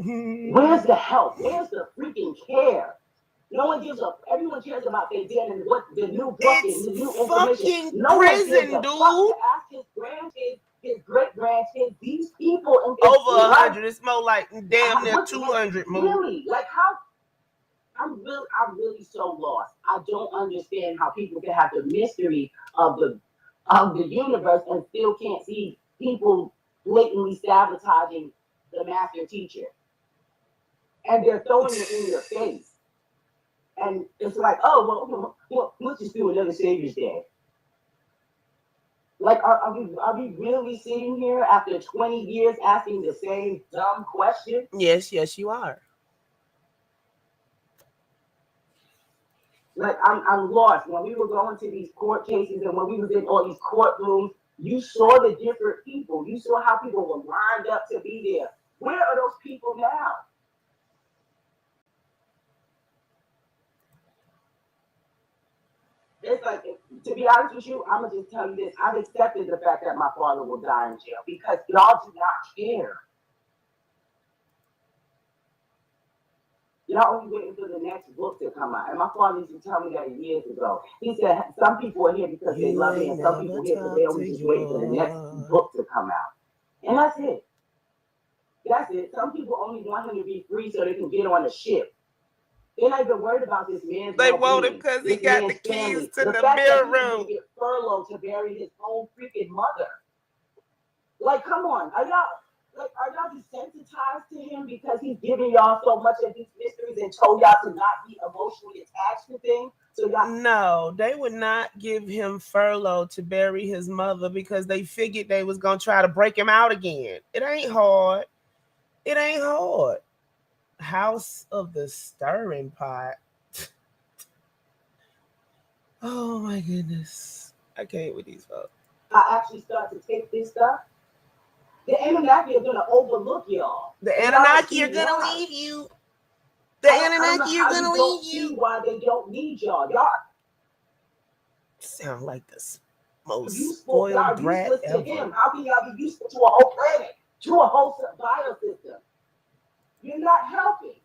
Where's the help? Where's the freaking care? No one gives up. Everyone cares about their dead and what the new book is, the new information. No prison, one gives a dude. fuck to ask his grandkids, his great grandkids, these people in this over 100. It's more like damn near 200. Really? Like how? I'm really so lost. I don't understand how people can have the mystery of the universe and still can't see people blatantly sabotaging the master teacher. And they're throwing it in your face. And it's like, oh, well, let's just do another Savior's Day. Like, are we really sitting here after 20 years asking the same dumb question? Yes, you are. Like, I'm lost. When we were going to these court cases and when we was in all these courtrooms, you saw the different people. You saw how people were lined up to be there. Where are those people now? It's like, to be honest with you, I'm going to just tell you this. I've accepted the fact that my father will die in jail because y'all do not care. Y'all only waiting for the next book to come out. And my father used to tell me that years ago. He said some people are here because they love me, and some people are here because they only just waiting for the next book to come out. And that's it. That's it. Some people only want him to be free so they can get on a ship. They're not even worried about this man's They well-being. want him because he got the keys to the mirror room. Get furloughed to bury his own freaking mother. Like, come on, are y'all desensitized to him because he's giving y'all so much of these mysteries and told y'all to not be emotionally attached to things? So y'all. No, they would not give him furlough to bury his mother because they figured they was gonna try to break him out again. It ain't hard. It ain't hard. House of the Stirring Pot. Oh my goodness. I can't with these folks. I actually start to take this stuff. The Anunnaki are gonna overlook y'all. The Anunnaki are gonna leave you. The Anunnaki are gonna leave you. Why they don't need y'all? Y'all sound like the most spoiled brat ever. Him. How can y'all be useful to a whole planet, to a whole biosystem? You're not helping.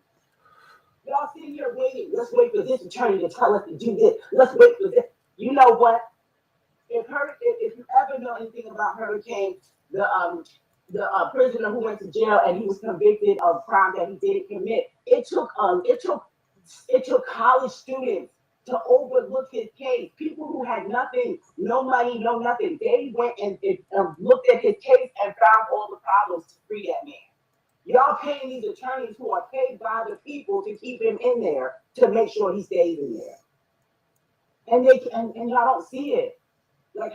Y'all sitting here waiting. Let's wait for this attorney to tell us to do this. Let's wait for this. You know what? If you ever know anything about Hurricane, the prisoner who went to jail and he was convicted of crime that he didn't commit, it took college students to overlook his case. People who had nothing, no money, no nothing. They went and looked at his case and found all the problems to free that man. Y'all paying these attorneys who are paid by the people to keep him in there to make sure he stays in there. And y'all don't see it. Like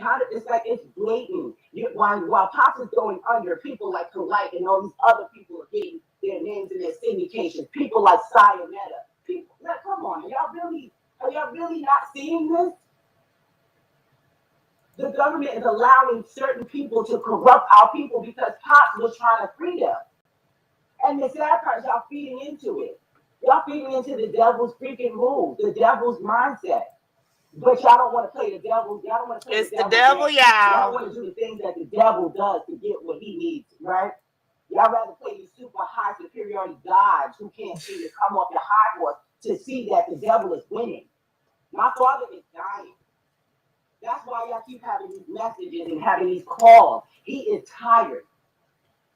it's blatant. While Pops is going under, people like Polite and all these other people are getting their names in their syndications. People like Sayonetta. People, like, come on, are y'all really not seeing this? The government is allowing certain people to corrupt our people because Pops was trying to free them. And the sad part is y'all feeding into it. Y'all feeding into the devil's freaking rules, the devil's mindset. But y'all don't want to play the devil. Y'all don't want to play it's the devil. The devil, y'all. Y'all want to do the things that the devil does to get what he needs, right? Y'all rather play these super high superiority gods who can't seem to come off the high horse to see that the devil is winning. My father is dying. That's why y'all keep having these messages and having these calls. He is tired.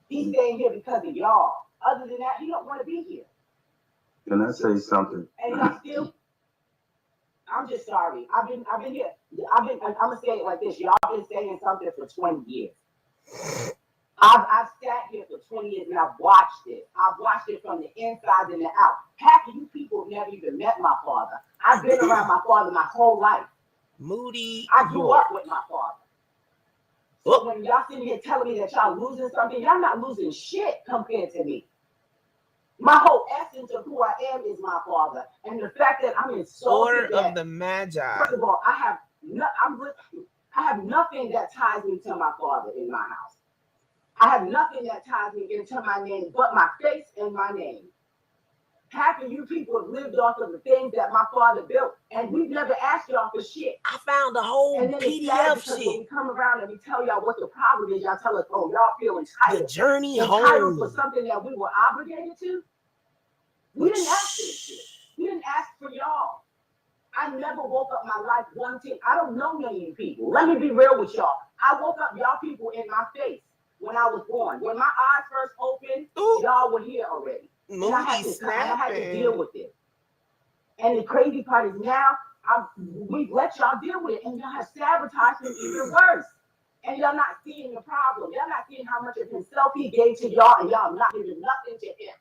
He's staying here because of y'all. Other than that, he don't want to be here. Can I say something? And y'all still. I'm just sorry. I've been here. I'm gonna say it like this. Y'all been saying something for 20 years. I've sat here for 20 years and I've watched it. I've watched it from the inside and the out. Half of you people have never even met my father. I've been around my father my whole life. Moody. I grew up with my father. So when y'all sitting here telling me that y'all losing something, y'all not losing shit compared to me. My whole essence of who I am is my father, and the fact that I'm insulted. Order of the Magi. First of all, I have nothing that ties me to my father in my house. I have nothing that ties me into my name but my face and my name. Half of you people have lived off of the things that my father built, and we've never asked y'all for shit. I found a whole PDF shit. When we come around and we tell y'all what the problem is, y'all tell us, oh, y'all feel entitled. The journey entitled home. For something that we were obligated to. We didn't ask for this shit. We didn't ask for y'all. I never woke up my life wanting. I don't know none of you people. Let me be real with y'all. I woke up y'all people in my face when I was born. When my eyes first opened, y'all were here already. And I had to deal with it. And the crazy part is now we let y'all deal with it, and y'all have sabotaged him even worse. And y'all not seeing the problem. Y'all not seeing how much of himself he gave to y'all, and y'all not giving nothing to him.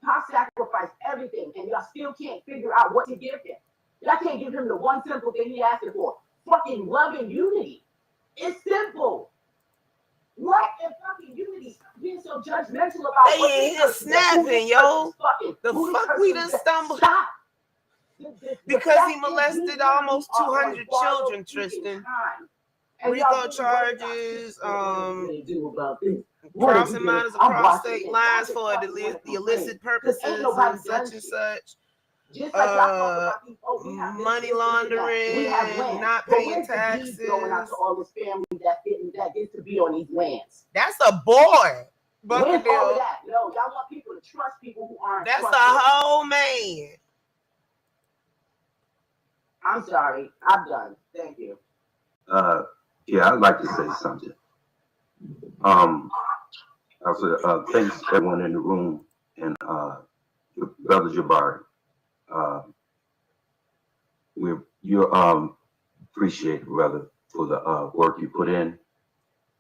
Pop sacrificed everything, and y'all still can't figure out what to give him. Y'all can't give him the one simple thing he asked for. Fucking love and unity. It's simple. Love and fucking unity. Stop being so judgmental about what they ain't snapping, yo. The fuck we done stumbled. Stop. Because he molested almost 200 children, Tristan. RICO charges, crossing minors across state lines for the illicit purposes and such and such. Money laundering, not paying taxes. Going out to all this family that gets to be on these lands. That's a boy. When's all of Buckadell. that? No, y'all want people to trust people who aren't That's a trustworthy. whole man. I'm sorry. I'm done. Thank you. Yeah, I'd like to say something. Also, thanks everyone in the room and Brother Jabari. You appreciate, brother, for the work you put in,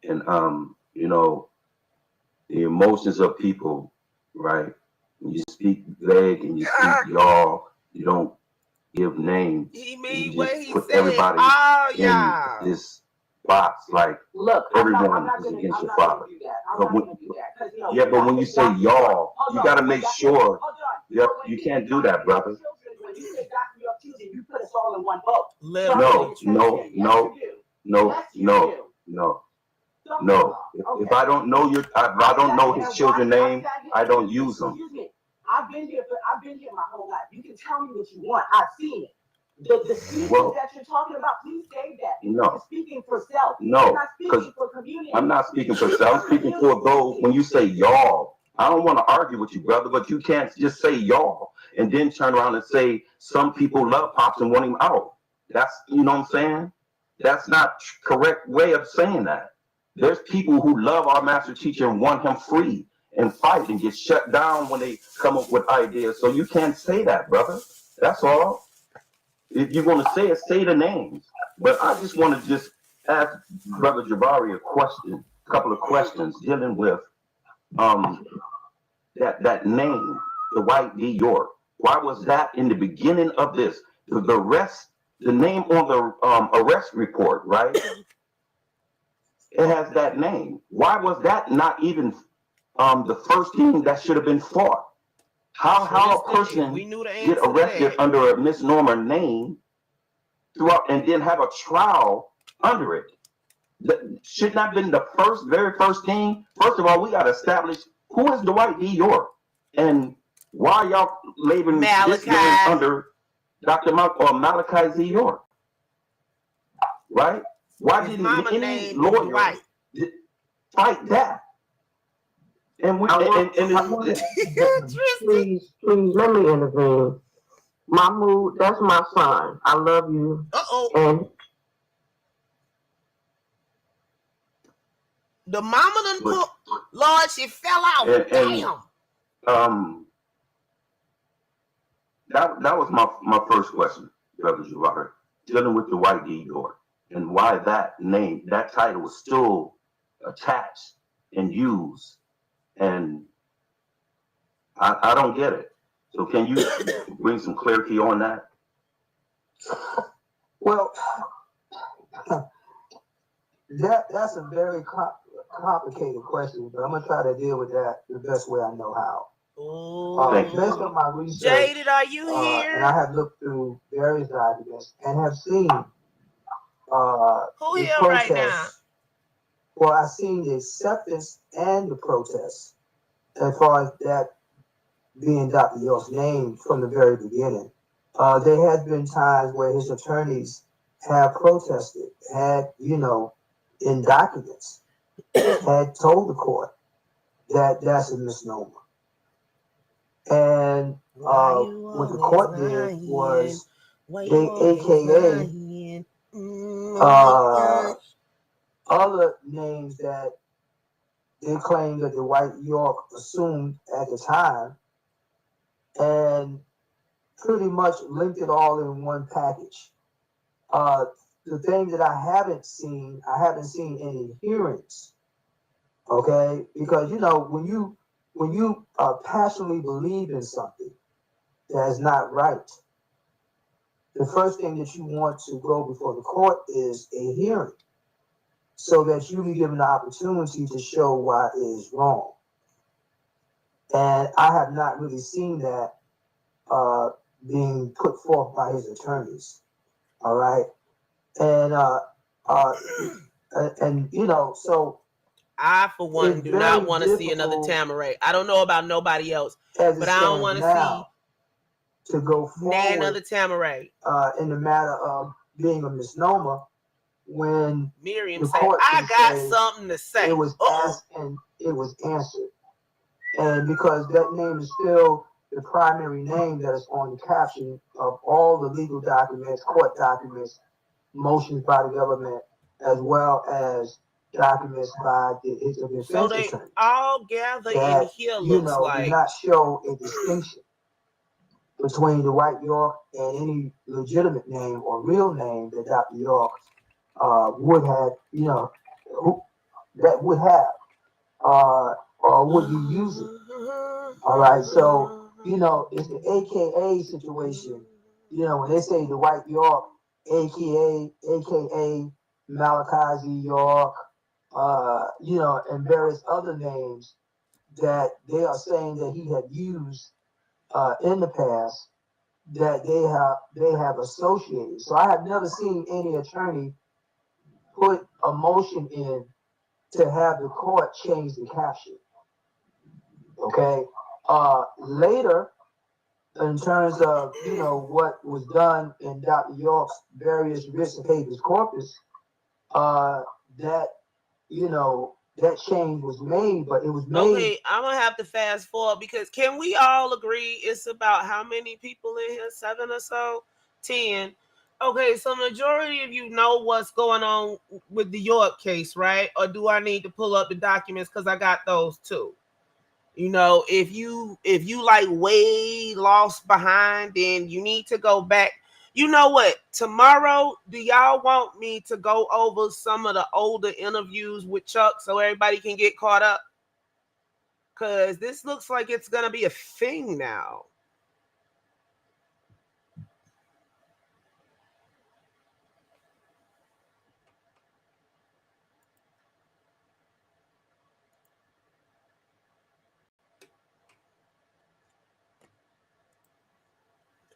and you know, the emotions of people, right? When you speak vague and you speak y'all, you don't give names. He You mean just what he put said. everybody Oh, in y'all. this box, like Look, everyone is against your father. I'm not gonna do that. You know, Yeah, but when you say y'all, you got to make sure. Yep, you can't do that, brother. When you say Dr. York choosing, you put us all in one boat. No. If I don't know if I don't know his children's name, I don't use them. Excuse me. I've been here my whole life. You can tell me what you want. I've seen it. The speeches that you're talking about, please save that. No. You're speaking for self. No, You're not speaking for community. I'm not speaking for self. I'm speaking for those. When you say y'all, I don't want to argue with you, brother, but you can't just say y'all and then turn around and say some people love Pops and want him out. That's, you know what I'm saying? That's not correct way of saying that. There's people who love our master teacher and want him free and fight and get shut down when they come up with ideas. So you can't say that, brother. That's all. If you're going to say it, say the names. But I just want to just ask Brother Jabari a couple of questions dealing with that name, the White D. York. Why was that in the beginning of this? The name on the arrest report, right? It has that name. Why was that not even the first thing that should have been fought? How a person get arrested under a misnomer name throughout and then have a trial under it? That should not have been the very first thing. First of all, we got to establish who is Dwight D. York and why y'all labeling this man under Dr. Malachi Z. York, right? Why didn't any lawyer fight that? And please let me intervene. Mahmoud, that's my son. I love you. And the mama done put, Lord, she fell out. Damn. That was my first question, Brother Jabari, dealing with the White D. York and why that name, that title was still attached and used. And I don't get it. So can you bring some clarity on that? Well, that's a very complicated question, but I'm gonna try to deal with that the best way I know how. Based on my research, Jaded, are you here? And I have looked through various documents and have seen who here right now? Well, I've seen the acceptance and the protest as far as that being Dr. York's name from the very beginning. There had been times where his attorneys have protested, had, in documents, had told the court that that's a misnomer. And what the court did was they AKA other names that they claimed that the White York assumed at the time, and pretty much linked it all in one package. The thing that I haven't seen any hearings. Okay, because when you passionately believe in something that is not right, the first thing that you want to go before the court is a hearing, so that you be given the opportunity to show why it is wrong. And I have not really seen that being put forth by his attorneys. All right, and so I, for one, do not want to see another Tamaray. I don't know about nobody else, but I don't want to see go forward another Tamaray in the matter of being a misnomer when Miriam said, "I got something to say." It was asked and it was answered. And because that name is still the primary name that is on the caption of all the legal documents, court documents, motions by the government, as well as documents by his defense So they attorney. all gather That, in here, you looks know, like. do not show a distinction between the White York and any legitimate name or real name that Dr. York would have, you know, that would have or would be using. All right, so, you know, it's the AKA situation. You know, when they say the White York, AKA Malachi Z. York, you know, and various other names that they are saying that he had used in the past, that they have associated. So I have never seen any attorney put a motion in to have the court change the caption. Okay. Later, in terms of, you know, what was done in Dr. York's various writs of habeas corpus, that, you know, that change was made, but it was made. Okay, I'm gonna have to fast forward because can we all agree it's about how many people in here? 7 or so? 10. Okay, so majority of you know what's going on with the York case, right? Or do I need to pull up the documents because I got those too? You know, if you like way lost behind, then you need to go back. You know what? Tomorrow, do y'all want me to go over some of the older interviews with Chuck so everybody can get caught up? Because this looks like it's going to be a thing now.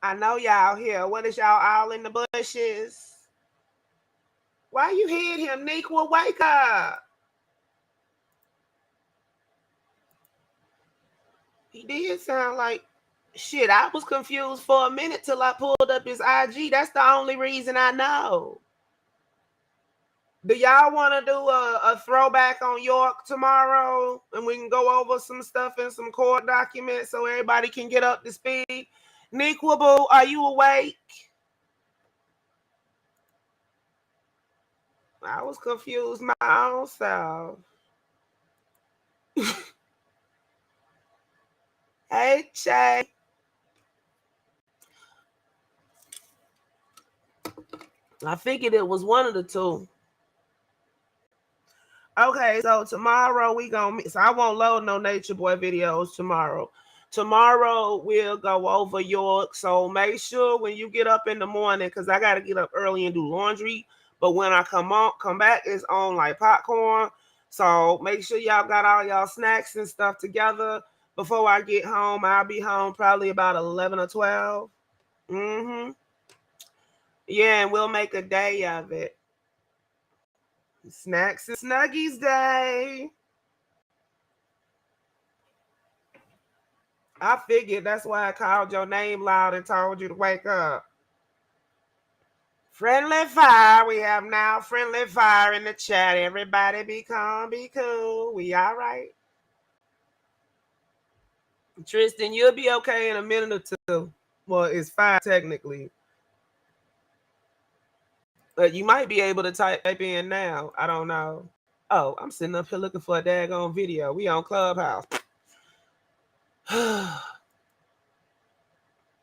I know y'all here. What is y'all all in the bushes? Why you hit him, Nequa? Wake up. He did sound like shit. I was confused for a minute till I pulled up his IG. That's the only reason I know. Do y'all want to do a throwback on York tomorrow? And we can go over some stuff in some court documents so everybody can get up to speed. Nequa Boo, are you awake? I was confused my own self. Hey, Shay. I figured it was one of the two. Okay, so tomorrow we gonna so I won't load no Nature Boy videos tomorrow. Tomorrow we'll go over York. So make sure when you get up in the morning, because I gotta get up early and do laundry. But when I come back, it's on like popcorn. So make sure y'all got all y'all snacks and stuff together before I get home. I'll be home probably about 11 or 12. Yeah, and we'll make a day of it. Snacks and Snuggies Day. I figured that's why I called your name loud and told you to wake up. Friendly fire. We have now friendly fire in the chat. Everybody be calm, be cool. We all right. Tristan, you'll be okay in a minute or two. Well, it's 5 technically. But you might be able to type in now. I don't know. Oh, I'm sitting up here looking for a daggone video. We on Clubhouse.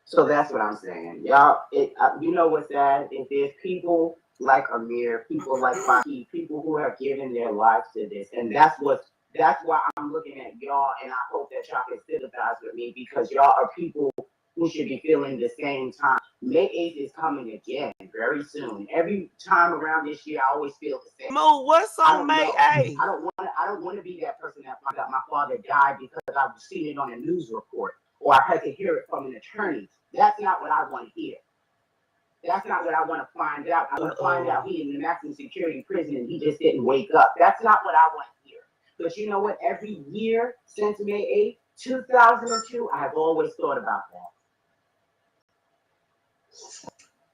So that's what I'm saying. Y'all, you know what's sad? If there's people like Amir, people like Faki, people who have given their lives to this, and that's why I'm looking at y'all, and I hope that y'all can sympathize with me, because y'all are people who should be feeling the same time. May 8th is coming again very soon. Every time around this year, I always feel the same. Mo, what's on May 8th? I don't want to be that person that found out my father died because I've seen it on a news report, or I had to hear it from an attorney. That's not what I want to hear. That's not what I want to find out. I want to find out he in the maximum security prison and he just didn't wake up. That's not what I want to hear. But you know what? Every year since May 8th, 2002, I've always thought about that.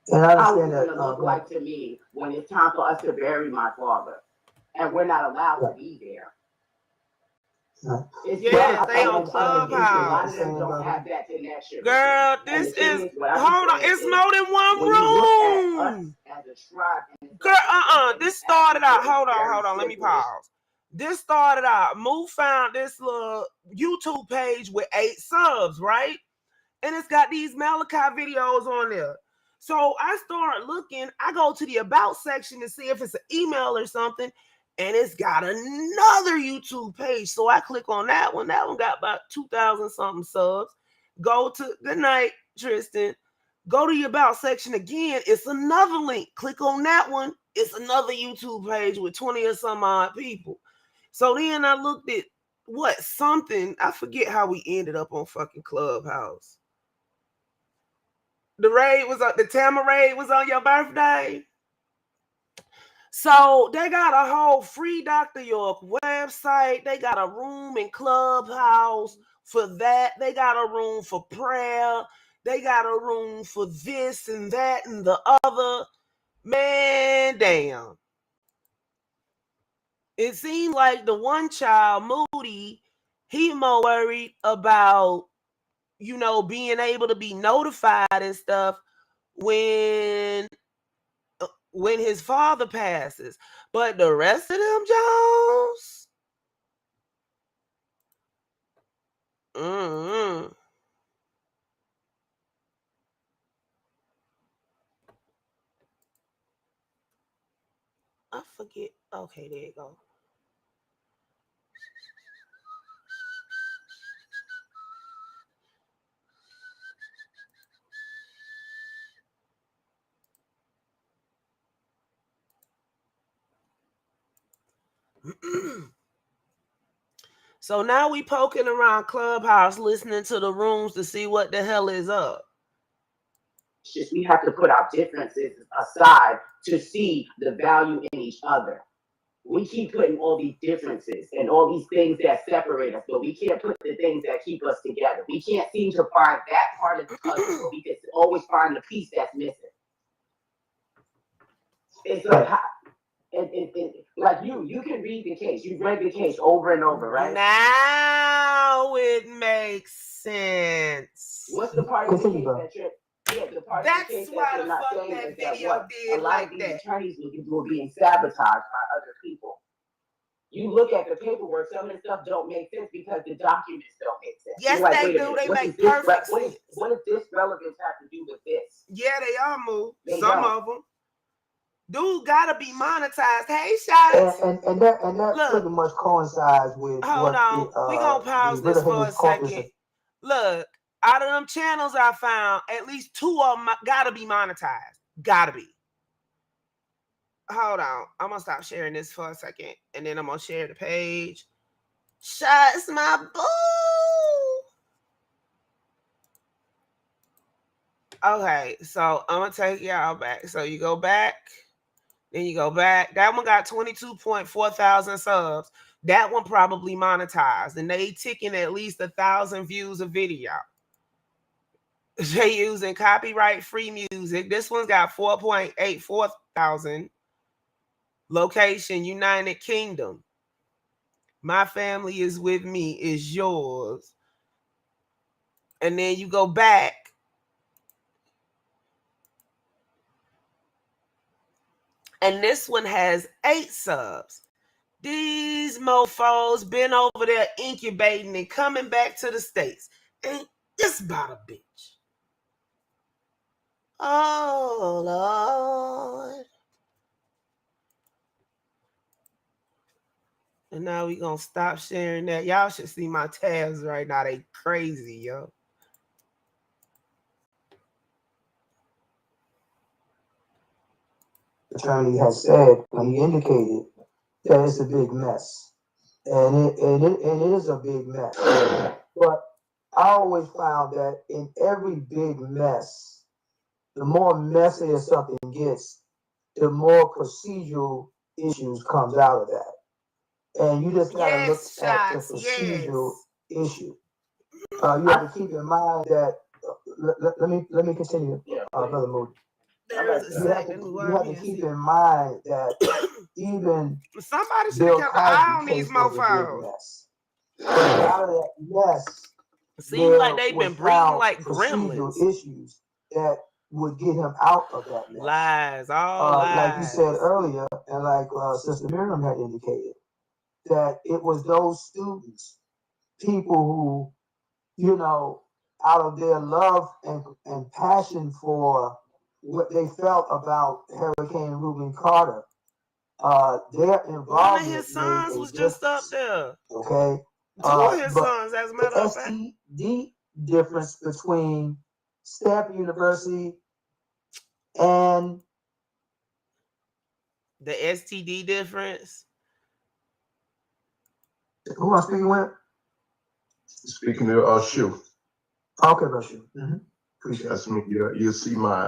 And I understand How it's going to look like to me when it's time for us to bury my father, and we're not allowed to be there. Yeah, they on Clubhouse. A lot of them don't have that in that shit. Girl, this is hold on. It's more than one room. As a tribe, Girl, this started out. Hold on. Let me pause. This started out. Moo found this little YouTube page with 8 subs, right? And it's got these Malachi videos on there. So I start looking. I go to the about section to see if it's an email or something. And it's got another YouTube page. So I click on that one. That one got about 2,000 something subs. Go to, good night, Tristan. Go to your about section again. It's another link. Click on that one. It's another YouTube page with 20 or some odd people. So then I looked at something. I forget how we ended up on fucking Clubhouse. The Tama raid was on your birthday. So they got a whole free Dr. York website. They got a room in Clubhouse for that. They got a room for prayer. They got a room for this and that and the other. Man, damn. It seemed like the one child, Moody, he more worried about, being able to be notified and stuff when his father passes. But the rest of them Jones, I forget. Okay, there you go. So now we poking around Clubhouse, listening to the rooms to see what the hell is up. We have to put our differences aside to see the value in each other. We keep putting all these differences and all these things that separate us, but we can't put the things that keep us together. We can't seem to find that part of the puzzle, but we can always find the piece that's missing. It's like, like you can read the case. You've read the case over and over, right? Now it makes sense. What's the part of the case that you're... Yeah, the part That's of the case why that the not fuck saying that is that video what did a lot like of these that. attorneys were being sabotaged by other people. You look at the paperwork, some of the stuff don't make sense because the documents don't make sense. Yes, like, they do. They make perfect sense. What does this relevance have to do with this? Yeah, they all move. They Some don't. of them. Dude gotta be monetized. Hey, shots. And that pretty much coincides with Hold on. We gonna pause this for a second. Look, out of them channels I found, at least 2 of them gotta be monetized. Gotta be. Hold on. I'm gonna stop sharing this for a second, and then I'm gonna share the page. Shots, my boo. Okay, so I'm gonna take y'all back. So you go back, then you go back. That one got 22.4 thousand subs. That one probably monetized, and they ticking at least 1,000 views a video. They using copyright-free music. This one's got 4.84 thousand. Location, United Kingdom. My family is with me, is yours. And then you go back. And this one has 8 subs. These mofos been over there incubating and coming back to the States. Ain't this about a bitch? Oh, Lord. And now we gonna stop sharing that. Y'all should see my tabs right now. They crazy, yo. Attorney has said when he indicated that it's a big mess, and it is a big mess. But I always found that in every big mess, the more messier something gets, the more procedural issues comes out of that. And you just gotta look at the procedural issue. You have to keep in mind that. Let me continue, Brother Moody. You have to keep in mind that even somebody should have kept an eye on these mofos. Out of that mess, seems like they've been breeding like procedural gremlins. issues that would get him out of that mess. Lies, all lies. Like you said earlier, and like Sister Miriam had indicated, that it was those students, people who, you know, out of their love and passion for what they felt about Hurricane Reuben Carter, their involvement. One of his sons was just up there. Okay. Two of his sons, as a matter of fact. The difference between Stanford University and the STD difference. Who am I speaking with? Speaking of Shu. Okay, bro, Shu. Appreciate That's me. You'll see my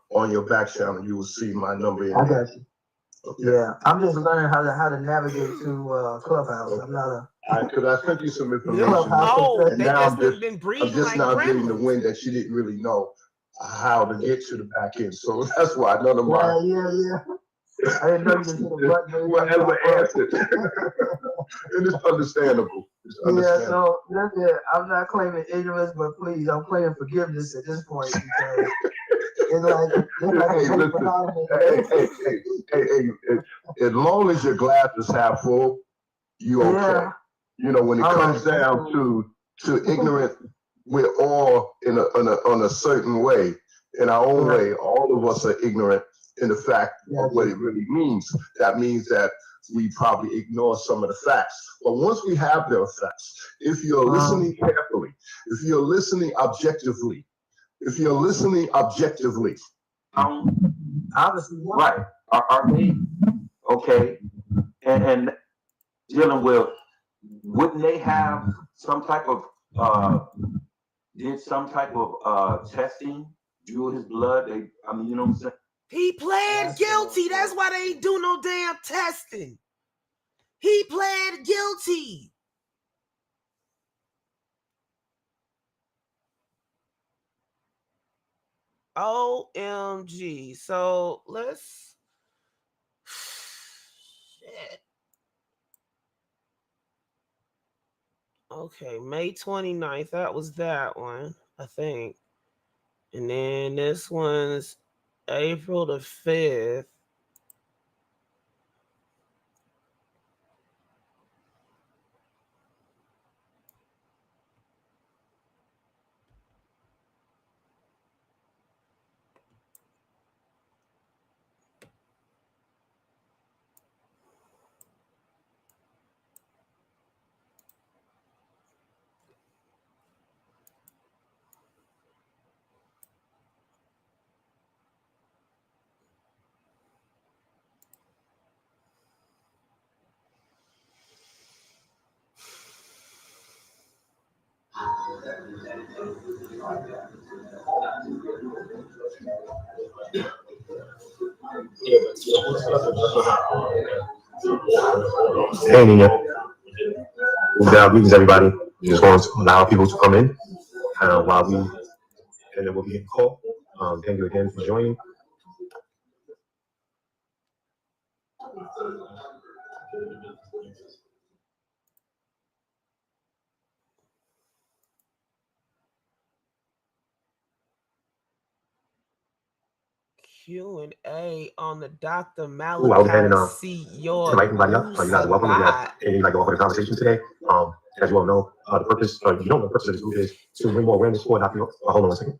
on your back channel. You will see my number. I got you. Okay. Yeah, I'm just learning how to navigate to Clubhouse. I'm not a. Because I sent you some information. And now I'm just like now gremlins. getting the wind that she didn't really know how to get to the back end. So that's why none of my Yeah. I didn't know you just hit a button. whatever answered. And it's understandable. Yeah, so that's it. I'm not claiming ignorance, but please, I'm claiming forgiveness at this point because as long as your glass is half full, you okay. Yeah. You know, when it comes down to ignorance, we're all on a certain way, in our own way. All of us are ignorant in the fact of what it really means. That means that we probably ignore some of the facts. But once we have the facts, if you're listening carefully, if you're listening objectively, obviously, right? Are they okay? And dealing with, wouldn't they have some type of did some type of testing? Drew his blood. You know what I'm saying? He pled guilty. That's why they ain't do no damn testing. He pled guilty. OMG. So let's. Shit. Okay, May 29th. That was that one, I think. And then this one's April the 5th. Hey, Nina. Greetings, everybody. Just going to allow people to come in while we, and then we'll begin the call. Thank you again for joining. Q&A on the Dr. Malachi C. York. Invite everybody up. You guys are welcome. Anything like to offer the conversation today? As you all know, the purpose, you don't know the purpose of this group is to bring more awareness for Dr. York. Hold on one second.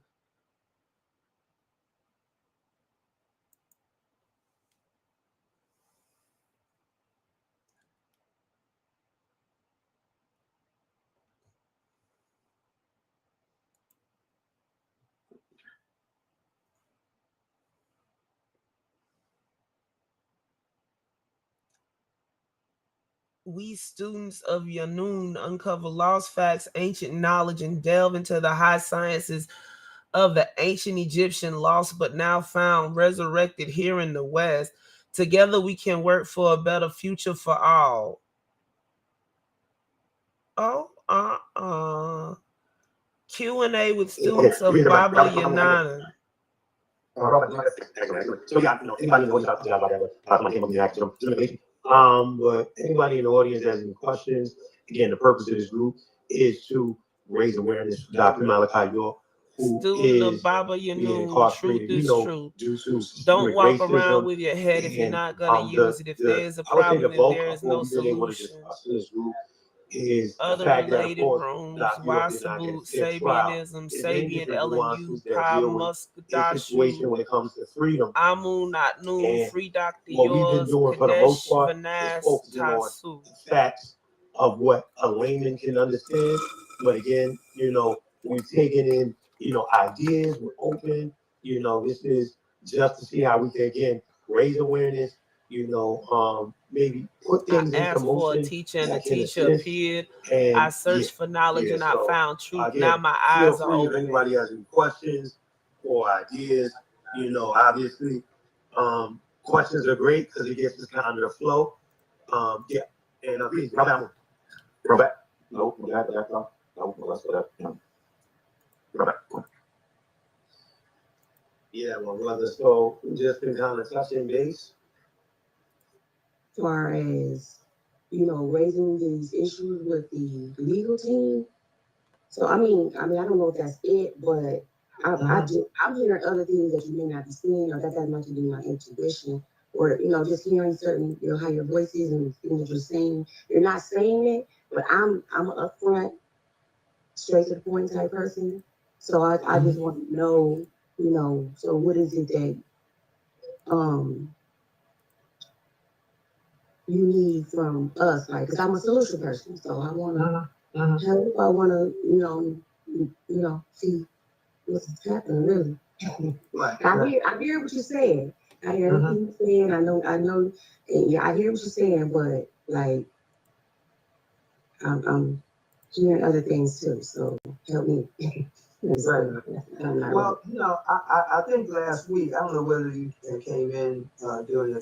We students of Yanun uncover lost facts, ancient knowledge, and delve into the high sciences of the ancient Egyptian lost but now found, resurrected here in the West. Together we can work for a better future for all. Q&A with students of Baba Yanana. So yeah, anybody knows about the somebody came up and asked them, But anybody in the audience has any questions, again, the purpose of this group is to raise awareness for Dr. Malachi York, who Student of is Baba being Yanun, incarcerated, truth is true. due to Don't systemic walk around racism. with your head if you're And not gonna use it. If there's a I would say the problem, then bulk there of is what no we've been able to solution. discuss in this group is the Other fact that, of related course, rooms, Dr. York did not Wasabu, get a fair trial. Sabianism, There's many Sabian different LNU, nuances that Pa deal with the situation Muskadashu, when it comes to freedom. Amun Not Noon, And Free Dr. what we've been Yours, doing for the most Kadesh part is Vanas focusing on Tasu. facts of what a layman can understand. But again, we've taken in, ideas, we're open, this is just to see how we can, again, raise awareness, maybe put things I into asked for a motion teacher and the that can teacher assist. appeared. And I searched for knowledge and I so, found truth. again, Now my feel eyes are free if open. anybody has any questions or ideas, obviously, questions are great because it gets us kind of the flow. Yeah, and please, Robert. No, let's go that. Robert. Yeah, well, brother, so we just been kind of touching base. As far as, raising these issues with the legal team. So, I mean, I don't know if that's it, but I'm hearing other things that you may not be seeing, or that might be my intuition, or, just hearing certain, how your voice is and things that you're saying. You're not saying it, but I'm an upfront, straight to the point type person. So I just want to know, so what is it that, you need from us, like, because I'm a solution person, so I want to help. I want to, see what's happening, really. I hear what you're saying. I hear everything you're saying. I know. Yeah, I hear what you're saying, but like, I'm hearing other things too. So help me. Well, I think last week, I don't know whether you came in during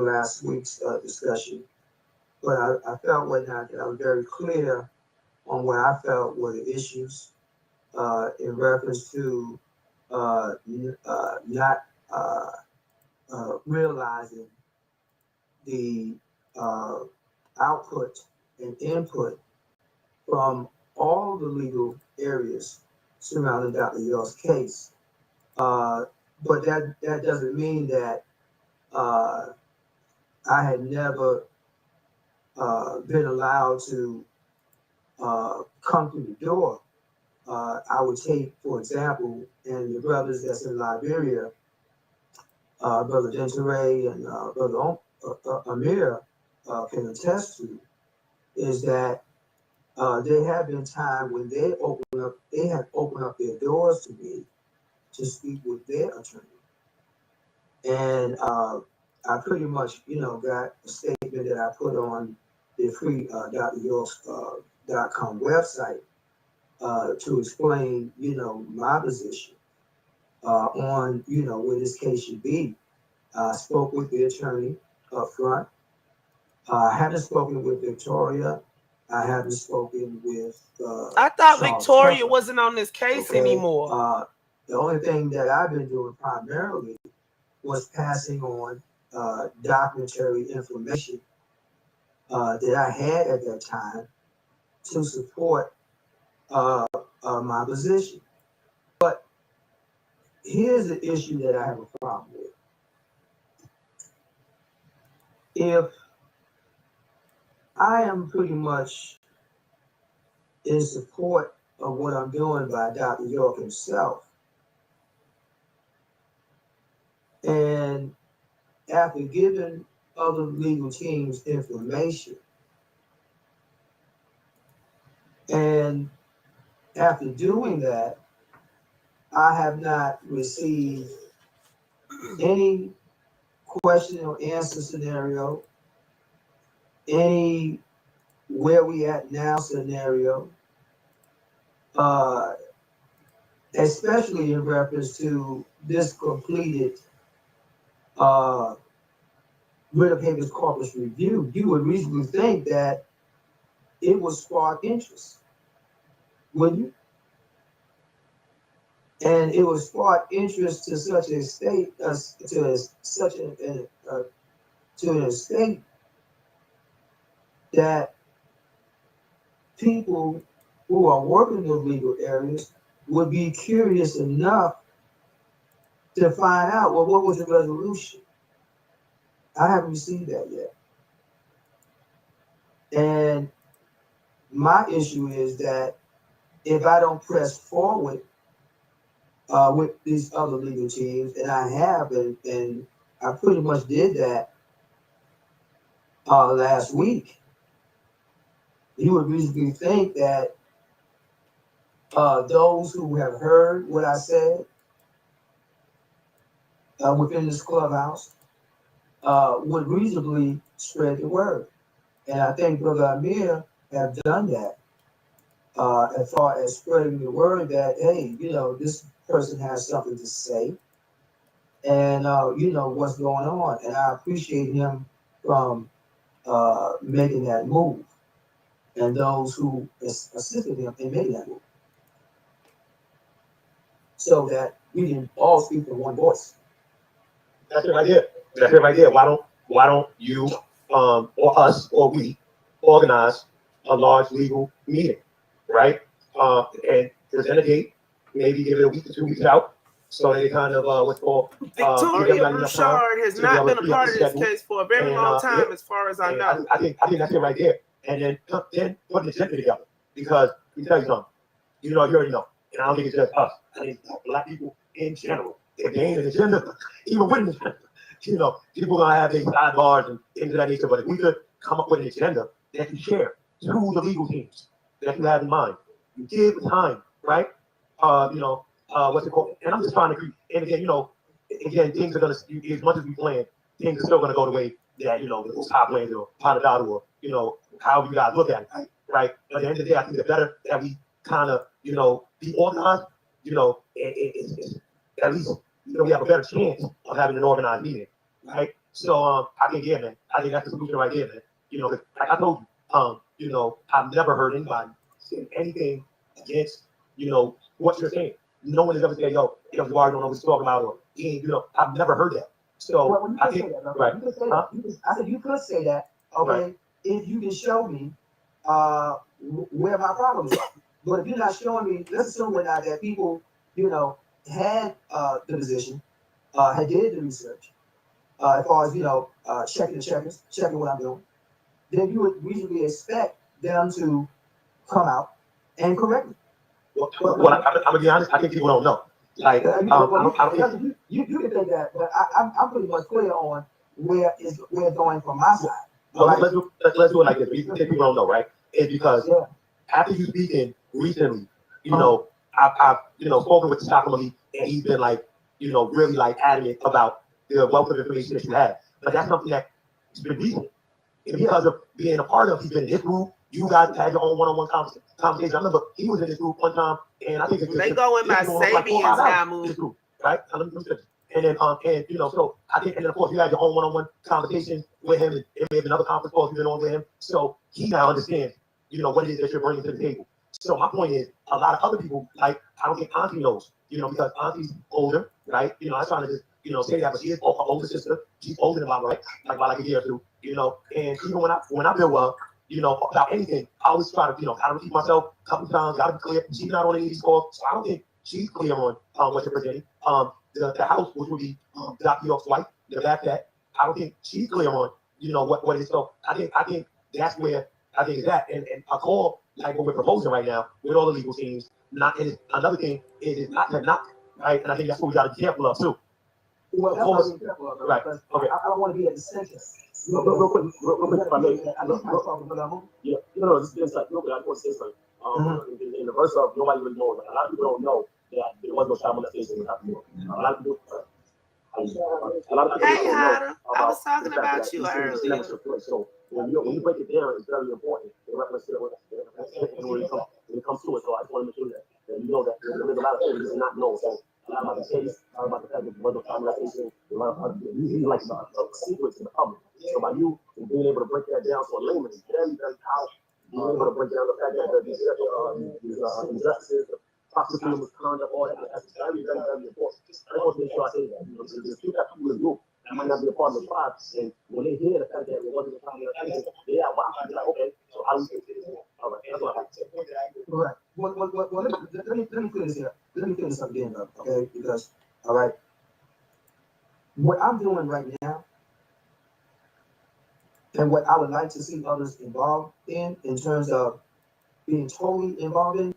last week's discussion, but I felt that I was very clear on what I felt were the issues in reference to not realizing the output and input from all the legal areas surrounding Dr. York's case. But that doesn't mean that I had never been allowed to come through the door. I would take, for example, and the brothers that's in Liberia, Brother Dentere and Brother Amir can attest to, is that there have been times when they have opened up their doors to me to speak with their attorney. And I pretty much, got a statement that I put on the free dryorks.com website to explain, my position on, where this case should be. I spoke with the attorney up front. I haven't spoken with Victoria. I haven't spoken with I thought Charles Victoria Tucker. wasn't on this case anymore. The only thing that I've been doing primarily was passing on documentary information that I had at that time to support my position. But here's the issue that I have a problem with. If I am pretty much in support of what I'm doing by Dr. York himself, and after giving other legal teams information, and after doing that, I have not received any question or answer scenario, any where we at now scenario, especially in reference to this completed writ of habeas corpus review. You would reasonably think that it would spark interest, wouldn't you? And it would spark interest to such an extent, to an extent that people who are working in those legal areas would be curious enough to find out, well, what was the resolution? I haven't received that yet. And my issue is that if I don't press forward with these other legal teams, and I have, and I pretty much did that last week, you would reasonably think that those who have heard what I said within this clubhouse would reasonably spread the word. And I think Brother Amir have done that as far as spreading the word that, hey, you know, this person has something to say and, you know, what's going on. And I appreciate him from making that move and those who assisted him in making that move so that we can all speak in one voice. That's it right there. That's it right there. Why don't you or us or we organize a large legal meeting, right? And present a date, maybe give it a week or 2 weeks out, so they kind of what's called Victoria Broussard has not been a part of this case for a very long time, as far as I know. I think that's it right there. And then put the agenda together, because let me tell you something. You know, you already know, and I don't think it's just us. I think Black people in general, if they ain't an agenda, even with an agenda, you know, people are gonna have their sidebars and things of that nature. But if we could come up with an agenda that you share to the legal teams that you have in mind, you give time, right? You know, what's it called? And I'm just trying to agree. And again, you know, again, things are gonna, as much as we plan, things are still gonna go the way that, you know, those top plans or Panadol or, you know, however you guys look at it, right? But at the end of the day, I think it's better that we kind of, you know, be organized, you know, at least, you know, we have a better chance of having an organized meeting, right? So I think, yeah, man, I think that's the solution right there, man. You know, like I told you, you know, I've never heard anybody say anything against, you know, what you're saying. No one has ever said, yo, you don't know what he's talking about, or he ain't, you know, I've never heard that. So well, you I could think, say that, right. You could say that. I said you could say that, okay, Right. if you can show me where my problems are. But if you're not showing me, let's assume that people, you know, had the position, had did the research, as far as, you know, checking the checkers, checking what I'm doing, then you would reasonably expect them to come out and correct me. Well, I'm gonna be honest, I think people don't know. Like, I don't think you can think that, but I'm pretty much clear on where it's going from my side. Well, right? let's do it like this. People don't know, right? It's because after you speaking recently, you know, I've you know, spoken with Cashapp, and he's been like, you know, really like adamant about the wealth of information that you have. But that's something that's been recent. And because of being a part of, he's been in this group. You guys had your own one-on-one conversation. I remember he was in this group one time, and I think it's they go in by Sabians now, move. Right? And then, and you know, so I think, and then of course you had your own one-on-one conversation with him, and maybe another conference call you've been on with him. So he now understands, you know, what it is that you're bringing to the table. So my point is, a lot of other people, like, I don't think Auntie knows, you know, because Auntie's older, right? You know, I'm trying to just, you know, say that, but she is her older sister. She's older than mine, right? Like, by like a year or two, you know. And even when I build up, you know, about anything, I always try to, you know, kind of repeat myself a couple times, gotta be clear. She's not on any of these calls, so I don't think she's clear on what you're presenting. The house, which would be Dr. York's wife, the back that, I don't think she's clear on, you know, what it is. So I think that's where I think it's at. And a call like what we're proposing right now with all the legal teams, and another thing is not to knock, right? And I think that's what we gotta be careful of too. Well, that's what I'm careful of, right? Okay. I don't want to be at the center. Real quick, if I may. Yeah, no, it's like, real quick, I just want to say something. In the verse of nobody really knows, like, a lot of people don't know that there was no child molestation in Dr. York. A lot of people. Hey, Hada, I was talking about you earlier. So when you break it down, it's very important in reference to when it comes to it. So I just want to make sure that you know that there's a lot of things that is not known. So a lot about the case, a lot about the fact that there was no child molestation, a lot of usually like secrets to the public. So by you being able to break that down to a layman, it's very, very powerful. Being able to break down the fact that these injustices, the prosecuting misconduct, all that, that's very, very, very important. I just want to make sure I say that. You know, there's two types of people in the group. I might not be a part of the tribe, and when they hear the fact that it wasn't a family, yeah, wow, they're like, okay, so how do we fix this? All right, that's what I have to say. Right. Well, let me clear this here. Let me clear this up again, though, okay? Because, all right, what I'm doing right now, and what I would like to see others involved in terms of being totally involved in,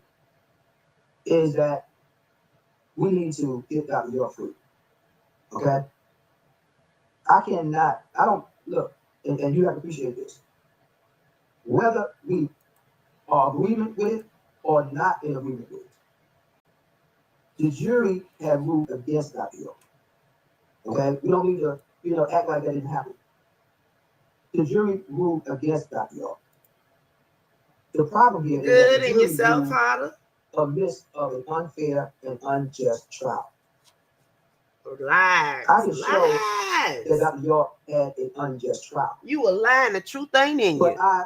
is that we need to get Dr. York free, okay? I don't, look, and you have to appreciate this. Whether we are agreement with or not in agreement with, the jury had ruled against Dr. York, okay? We don't need to, act like that didn't happen. The jury ruled against Dr. York. The problem here is that the jury ruled amidst of an unfair and unjust trial. Lies. I can show that Dr. York had an unjust trial. You a lying, the truth ain't in But you. I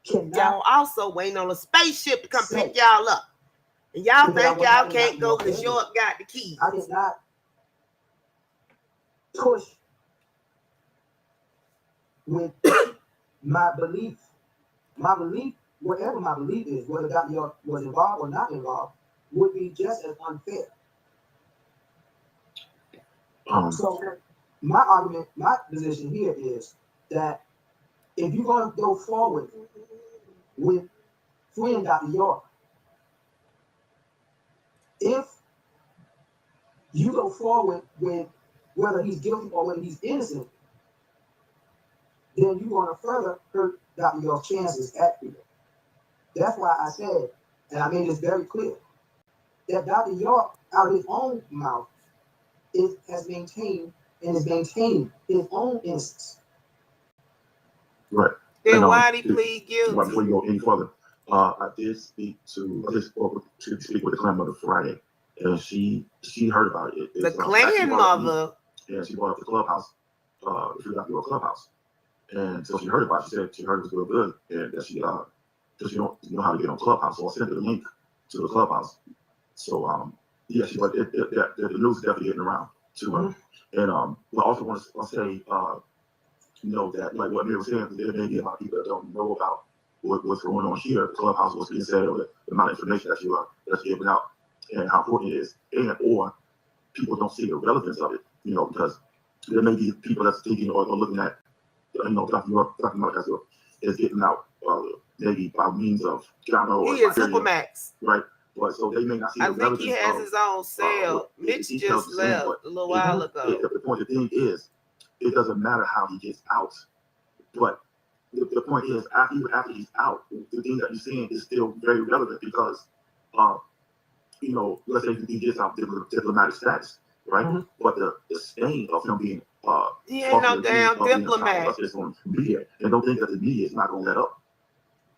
cannot. Y'all also waiting on a spaceship to come pick y'all up. And y'all think y'all can't go because York got the keys. I did not push with my belief. My belief, whatever my belief is, whether Dr. York was involved or not involved, would be just as unfair. So my argument, my position here is that if you're going to go forward with freeing Dr. York, if you go forward with whether he's guilty or whether he's innocent, then you're going to further hurt Dr. York's chances at freedom. That's why I said, and I made this very clear, that Dr. York, out of his own mouth, has maintained and is maintaining his own innocence. Right. Then why did he plead guilty? Right, before you go any further, I did speak with the clan mother Friday, and she heard about it. The clan mother? Yeah, she brought up the clubhouse, the Dr. York clubhouse. And so she heard about it. She said she heard it was real good, and that she don't know how to get on Clubhouse. So I sent her the link to the Clubhouse. So yeah, but the news is definitely getting around to her. And but I also want to say that like what Mary was saying, there may be a lot of people that don't know about what's going on here. The Clubhouse, what's being said, or the amount of information that's given out, and how important it is, or people don't see the relevance of it. Because there may be people that's thinking or looking at. Dr. York is getting out maybe by means of John or he is Supermax, right? But so they may not see. I think he has his own cell. Mitch just left a little while ago. The point, the thing is, it doesn't matter how he gets out, but the point is, after he's out, the thing that you're seeing is still very relevant because, let's say he gets out diplomatic status, right? But the stain of him being he ain't no damn diplomat. It's going to be here, and don't think that the media is not going to let up.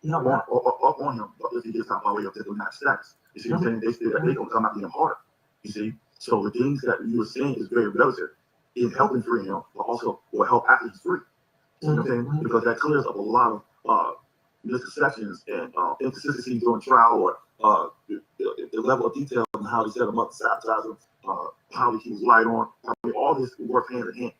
Up on him, but if he gets out by way of diplomatic status, you see what I'm saying? They're going to come after him harder. You see, so the things that you were saying is very relative in helping free him, but also will help after he's free. You know what I'm saying? Because that clears up a lot of misconceptions and inconsistencies during trial, or the level of detail on how they set him up, sabotage him, how he was lied on. I mean, all this works hand in hand.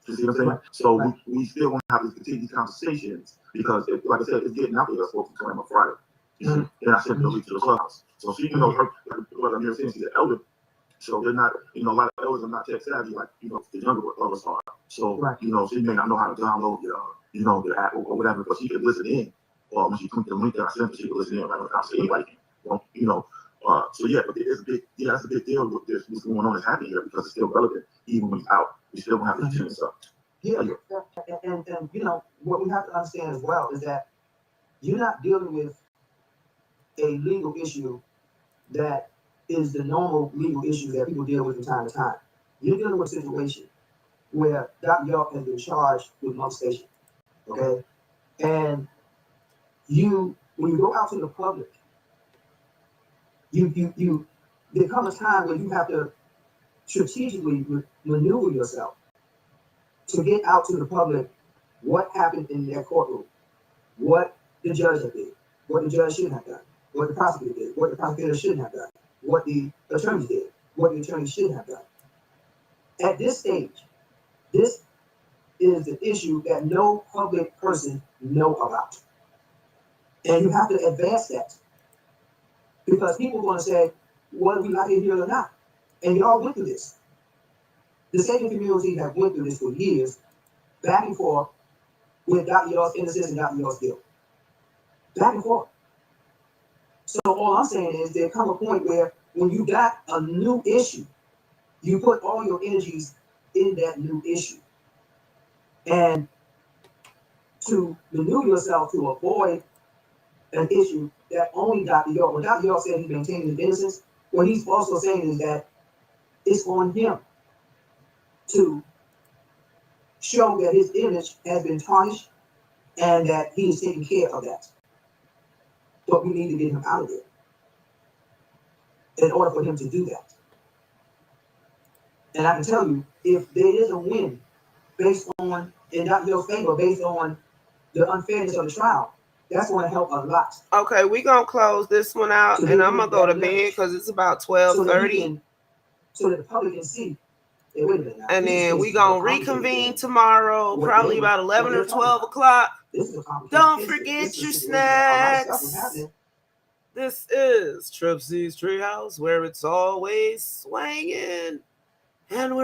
You see what I'm saying? So we still want to have to continue these conversations because, like I said, it's getting out there. I spoke to him on Friday, and I sent the link to the clubhouse. So she, what I'm saying, she's an elder. So they're not, a lot of elders are not tech savvy like, the younger of us are. So, she may not know how to download the app or whatever, but she could listen in. Or when she clicked the link that I sent her, she could listen in right on the conversation. Anybody can, so yeah, but it's a big, that's a big deal with this, what's going on is happening here because it's still relevant even when he's out. We still don't have to change stuff. Yeah, and what we have to understand as well is that you're not dealing with a legal issue that is the normal legal issues that people deal with from time to time. You're dealing with a situation where Dr. York has been charged with molestation, okay? And when you go out to the public, there comes a time where you have to strategically maneuver yourself to get out to the public what happened in their courtroom, what the judge did, what the judge shouldn't have done, what the prosecutor did, what the prosecutor shouldn't have done, what the attorney did, what the attorney should have done. At this stage, This is an issue that no public person know about. And you have to advance that. Because people are going to say, whether we like it here or not. And y'all went through this. The Sabian community have went through this for years, back and forth, with Dr. Yo's innocence and Dr. Yo's guilt. Back and forth. So all I'm saying is there come a point where when you got a new issue, you put all your energies in that new issue. And to maneuver yourself to avoid an issue that only Dr. Yo, when Dr. Yo said he's maintaining his innocence, what he's also saying is that it's on him to show that his image has been tarnished and that he is taking care of that. But we need to get him out of there in order for him to do that. And I can tell you, if there is a win based on, in Dr. Yo's favor, based on the unfairness of the trial, that's going to help a lot. Okay, we're going to close this one out, and I'm going to go to bed because it's about 12:30. So that the public can see. Hey, wait a minute now. And then we're going to reconvene tomorrow, probably about 11 or 12 o'clock. Don't forget your snacks. This is TripCTreehouse, where it's always swinging. And we're